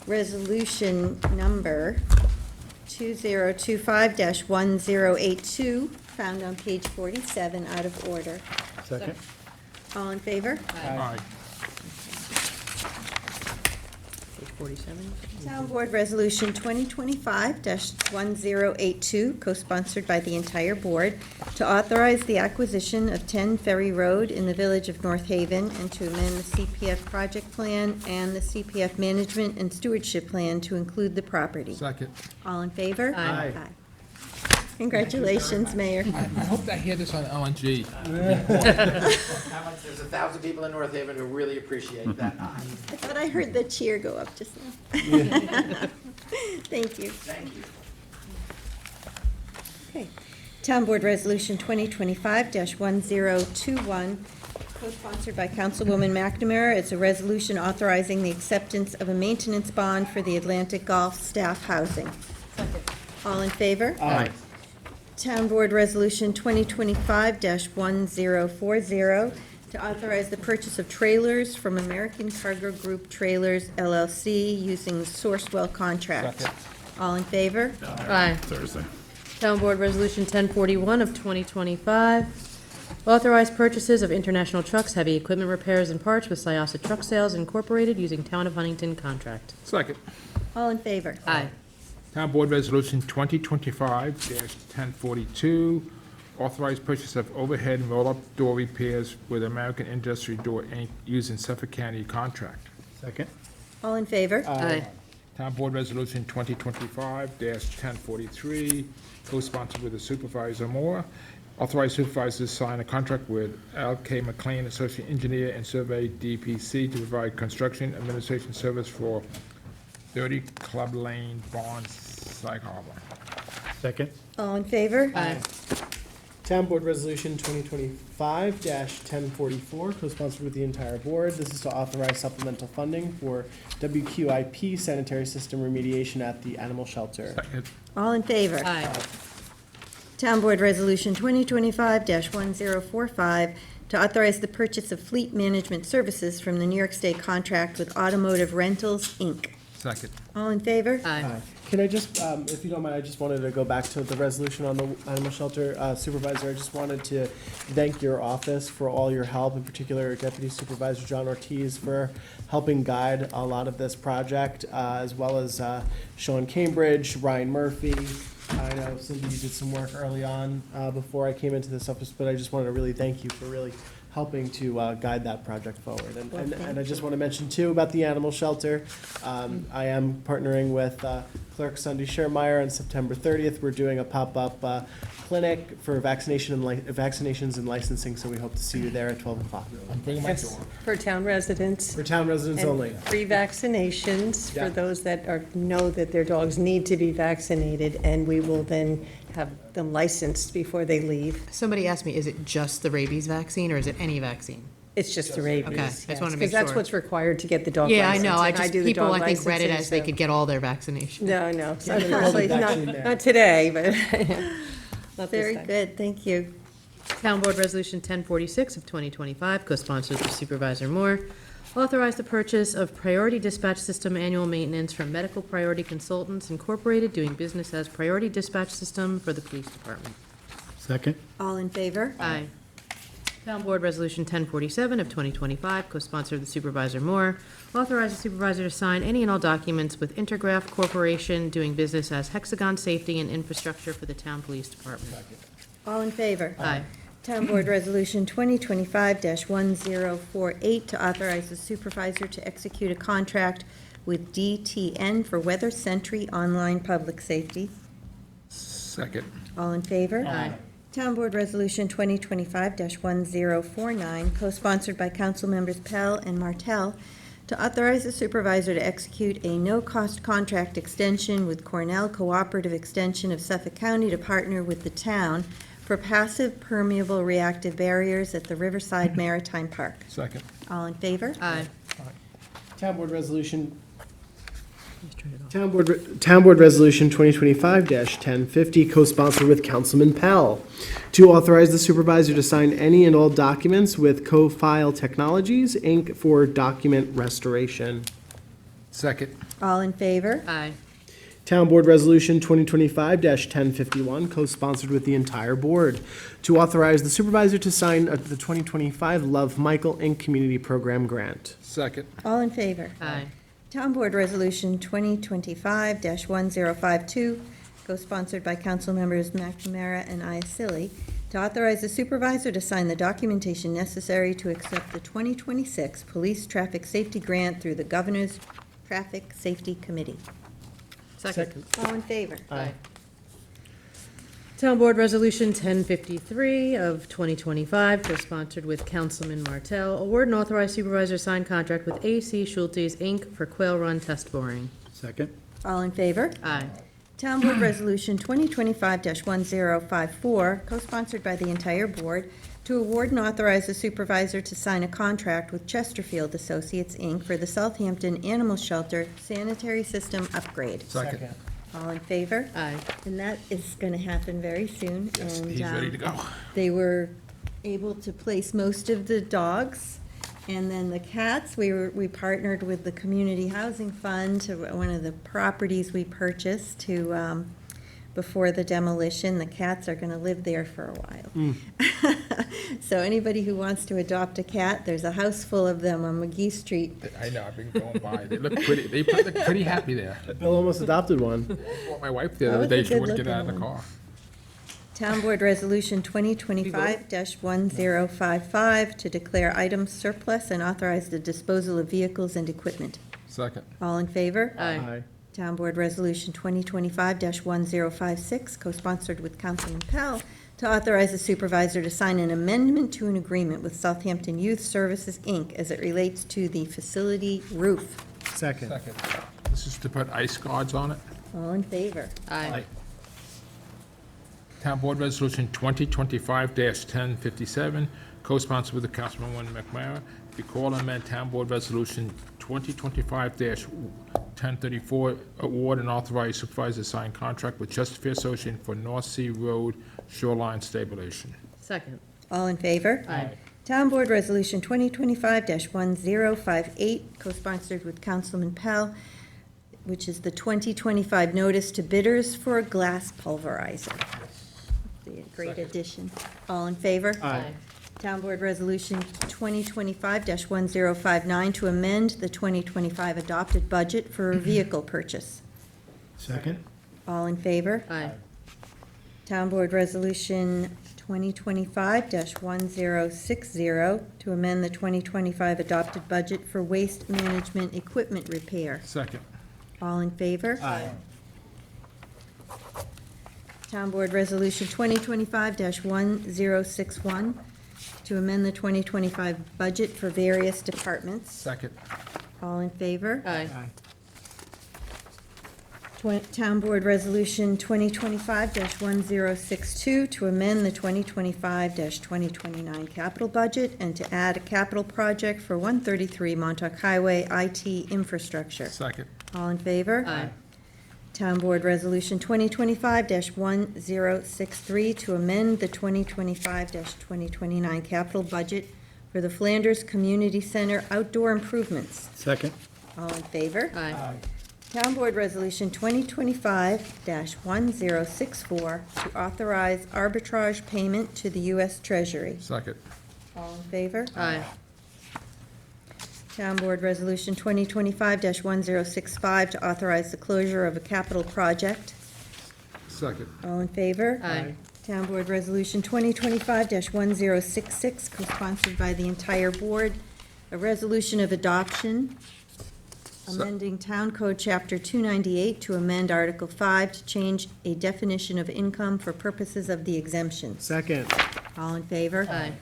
resolution number 2025-1082, found on page 47, out of order. Second. All in favor? Aye. Page 47. Town Board Resolution 2025-1082, co-sponsored by the entire board, to authorize the acquisition of 10 Ferry Road in the village of North Haven and to amend the CPF project plan and the CPF management and stewardship plan to include the property. Second. All in favor? Aye. Congratulations, Mayor. I hope I hear this on LNG. There's 1,000 people in North Haven who really appreciate that. I thought I heard the cheer go up just now. Thank you. Thank you. Okay. Town Board Resolution 2025-1021, co-sponsored by Councilwoman McNamara. It's a resolution authorizing the acceptance of a maintenance bond for the Atlantic Golf staff housing. All in favor? Aye. Town Board Resolution 2025-1040, to authorize the purchase of trailers from American Cargo Group Trailers LLC using the Sourcewell contract. Second. All in favor? Aye. Thursday. Town Board Resolution 1041 of 2025, authorize purchases of international trucks, heavy equipment repairs and parts with Syosset Truck Sales Incorporated using Town of Huntington contract. Second. All in favor? Aye. Town Board Resolution 2025-1042, authorized purchase of overhead and roll-up door repairs with American Industry Door, Inc., using Suffolk County contract. Second. All in favor? Aye. Town Board Resolution 2025-1043, co-sponsored with the Supervisor Moore, authorized supervisors to sign a contract with L.K. McLean, Associate Engineer and Survey, DPC, to provide construction administration service for 30 Club Lane, Barnes, Sag Harbor. Second. All in favor? Aye. Town Board Resolution 2025-1044, co-sponsored with the entire board. This is to authorize supplemental funding for WQIP sanitary system remediation at the animal shelter. Second. All in favor? Aye. Town Board Resolution 2025-1045, to authorize the purchase of fleet management services from the New York State contract with Automotive Rentals, Inc. Second. All in favor? Aye. Can I just, if you don't mind, I just wanted to go back to the resolution on the animal shelter. Supervisor, I just wanted to thank your office for all your help, in particular Deputy Supervisor John Ortiz for helping guide a lot of this project, as well as Sean Cambridge, Ryan Murphy. I know, Cindy, you did some work early on before I came into this office, but I just wanted to really thank you for really helping to guide that project forward. And I just want to mention too about the animal shelter. I am partnering with Clerk Sunday Schermeyer on September 30th. We're doing a pop-up clinic for vaccinations and licensing, so we hope to see you there at 12 o'clock. I'm bringing my Yes, door. for town residents. For town residents And only. free vaccinations Yeah. for those that know that their dogs need to be vaccinated, and we will then have them licensed before they leave. Somebody asked me, is it just the rabies vaccine or is it any vaccine? It's just the rabies. Okay, I just yes, wanted to make Because that's sure. what's required to get the dog Yeah, I license. know, I and just, do the people, dog I think, read it licensing, as they so- could get all their vaccination. No, Yeah, unfortunately, the not, vaccine there. not today, but not this Very time. good, thank you. Town Board Resolution 1046 of 2025, co-sponsored with Supervisor Moore, authorize the purchase of Priority Dispatch System annual maintenance from Medical Priority Consultants Incorporated, doing business as Priority Dispatch System for the Police Department. Second. All in favor? Aye. Town Board Resolution 1047 of 2025, co-sponsored with Supervisor Moore, authorize the supervisor to sign any and all documents with Intergraph Corporation, doing business as Hexagon Safety and Infrastructure for the Town Police Department. All in favor? Aye. Town Board Resolution 2025-1048, to authorize the supervisor to execute a contract with DTN for Weather Sentry Online Public Safety. Second. All in favor? Aye. Town Board Resolution 2025-1049, co-sponsored by Council Members Pell and Martell, to authorize the supervisor to execute a no-cost contract extension with Cornell Cooperative Extension of Suffolk County to partner with the town for passive permeable reactive barriers at the Riverside Maritime Park. Second. All in favor? Aye. Town Board Resolution Town Board Resolution 2025-1050, co-sponsored with Councilman Pell, to authorize the supervisor to sign any and all documents with Co-File Technologies, Inc. for document restoration. Second. All in favor? Aye. Town Board Resolution 2025-1051, co-sponsored with the entire board, to authorize the supervisor to sign the 2025 Love Michael, Inc. Community Program Grant. Second. All in favor? Aye. Town Board Resolution 2025-1052, co-sponsored by council members McNamara and Iacilli, to authorize the supervisor to sign the documentation necessary to accept the 2026 Police Traffic Safety Grant through the Governor's Traffic Safety Committee. Second. All in favor? Aye. Town Board Resolution 1053 of 2025, co-sponsored with Councilman Martell, award and authorize supervisor to sign contract with AC Schultes, Inc. for Quail Run test boring. Second. All in favor? Aye. Town Board Resolution 2025-1054, co-sponsored by the entire board, to award and authorize the supervisor to sign a contract with Chesterfield Associates, Inc. for the Southampton Animal Shelter sanitary system upgrade. Second. All in favor? Aye. And that is going to happen very soon. Yes, and, he's ready to go. They were able to place most of the dogs, and then the cats, we partnered with the Community Housing Fund to one of the properties we purchased to, before the demolition. The cats are going to live there for a while. So anybody who wants to adopt a cat, there's a house full of them on McGee Street. I know, I've been going by. They look pretty, they look pretty happy there. Bill almost adopted one. I brought my wife the That other was day, a she wouldn't get out of the good-looking car. Town Board Resolution 2025-1055 to declare items surplus and authorize the disposal of vehicles and equipment. Second. All in favor? Aye. Town Board Resolution 2025-1056, co-sponsored with Councilman Pell, to authorize the supervisor to sign an amendment to an agreement with Southampton Youth Services, Inc. as it relates to the facility roof. Second. Second. This is to put ice guards on it. All in favor? Aye. Town Board Resolution 2025-1057, co-sponsored with the Councilman McNamara, recall and amend Town Board Resolution 2025-1034, award and authorize supervisor to sign contract with Chesterfield Association for North Sea Road shoreline stabilization. Second. All in favor? Aye. Town Board Resolution 2025-1058, co-sponsored with Councilman Pell, which is the 2025 notice to bidders for a glass pulverizer. The great addition. All in favor? Aye. Town Board Resolution 2025-1059 to amend the 2025 adopted budget for a vehicle purchase. Second. All in favor? Aye. Town Board Resolution 2025-1060 to amend the 2025 adopted budget for waste management equipment repair. Second. All in favor? Aye. Town Board Resolution 2025-1061 to amend the 2025 budget for various departments. Second. All in favor? Aye. Town Board Resolution 2025-1062 to amend the 2025-2029 capital budget and to add a capital project for 133 Montauk Highway IT infrastructure. Second. All in favor? Aye. Town Board Resolution 2025-1063 to amend the 2025-2029 capital budget for the Flanders Community Center outdoor improvements. Second. All in favor? Aye. Town Board Resolution 2025-1064 to authorize arbitrage payment to the U.S. Treasury. Second. All in favor? Aye. Town Board Resolution 2025-1065 to authorize the closure of a capital project. Second. All in favor? Aye. Town Board Resolution 2025-1066, co-sponsored by the entire board, a resolution of adoption, amending Town Code Chapter 298 to amend Article 5 to change a definition of income for purposes of the exemption. Second. All in favor? Aye.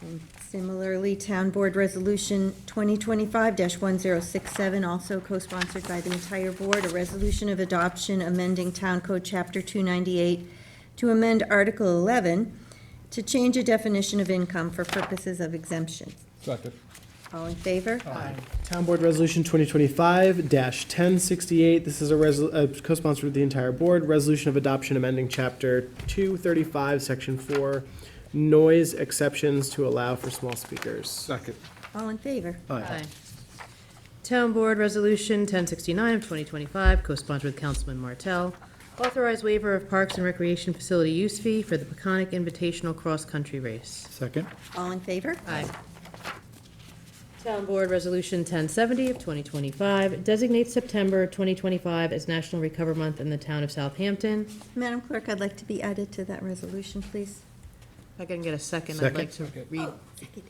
And similarly, Town Board Resolution 2025-1067, also co-sponsored by the entire board, a resolution of adoption amending Town Code Chapter 298 to amend Article 11 to change a definition of income for purposes of exemption. Second. All in favor? Town Board Resolution 2025-1068. This is a co-sponsored with the entire board. Resolution of adoption amending Chapter 235, Section 4, noise exceptions to allow for small speakers. Second. All in favor? Aye. Town Board Resolution 1069 of 2025, co-sponsored with Councilman Martell. Authorize waiver of Parks and Recreation Facility use fee for the Peconic Invitational Cross Country Race. Second. All in favor? Aye. Town Board Resolution 1070 of 2025 designates September 2025 as National Recover Month in the town of Southampton. Madam Clerk, I'd like to be added to that resolution, please. If I can get a second, I'd like to read.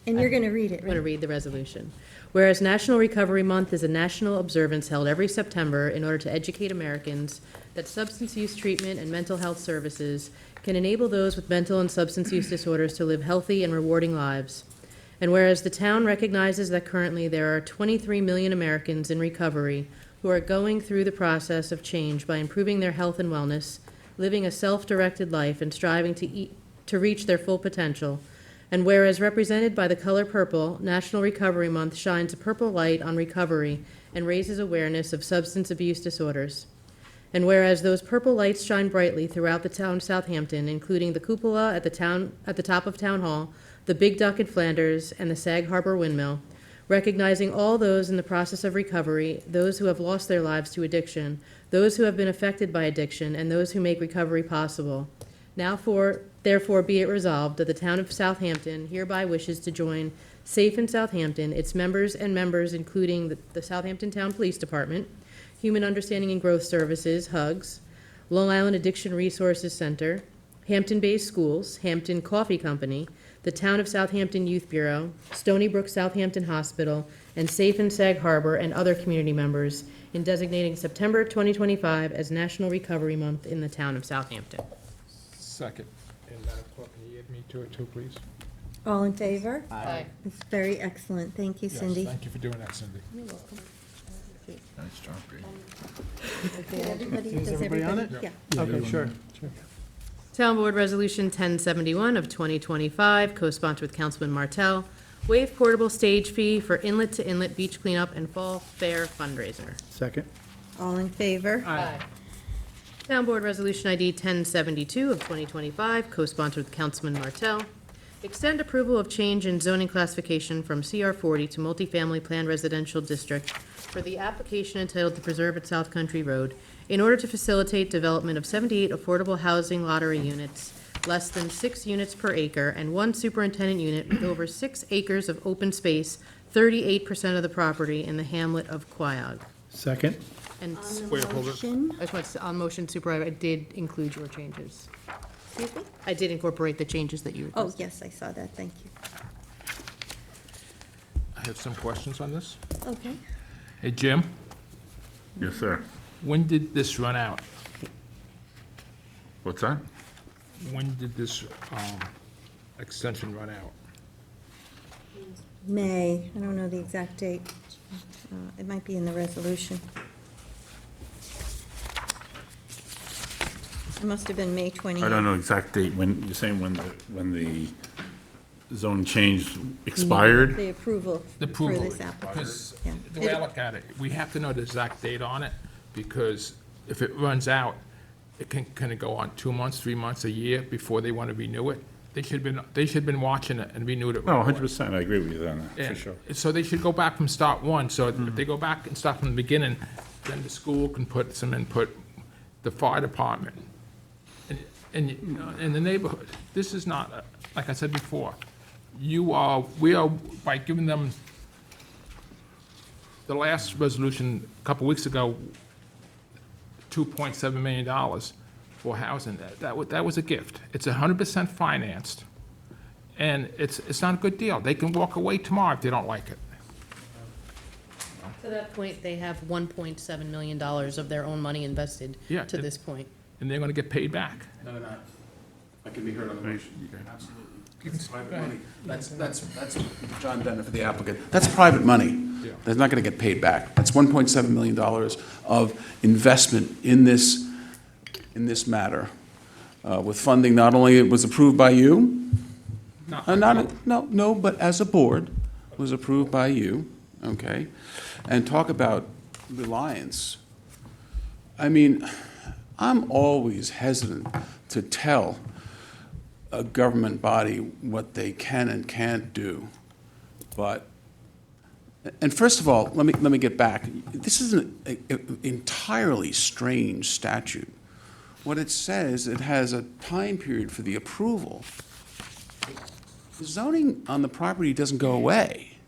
And you're going to read it, I'm going to right? read the resolution. Whereas National Recovery Month is a national observance held every September in order to educate Americans that substance use treatment and mental health services can enable those with mental and substance use disorders to live healthy and rewarding lives. And whereas the town recognizes that currently there are 23 million Americans in recovery who are going through the process of change by improving their health and wellness, living a self-directed life, and striving to reach their full potential. And whereas represented by the color purple, National Recovery Month shines a purple light on recovery and raises awareness of substance abuse disorders. And whereas those purple lights shine brightly throughout the town of Southampton, including the cupola at the top of Town Hall, the Big Duck in Flanders, and the Sag Harbor Windmill, recognizing all those in the process of recovery, those who have lost their lives to addiction, those who have been affected by addiction, and those who make recovery possible. Therefore be it resolved that the town of Southampton hereby wishes to join Safe in Southampton, its members including the Southampton Town Police Department, Human Understanding and Growth Services, HUGS, Long Island Addiction Resources Center, Hampton-based schools, Hampton Coffee Company, the Town of Southampton Youth Bureau, Stony Brook Southampton Hospital, and Safe in Sag Harbor, and other community members in designating September 2025 as National Recovery Month in the town of Southampton. Second. And Madam Clerk, can you add me to it too, please? All in favor? Aye. It's very excellent. Thank you, Cindy. Yes, thank you for doing that, Cindy. You're welcome. Nice job, Bree. Okay, everybody, Is does everybody on everybody? it? Yeah. Okay, sure. Town Board Resolution 1071 of 2025, co-sponsored with Councilman Martell, waive portable stage fee for inlet-to-inlet beach cleanup and fall fair fundraiser. Second. All in favor? Aye. Town Board Resolution ID 1072 of 2025, co-sponsored with Councilman Martell, extend approval of change in zoning classification from CR 40 to multifamily planned residential district for the application entitled to preserve at South Country Road in order to facilitate development of 78 affordable housing lottery units, less than 6 units per acre, and 1 superintendent unit with over 6 acres of open space, 38% of the property in the hamlet of Quiog. Second. And On the Wait, hold it. motion, I just want to, on motion, Supervisor, I did include your changes. excuse me? I did incorporate the changes that you Oh, requested. yes, I saw that. Thank you. I have some questions on this. Okay. Hey, Jim, Yes, sir. when did this run out? What's that? When did this extension run out? May, I don't know the exact date. It might be in the resolution. It must have been May 28th. I don't know exact date, when, you're saying when the zone change expired? The approval The for approval, this application. because Yeah. the way I look at it, we have to know the exact date on it, because if it runs out, it can go on 2 months, 3 months, a year before they want to renew it. They should have been watching it and renewed it. No, right away. 100%, I agree with you on that, Yeah. for sure. So they should go back from start one, so if they go back and start from the beginning, then the school can put some input, the fire department, and in the neighborhood. This is not, like I said before, we are, by giving them, the last resolution a couple weeks ago, $2.7 million for housing, that was a gift. It's 100% financed, and it's not a good deal. They can walk away tomorrow if they don't like it. To that point, they have $1.7 million of their own money invested Yeah, to this point. And they're gonna get paid back. No, they're not. I can be heard on the motion. Absolutely. It's private money. That's John Denner for the applicant. That's private money. Yeah. They're not going to get paid back. That's $1.7 million of investment in this matter, with funding not only it was approved by you, but as a board, was approved by you, okay? And talk about reliance. I mean, I'm always hesitant to tell a government body what they can and can't do. But, and first of all, let me get back. This is an entirely strange statute. What it says, it has a time period for the approval. The zoning on the property doesn't go away.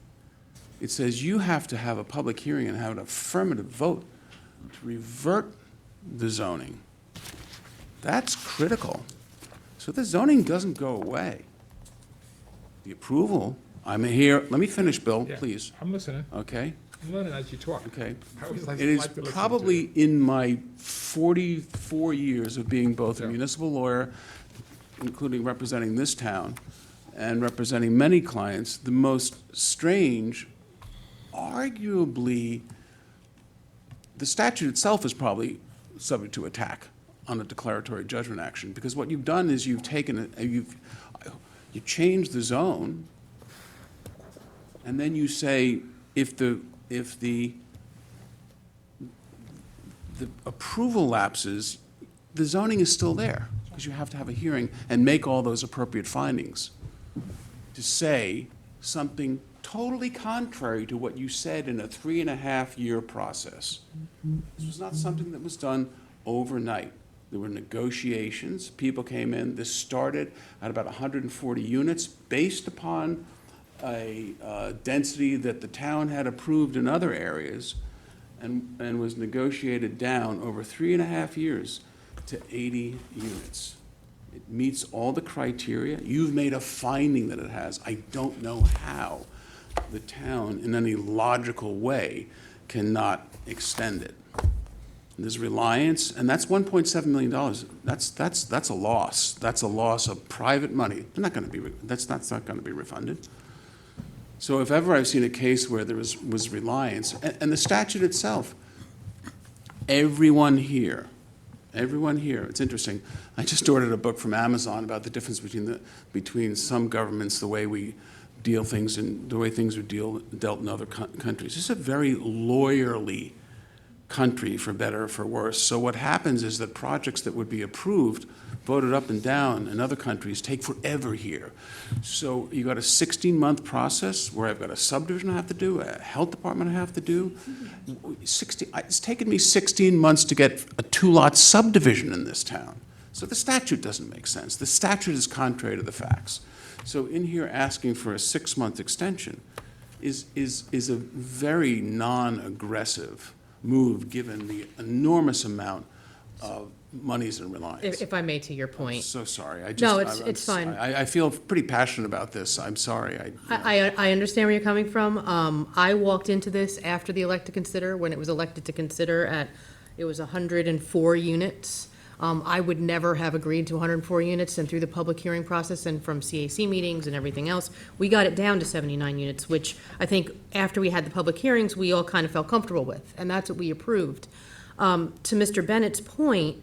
It says you have to have a public hearing and have an affirmative vote to revert the zoning. That's critical. So the zoning doesn't go away. The approval, I'm here, let me finish, Bill, Yeah, please. I'm listening. Okay? I'm learning as you talk. Okay. I always like It is to listen to probably in my 44 years of being both a municipal lawyer, including representing this town, and representing many clients, the most strange, arguably, the statute itself is probably subject to attack on a declaratory judgment action, because what you've done is you've taken, you changed the zone, and then you say, if the approval lapses, the zoning is still there, because you have to have a hearing and make all those appropriate findings. To say something totally contrary to what you said in a 3.5-year process. This was not something that was done overnight. There were negotiations, people came in, this started at about 140 units based upon a density that the town had approved in other areas, and was negotiated down over 3.5 years to 80 units. It meets all the criteria. You've made a finding that it has. I don't know how the town, in any logical way, cannot extend it. There's reliance, and that's $1.7 million. That's a loss. That's a loss of private money. They're not going to be. That's not going to be refunded. So if ever I've seen a case where there was reliance, and the statute itself, everyone here, it's interesting. I just ordered a book from Amazon about the difference between some governments, the way we deal things and the way things are dealt in other countries. This is a very lawyerly country, for better or for worse. So what happens is that projects that would be approved, voted up and down in other countries, take forever here. So you got a 16-month process where I've got a subdivision I have to do, a health department I have to do. It's taken me 16 months to get a 2-lot subdivision in this town. So the statute doesn't make sense. The statute is contrary to the facts. So in here asking for a 6-month extension is a very non-aggressive move, given the enormous amount of monies in reliance. If I may, to your point. I'm so sorry. No, it's fine. I feel pretty passionate about this. I'm sorry. I understand where you're coming from. I walked into this after the elect to consider, when it was elected to consider it was 104 units. I would never have agreed to 104 units, and through the public hearing process and from CAC meetings and everything else, we got it down to 79 units, which I think after we had the public hearings, we all kind of felt comfortable with, and that's what we approved. To Mr. Bennett's point,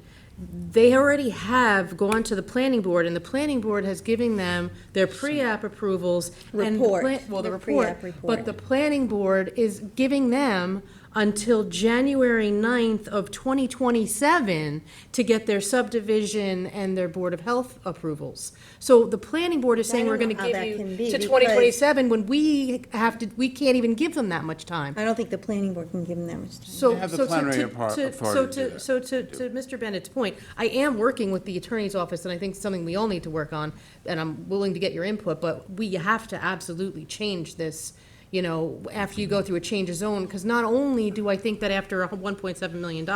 they already have gone to the planning board, and the planning board has given them their pre-app approvals. Report. The The pre-app report, report. but the planning board is giving them until January 9th of 2027 to get their subdivision and their Board of Health approvals. So the planning board is saying we're gonna give you to 2027 when we can't even give them that much time. I don't think the planning board can give them that much time. So, They have the so plenary to, authority to, to so do to, that. so to Mr. Bennett's point, I am working with the attorney's office, and I think it's something we all need to work on, and I'm willing to get your input, but we have to absolutely change this, after you go through a change of zone, because not only do I think that after $1.7 million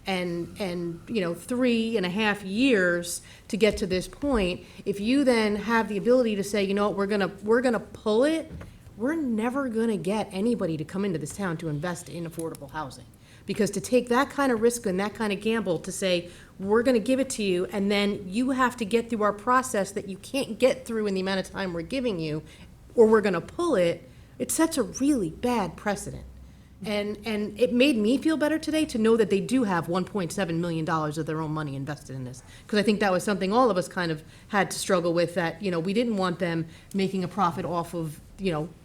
and 3.5 years to get to this point, if you then have the ability to say, we're gonna pull it, we're never gonna get anybody to come into this town to invest in affordable housing. Because to take that kind of risk and that kind of gamble to say, we're gonna give it to you, and then you have to get through our process that you can't get through in the amount of time we're giving you, or we're gonna pull it, it sets a really bad precedent. And it made me feel better today to know that they do have $1.7 million of their own money invested in this. Because I think that was something all of us kind of had to struggle with, that, we didn't want them making a profit off of,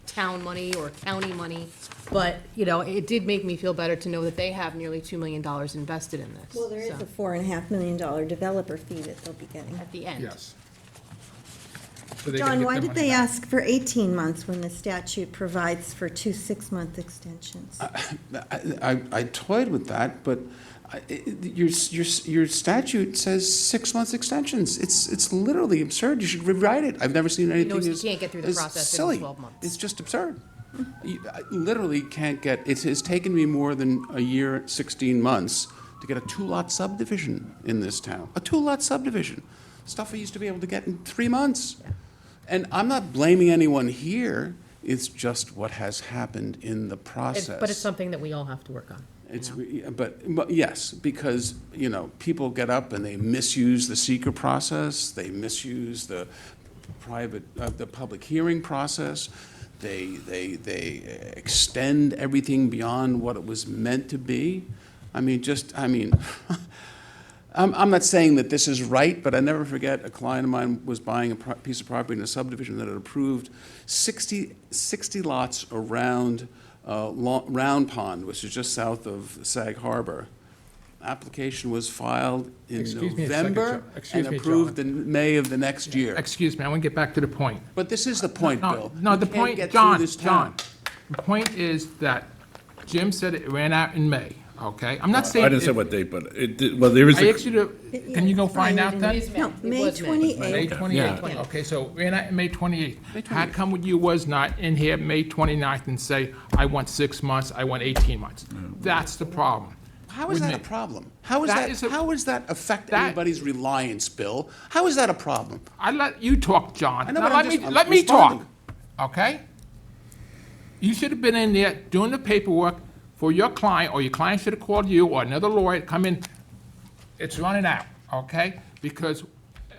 town money or county money. But, it did make me feel better to know that they have nearly $2 million invested in this. Well, there is So, a $4.5 million developer fee that they'll be getting. at the end. Yes. So they're gonna John, get why their did money they back. ask for 18 months when the statute provides for 2 6-month extensions? I toyed with that, but your statute says 6 months extensions. It's literally absurd. You should rewrite it. I've never seen anything knows you as can't get through the as process in silly. 12 months. It's just absurd. I literally can't get. It has taken me more than a year, 16 months to get a 2-lot subdivision in this town. A 2-lot subdivision, stuff I used to be able to get in 3 months. And I'm not blaming anyone here. It's just what has happened in the process. But it's something that we all have to work on. It's, but yes, because, people get up and they misuse the seeker process, they misuse the the public hearing process, they extend everything beyond what it was meant to be. I'm not saying that this is right, but I never forget a client of mine was buying a piece of property in a subdivision that had approved 60 lots around Round Pond, which is just south of Sag Harbor. Application was filed in Excuse me a second, November John. Excuse and me, approved John. in May of the next year. Excuse me, I want to get back to the point. But this is the point, Bill. No, You the can't point, get through John, this town. the point is that Jim said it ran out in May, okay? I'm not saying. I didn't say what date, but it did, well, there is I a. asked you to, can you go find out then? No, May 28th. May 28th, Yeah. okay, so ran out in May 28th. How come you was not in here May 29th and say, I want 6 months, I want 18 months? That's the problem. How is with that a me. problem? How That is is a- how does that affect that- anybody's reliance, Bill? How is that a problem? I let you talk, John. I know, Now, but I'm let me talk, responding. okay? You should have been in there doing the paperwork for your client, or your client should have called you or another lawyer to come in. It's running out, okay? Because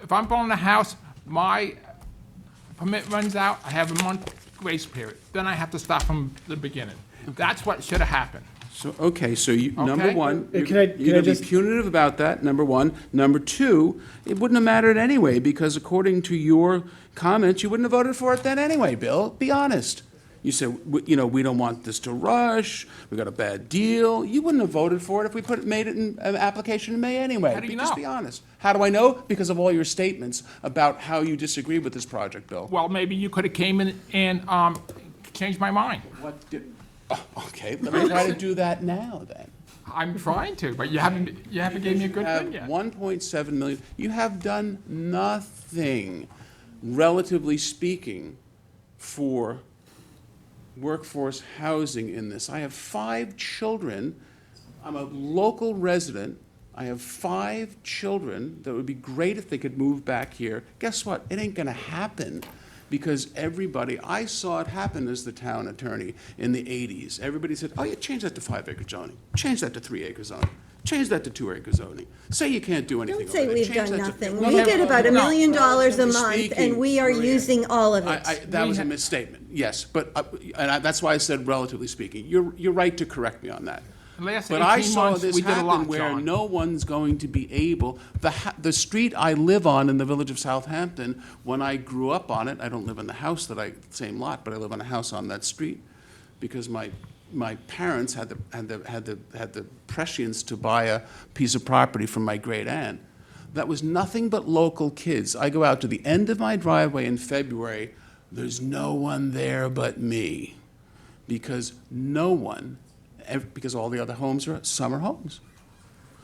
if I'm building a house, my permit runs out, I have a month grace period. Then I have to start from the beginning. That's what should have happened. So, okay, so you, number Okay. one, Can you're I you're gonna be just- punitive about that, number one. Number two, it wouldn't have mattered anyway, because according to your comments, you wouldn't have voted for it then anyway, Bill. Be honest. You said, we don't want this to rush, we got a bad deal. You wouldn't have voted for it if we made it in an application in May anyway. How do you Just know? be honest. How do I know? Because of all your statements about how you disagree with this project, Bill. Well, maybe you could have came in and changed my mind. What did, okay, let me try to do that now then. I'm trying to, but you haven't given me a good You have thing yet. 1.7 million, you have done nothing, relatively speaking, for workforce housing in this. I have 5 children, I'm a local resident, I have 5 children that would be great if they could move back here. Guess what? It ain't gonna happen, because everybody, I saw it happen as the town attorney in the 80s. Everybody said, oh, yeah, change that to 5-acre zoning, change that to 3-acre zoning, change that to 2-acre zoning. Say you can't do anything Don't say over there, we've change done that to- nothing. Well, We get about $1 million a relatively month, and speaking, we are Maria, using all of it. that was a misstatement, yes, but, that's why I said relatively speaking. You're right to correct me on that. Last But I 18 saw months, this we did a happen lot, where John. no one's going to be able, the street I live on in the village of Southampton, when I grew up on it, I don't live in the house same lot, but I live on a house on that street, because my parents had the prescience to buy a piece of property from my great aunt. That was nothing but local kids. I go out to the end of my driveway in February, there's no one there but me, because because all the other homes are summer homes.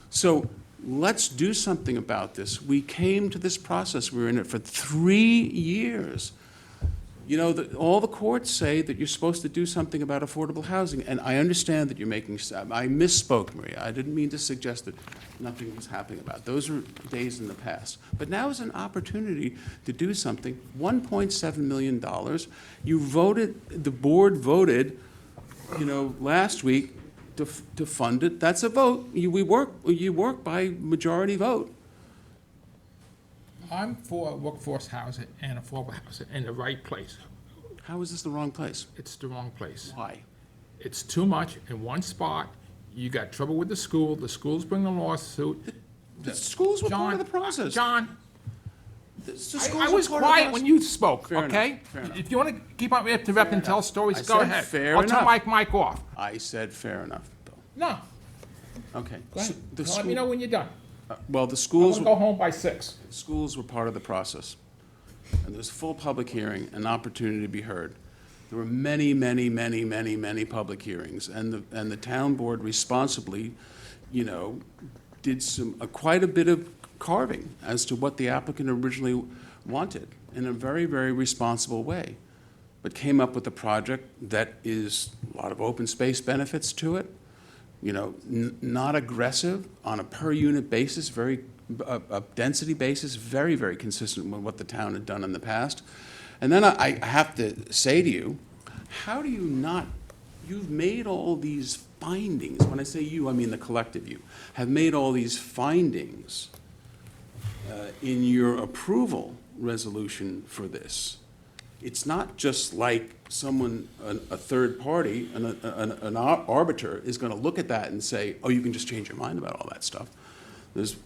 So let's do something about this. We came to this process, we were in it for 3 years. All the courts say that you're supposed to do something about affordable housing, and I understand that you're making, I misspoke, Maria. I didn't mean to suggest that nothing was happening about it. Those are days in the past. But now is an opportunity to do something. $1.7 million. The board voted, last week to fund it. That's a vote. You work by majority vote. I'm for workforce housing and affordable housing in the right place. How is this the wrong place? It's the wrong place. Why? it's too much in one spot. You got trouble with the schools bring a lawsuit. The schools were part of the process. John, The I schools was were part of the quiet when process. you spoke, Fair okay? enough, fair enough. If you want to keep on interrupting and tell stories, I go said ahead. fair I'll turn enough. my mic off. I said fair enough, Bill. No, Okay. go ahead. So the Let me school- know when you're done. Well, the I schools. want to go home by 6. Schools were part of the process. And there's full public hearing, an opportunity to be heard. There were many, many, many, many, many public hearings, and the town board responsibly, you know, did quite a bit of carving as to what the applicant originally wanted in a very, very responsible way, but came up with a project that is a lot of open space benefits to it, you know, not aggressive on a per unit basis, very, a density basis, very, very consistent with what the town had done in the past. And then I have to say to you, how do you not, you've made all these findings, when I say you, I mean the collective you, have made all these findings in your approval resolution for this. It's not just like someone, a third party, an arbiter is going to look at that and say, oh, you can just change your mind about all that stuff. There's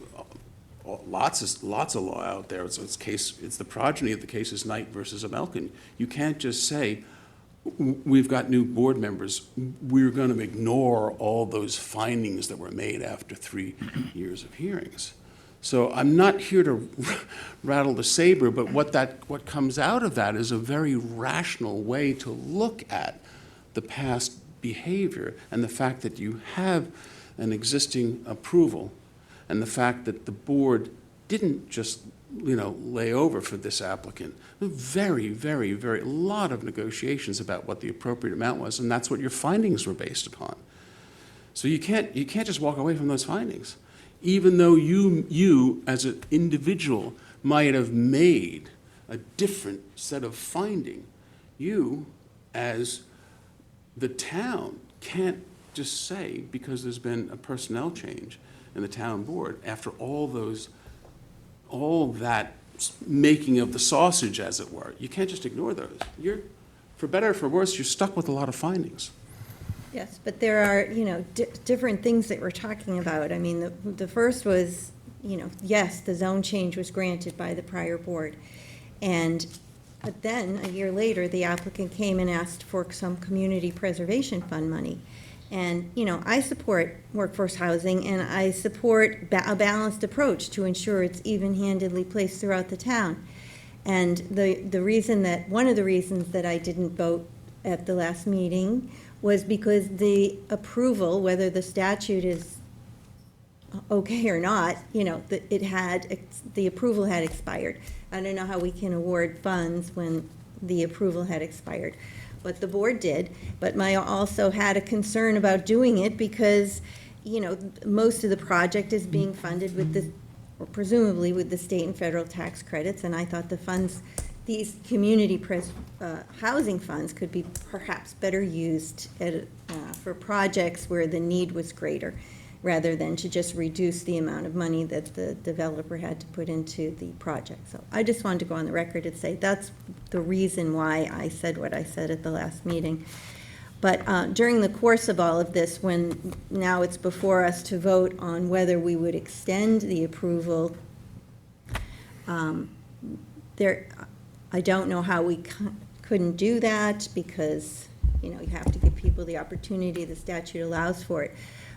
lots of law out there. It's the progeny of the cases Knight versus Amelkin. You can't just say, we've got new board members, we're going to ignore all those findings that were made after 3 years of hearings. So I'm not here to rattle the saber, but what comes out of that is a very rational way to look at the past behavior and the fact that you have an existing approval and the fact that the board didn't just, you know, lay over for this applicant. Very, very, very, a lot of negotiations about what the appropriate amount was, and that's what your findings were based upon. So you can't just walk away from those findings. Even though you as an individual might have made a different set of finding, you as the town can't just say, because there's been a personnel change in the town board, after all that making of the sausage, as it were, you can't just ignore those. For better or for worse, you're stuck with a lot of findings. Yes, but there are, you know, different things that we're talking about. I mean, the first was, you know, yes, the zone change was granted by the prior board. But then, a year later, the applicant came and asked for some community preservation fund money. And, you know, I support workforce housing, and I support a balanced approach to ensure it's even-handedly placed throughout the town. And one of the reasons that I didn't vote at the last meeting was because the approval, whether the statute is okay or not, you know, the approval had expired. I don't know how we can award funds when the approval had expired. But the board did, but I also had a concern about doing it because, you know, most of the project is being funded or presumably with the state and federal tax credits, and I thought the funds, these community housing funds could be perhaps better used for projects where the need was greater, rather than to just reduce the amount of money that the developer had to put into the project. So I just wanted to go on the record and say that's the reason why I said what I said at the last meeting. But during the course of all of this, when now it's before us to vote on whether we would extend the approval, I don't know how we couldn't do that because, you know, you have to give people the opportunity, the statute allows for it.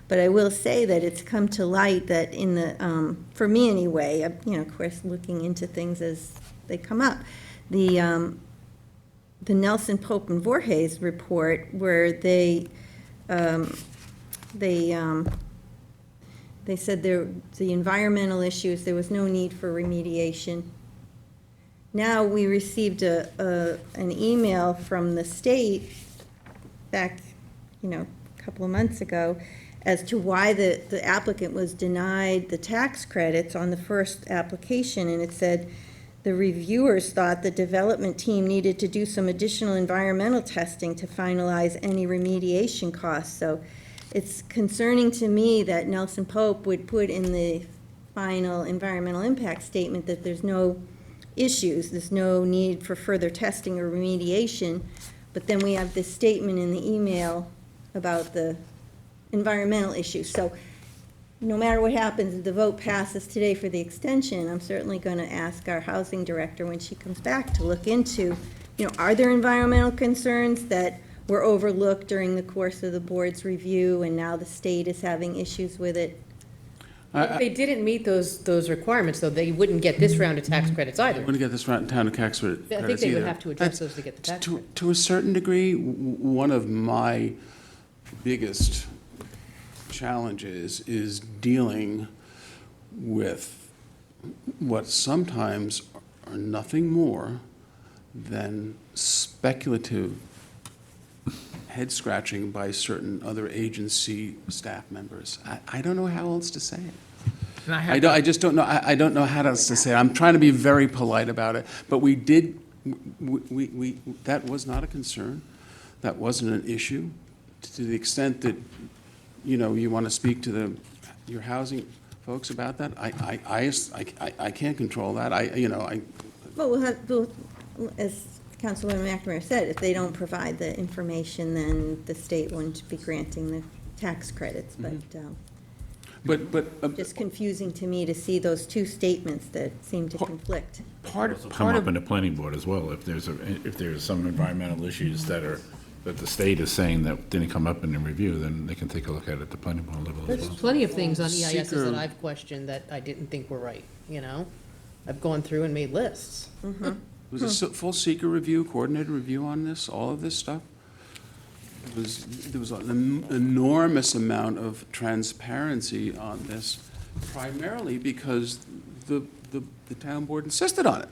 But I will say that it's come to light that for me anyway, you know, of course, looking into things as they come up, the Nelson Pope and Voorhees report, where they said the environmental issues, there was no need for remediation. Now we received an email from the state back, you know, a couple of months ago as to why the applicant was denied the tax credits on the first application, and it said the reviewers thought the development team needed to do some additional environmental testing to finalize any remediation costs. So it's concerning to me that Nelson Pope would put in the final environmental impact statement that there's no issues, there's no need for further testing or remediation, but then we have this statement in the email about the environmental issues. So no matter what happens, if the vote passes today for the extension, I'm certainly going to ask our housing director when she comes back to look into, are there environmental concerns that were overlooked during the course of the board's review, and now the state is having issues with it? If they didn't meet those requirements, though, they wouldn't get this round of tax credits either. Wouldn't get this round town of tax credits I think they would either. have to address those to get the tax credit. To a certain degree, one of my biggest challenges is dealing with what sometimes are nothing more than speculative head scratching by certain other agency staff members. I don't know how else to say it. And I just don't know. I don't know how else to say it. I'm trying to be very polite about it, but we did. We that was not a concern. That wasn't an issue. To the extent that you want to speak to your housing folks about that, I can't control that. Well, as Councilwoman McNamara said, if they don't provide the information, then the state wouldn't be granting the tax credits. But just confusing to me to see those two statements that seem to conflict. Come up in the planning board as well, if there's some environmental issues that the state is saying that didn't come up in the review, then they can take a look at it at the planning board level as There's well. plenty of things on EISs that I've questioned that I didn't think were right, I've gone through and made lists. It was a full seeker review, coordinated review on this, all of this stuff. There was an enormous amount of transparency on this, primarily because the town board insisted on it.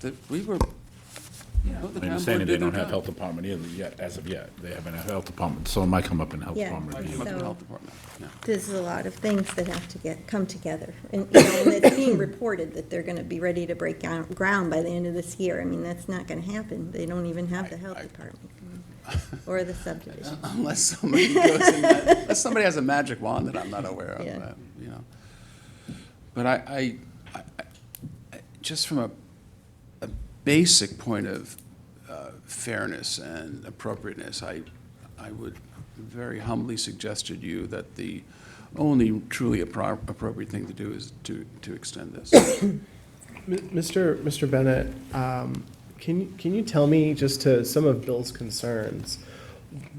That we were, the My town board understanding, they did don't their have job. health department either yet, as of yet. They haven't had health department, so it might come up in health Yeah. department Might review. come up in So- health department, yeah. There's a lot of things that have to come together. And it's being reported that they're going to be ready to break ground by the end of this year. I mean, that's not going to happen. They don't even have the health department or the subdivision. Unless somebody unless somebody has a magic wand that I'm not aware of, Yeah. But I just from a basic point of fairness and appropriateness, I would very humbly suggest to you that the only truly appropriate thing to do is to extend this. Mr. Bennett, can you tell me, just to some of Bill's concerns,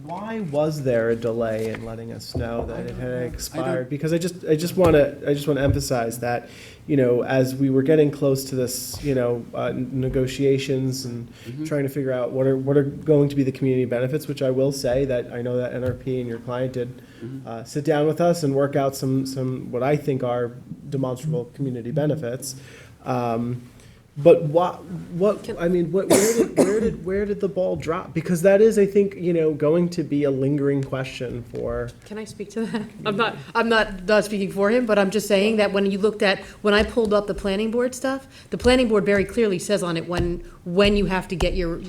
why was there a delay in letting us know that it had expired? Because I just want to emphasize that, as we were getting close to this, negotiations and trying to figure out what are going to be the community benefits, which I will say that I know that NRP and your client did sit down with us and work out some what I think are demonstrable community benefits. But where did the ball drop? Because that is, I think, going to be a lingering question for. Can I speak to that? I'm not speaking for him, but I'm just saying that when I pulled up the planning board stuff, the planning board very clearly says on it when you have to get your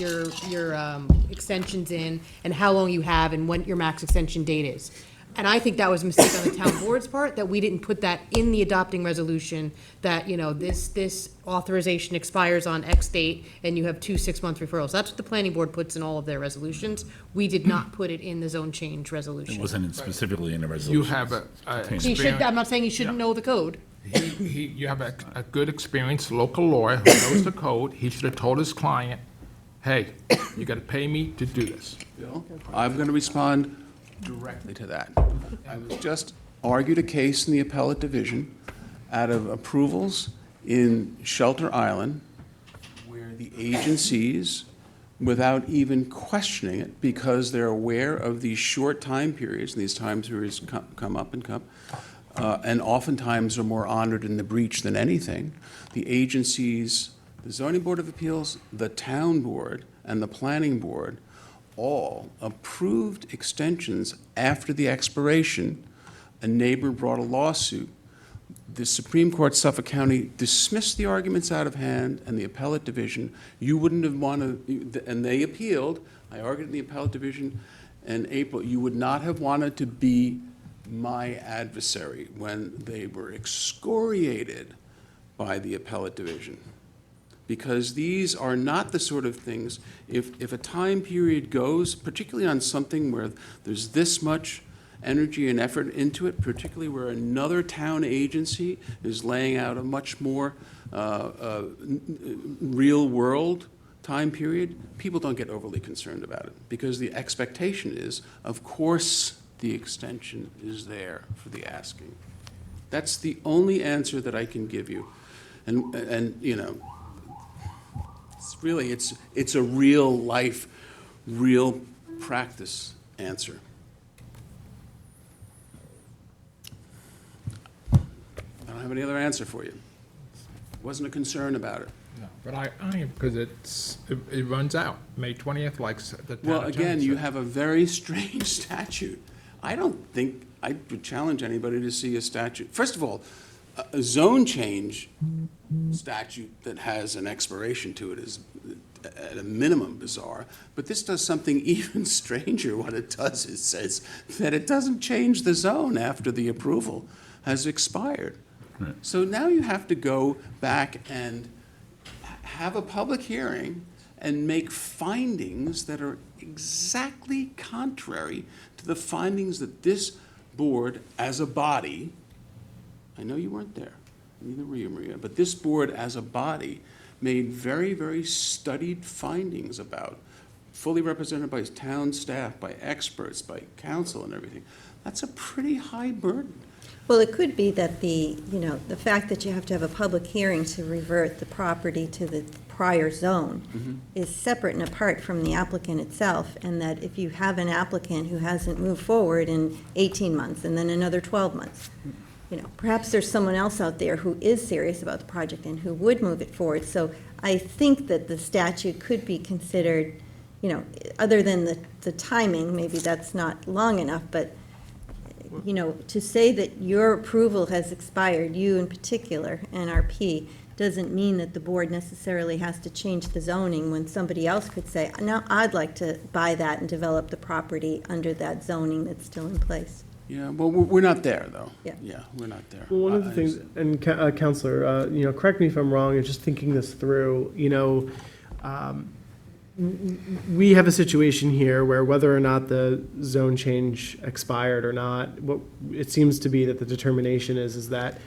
extensions in and how long you have and when your max extension date is. And I think that was a mistake on the town board's part, that we didn't put that in the adopting resolution, that, this authorization expires on X date, and you have 2 6-month referrals. That's what the planning board puts in all of their resolutions. We did not put it in the zone change resolution. It wasn't specifically in the resolution. You have He should, I'm not saying he shouldn't know the code. you have a good experienced local lawyer who knows the code. He should have told his client, hey, you got to pay me to do this. Bill, I'm going to respond directly to that. I was just argued a case in the appellate division out of approvals in Shelter Island, where the agencies, without even questioning it, because they're aware of these short time periods, and these time periods come up and come, and oftentimes are more honored in the breach than anything, the agencies, the Zoning Board of Appeals, the Town Board, and the Planning Board all approved extensions after the expiration. A neighbor brought a lawsuit. The Supreme Court, Suffolk County, dismissed the arguments out of hand, and the appellate division, you wouldn't have wanted, and they appealed. I argued in the appellate division in April, you would not have wanted to be my adversary when they were excoriated by the appellate division, because these are not the sort of things, if a time period goes, particularly on something where there's this much energy and effort into it, particularly where another town agency is laying out a much more real-world time period, people don't get overly concerned about it, because the expectation is, of course, the extension is there for the asking. That's the only answer that I can give you. And you know, it's a real life, real practice answer. I don't have any other answer for you. Wasn't a concern about it. No, but I am, because it runs out, May 20th, like the town Well, attorney again, you said. have a very strange statute. I don't think, I would challenge anybody to see a statute. First of all, a zone change statute that has an expiration to it is at a minimum bizarre, but this does something even stranger. What it does is says that it doesn't change the zone after the approval has expired. Right. So now you have to go back and have a public hearing and make findings that are exactly contrary to the findings that this board as a body, I know you weren't there, neither were you, Maria, but this board as a body made very, very studied findings about, fully represented by town staff, by experts, by council and everything. That's a pretty high burden. Well, it could be that the fact that you have to have a public hearing to revert the property to the prior zone is separate and apart from the applicant itself, and that if you have an applicant who hasn't moved forward in 18 months and then another 12 months, perhaps there's someone else out there who is serious about the project and who would move it forward. So I think that the statute could be considered, other than the timing, maybe that's not long enough, but to say that your approval has expired, you in particular, NRP, doesn't mean that the board necessarily has to change the zoning when somebody else could say, no, I'd like to buy that and develop the property under that zoning that's still in place. Yeah, well, we're not there, though. Yeah. We're not there. Well, one of the things, and Counselor, correct me if I'm wrong, and just thinking this through, we have a situation here where whether or not the zone change expired or not, what it seems to be that the determination is that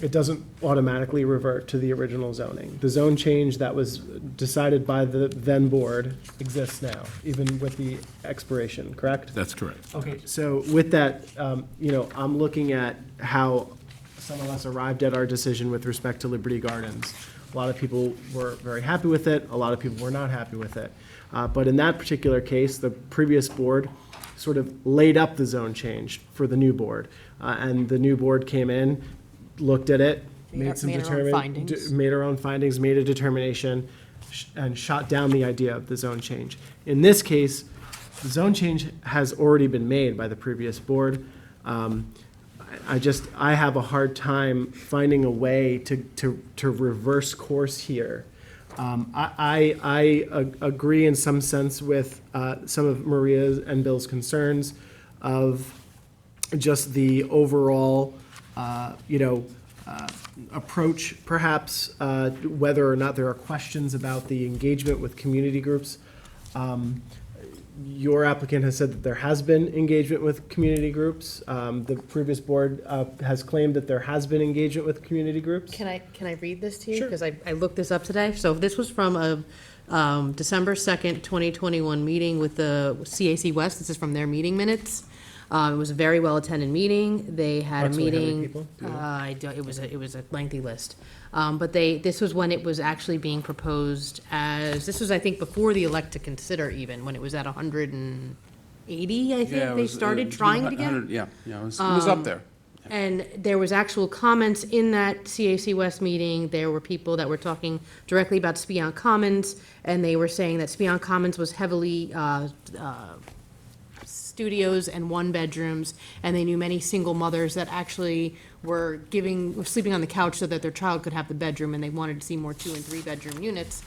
it doesn't automatically revert to the original zoning. The zone change that was decided by the then board exists now, even with the expiration, correct? That's correct. Okay, so with that, I'm looking at how some of us arrived at our decision with respect to Liberty Gardens. A lot of people were very happy with it, a lot of people were not happy with it. But in that particular case, the previous board sort of laid up the zone change for the new board. And the new board came in, looked at it, made our own findings, made a determination, and shot down the idea of the zone change. In this case, the zone change has already been made by the previous board. I have a hard time finding a way to reverse course here. I agree in some sense with some of Maria's and Bill's concerns of just the overall, approach, perhaps, whether or not there are questions about the engagement with community groups. Your applicant has said that there has been engagement with community groups. The previous board has claimed that there has been engagement with community groups. Can I read this to you? Sure. Because I looked this up today. So this was from a December 2nd, 2021 meeting with the CAC West. This is from their meeting minutes. It was a very well-attended meeting. They had a Approximately how many meeting. people? It was a lengthy list. But this was when it was actually being proposed this was, I think, before the elect to consider even, when it was at 180, I think they started trying it again. Yeah, it was up there. And there was actual comments in that CAC West meeting. There were people that were talking directly about Spion Commons, and they were saying that Spion Commons was heavily studios and one-bedrooms, and they knew many single mothers that actually were sleeping on the couch so that their child could have the bedroom, and they wanted to see more 2 and 3 bedroom units.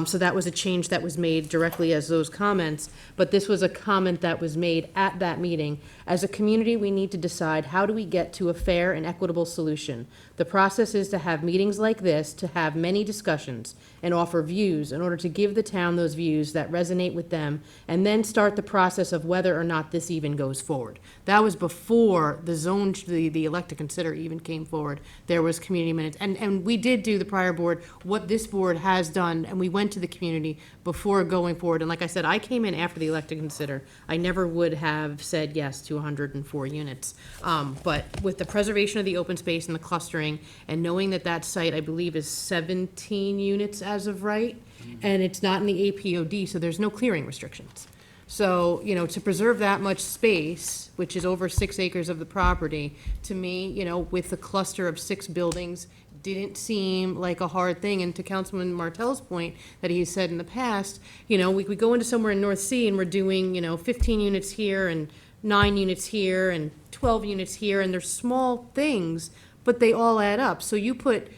So that was a change that was made directly as those comments, but this was a comment that was made at that meeting. As a community, we need to decide, how do we get to a fair and equitable solution? The process is to have meetings like this, to have many discussions and offer views in order to give the town those views that resonate with them, and then start the process of whether or not this even goes forward. That was before the elect to consider even came forward. There was community minutes, and we did do the prior board, what this board has done, and we went to the community before going forward. And like I said, I came in after the elect to consider. I never would have said yes to 104 units. But with the preservation of the open space and the clustering, and knowing that that site, I believe, is 17 units as of right, and it's not in the APOD, so there's no clearing restrictions. So, to preserve that much space, which is over 6 acres of the property, to me, with the cluster of 6 buildings, didn't seem like a hard thing. And to Councilman Martell's point that he said in the past, we go into somewhere in North Sea and we're doing, 15 units here and 9 units here and 12 units here, and they're small things, but they all add up. So you put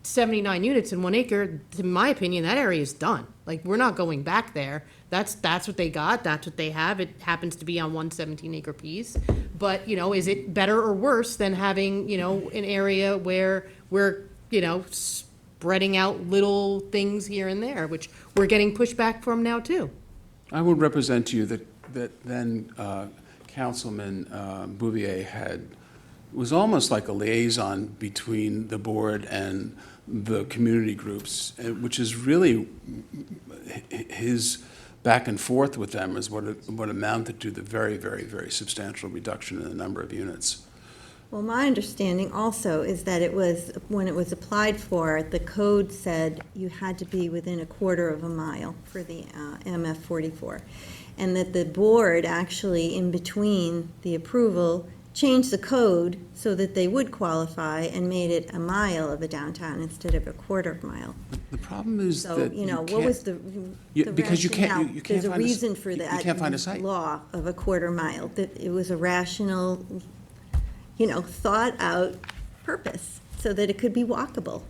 79 units in 1 acre, in my opinion, that area is done. Like, we're not going back there. That's what they got, that's what they have. It happens to be on one 17-acre piece. But, is it better or worse than having, an area where we're, spreading out little things here and there, which we're getting pushback from now too? I would represent to you that then Councilman Bouvier was almost like a liaison between the board and the community groups, which is really his back and forth with them is what amounted to the very, very, very substantial reduction in the number of units. Well, my understanding also is that when it was applied for, the code said you had to be within a quarter of a mile for the MF 44. And that the board actually, in between the approval, changed the code so that they would qualify and made it a mile of a downtown instead of a quarter of a mile. The problem is So, that what was the because you rationale? can't There's a find reason for that. You can't find a site. Law of a quarter mile, that it was a rational, thought out purpose so that it could be walkable.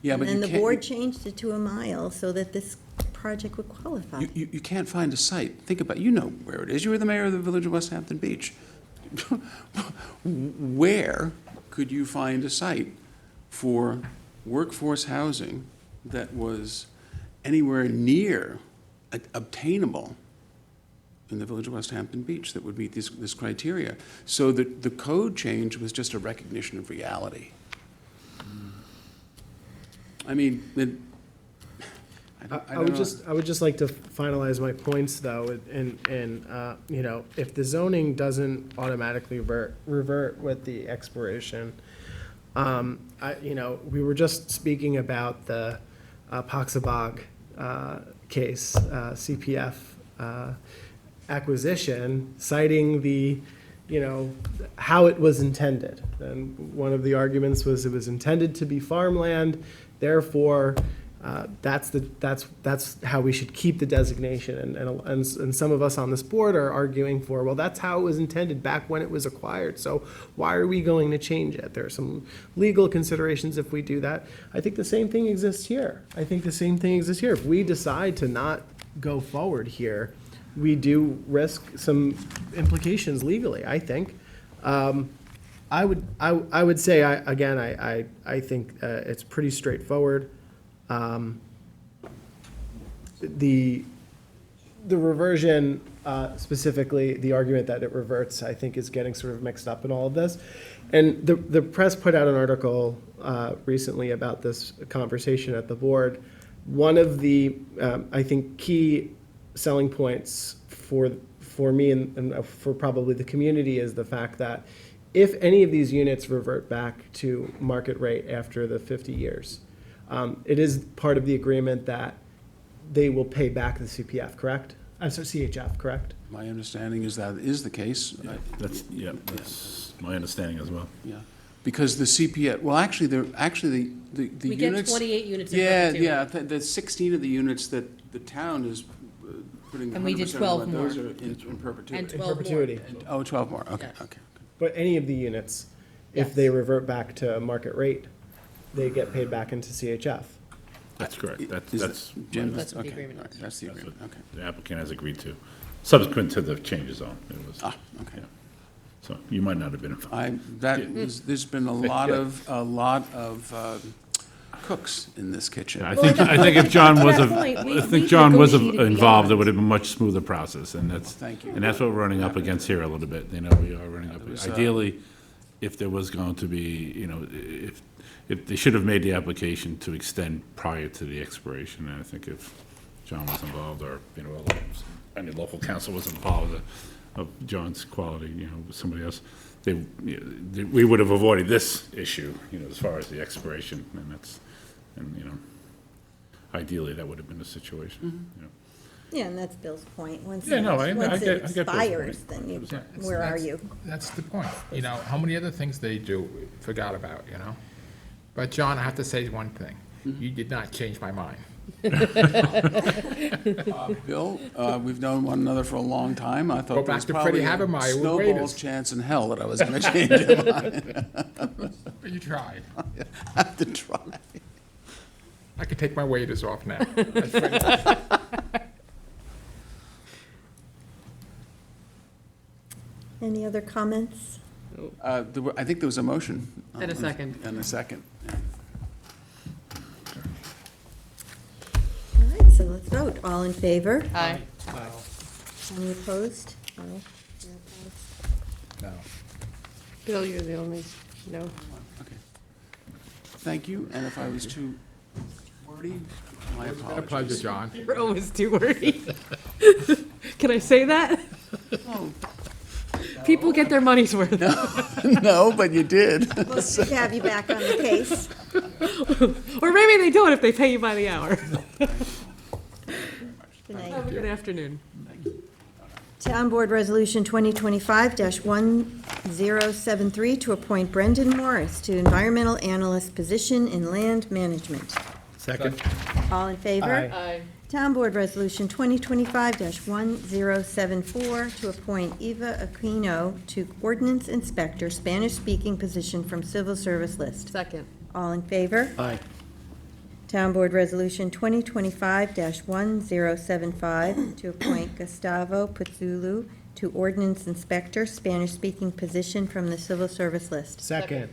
Yeah, but And then you the can't- board changed it to a mile so that this project would qualify. You can't find a site. Think about, you know where it is. You were the mayor of the village of West Hampton Beach. Where could you find a site for workforce housing that was anywhere near obtainable in the village of West Hampton Beach that would meet this criteria? So the code change was just a recognition of reality. I mean, I would just like to finalize my points, though, and if the zoning doesn't automatically revert with the expiration, we were just speaking about the Poxabog case, CPF acquisition, citing the, how it was intended. And one of the arguments was it was intended to be farmland, therefore, that's how we should keep the designation. And some of us on this board are arguing for, well, that's how it was intended back when it was acquired. So why are we going to change it? There are some legal considerations if we do that. I think the same thing exists here. If we decide to not go forward here, we do risk some implications legally, I think. I would say, I think it's pretty straightforward. The reversion, specifically the argument that it reverts, I think is getting sort of mixed up in all of this. And the press put out an article recently about this conversation at the board. One of the, I think, key selling points for me and for probably the community is the fact that if any of these units revert back to market rate after the 50 years, it is part of the agreement that they will pay back the CPF, correct? I'm sorry, CHF, correct? my understanding is that is the case. That's my understanding as well. Yeah, because the CPF, well, actually, the We units. get 28 units in Yeah, perpetuity. yeah, the 16 of the units that the town is putting 100% And we did of 12 them, those more. are in perpetuity. And 12 more. perpetuity. Oh, 12 more, okay, Yes. okay. But any of the units, If they revert back to market rate, they get paid back into CHF. That's correct. Is That's, Jim, That's what the okay, agreement all right, that's the agreement, okay. the applicant has agreed to, subsequent to the changes on. It was, Okay. yeah. So you might not have been involved. There's been a lot of cooks in this kitchen. I think if John was, Definitely. I think John was involved, it would have been a much smoother process, and that's, Thank you. and that's what we're running up against here a little bit, you know, we are running up. Ideally, if there was going to be, you know, if they should have made the application to extend prior to the expiration, and I think if John was involved, or, you know, any local council was involved of John's quality, you know, with somebody else, we would have avoided this issue, you know, as far as the expiration, and that's, and, you know, ideally, that would have been the situation, you know. Yeah, and that's Bill's point. Once Yeah, no, I once get it Bill's point. expires, then you, where are you? That's the point. You know, how many other things they do, forgot about, you know? But John, I have to say one thing. You did not change my mind. Bill, we've known one another for a long time. I thought Go there back was to probably Freddie a Habermeyer with snowball's waiters. chance in hell that I was going to change your mind. You tried. I have to try. I could take my waiters off now. Any other comments? I think there was a motion. And a second. And a second. yeah. All right, so let's vote. All in favor? Aye. Any opposed? No. You're opposed. No. Bill, you're the only, no. Okay. Thank you, and if I was too wordy, my It's been a apologies. pleasure, John. You're always too wordy. Can I say that? Oh, People get their money's worth. no, but you did. Well, it's good to have you back on the case. Or maybe they don't if they pay you by the hour. Good night. Have a good afternoon. Town Board Resolution 2025-1073 to appoint Brendan Morris to Environmental Analyst position in Land Management. Second. All in favor? Aye. Aye. Town Board Resolution 2025-1074 to appoint Eva Aquino to Ordnance Inspector, Spanish-speaking position from Civil Service list. Second. All in favor? Aye. Town Board Resolution 2025-1075 to appoint Gustavo Pizzulu to Ordnance Inspector, Spanish-speaking position from the Civil Service list. Second.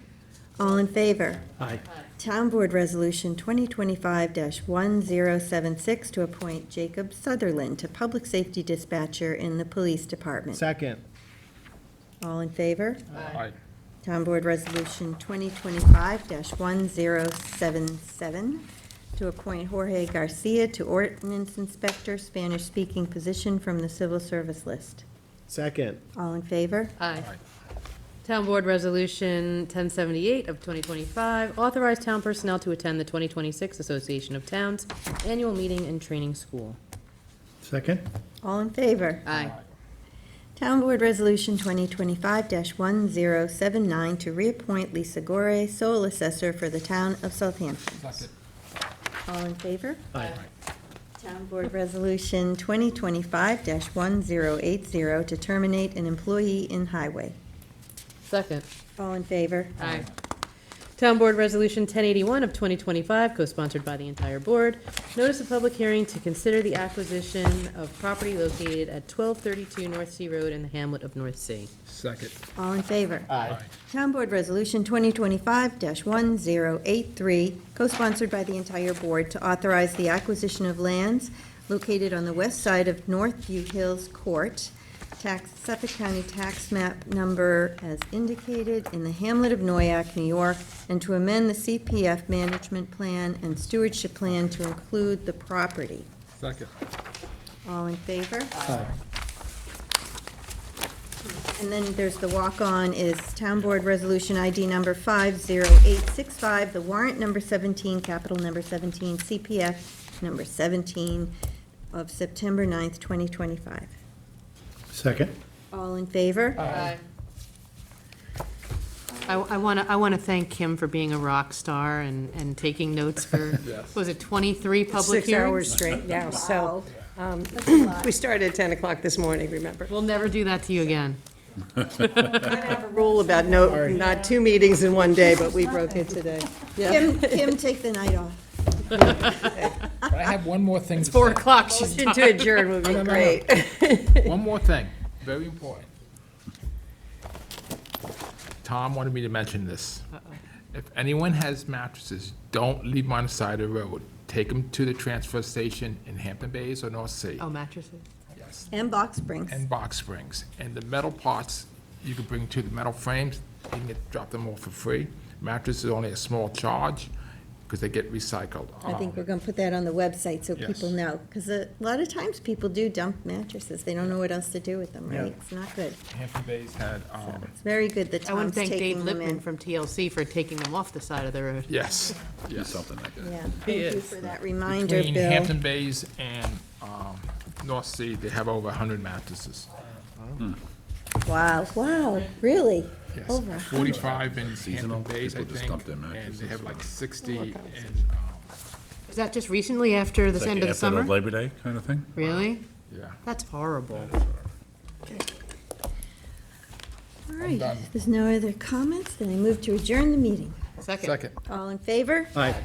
All in favor? Aye. Town Board Resolution 2025-1076 to appoint Jacob Sutherland to Public Safety Dispatcher in the Police Department. Second. All in favor? Aye. Town Board Resolution 2025-1077 to appoint Jorge Garcia to Ordnance Inspector, Spanish-speaking position from the Civil Service list. Second. All in favor? Aye. Town Board Resolution 1078 of 2025, authorize town personnel to attend the 2026 Association of Towns Annual Meeting and Training School. Second? All in favor? Aye. Town Board Resolution 2025-1079 to reappoint Lisa Gore, sole assessor for the town of Southampton. Second. All in favor? Aye. Town Board Resolution 2025-1080 to terminate an employee in highway. Second. All in favor? Aye. Town Board Resolution 1081 of 2025, co-sponsored by the entire board. Notice of public hearing to consider the acquisition of property located at 1232 North Sea Road in the hamlet of North Sea. Second. All in favor? Aye. Town Board Resolution 2025-1083, co-sponsored by the entire board, to authorize the acquisition of lands located on the west side of Northview Hills Court, Suffolk County Tax Map Number as indicated in the hamlet of Noyak, New York, and to amend the CPF Management Plan and Stewardship Plan to include the property. Second. All in favor? Aye. And then there's the walk-on is Town Board Resolution ID number 50865, the warrant number 17, capital number 17, CPF number 17 of September 9th, 2025. Second? All in favor? Aye. I want to thank Kim for being a rock star and taking notes for, Yes. was it 23 public 6 hearings? hours straight, yeah, so, That's a lot. we started at 10 o'clock this morning, remember? We'll never do that to you again. have a rule about not 2 meetings in one day, but we broke it today. Kim, take the night off. But I have one more thing to It's say. 4 o'clock, she's Motion to adjourn would be No, no, no, great. no. One more thing, very important. Tom wanted me to mention this. If anyone has mattresses, don't leave them on the side of the road. Take them to the transfer station in Hampton Bays or North Sea. Oh, mattresses? Yes. And box springs. And box springs. And the metal parts, you can bring to the metal frames, you can drop them off for free. Mattress is only a small charge, because they get recycled. I think we're going to put that on the website so Yes. people know, because a lot of times people do dump mattresses. They don't know what else to do with them, right? It's not good. Hampton Bays had, It's very good that I want Tom's to thank Dave taking them Lippman in. from TLC for taking them off the side of the road. yes, Do yes. something like that. Yeah, He thank you is. for that reminder, Between Bill. Hampton Bays and North Sea, they have over 100 mattresses. Wow, really? Yes, Over 45 in Seasonal, Hampton Bays, I people just think, dump their and mattresses. they have like 60 in, Is that just recently after the It's like end of the after summer? Labor Day kind of thing? Really? yeah. That's horrible. All right, done. if there's no other comments, then I move to adjourn the meeting. Second. Second. All in favor? Aye.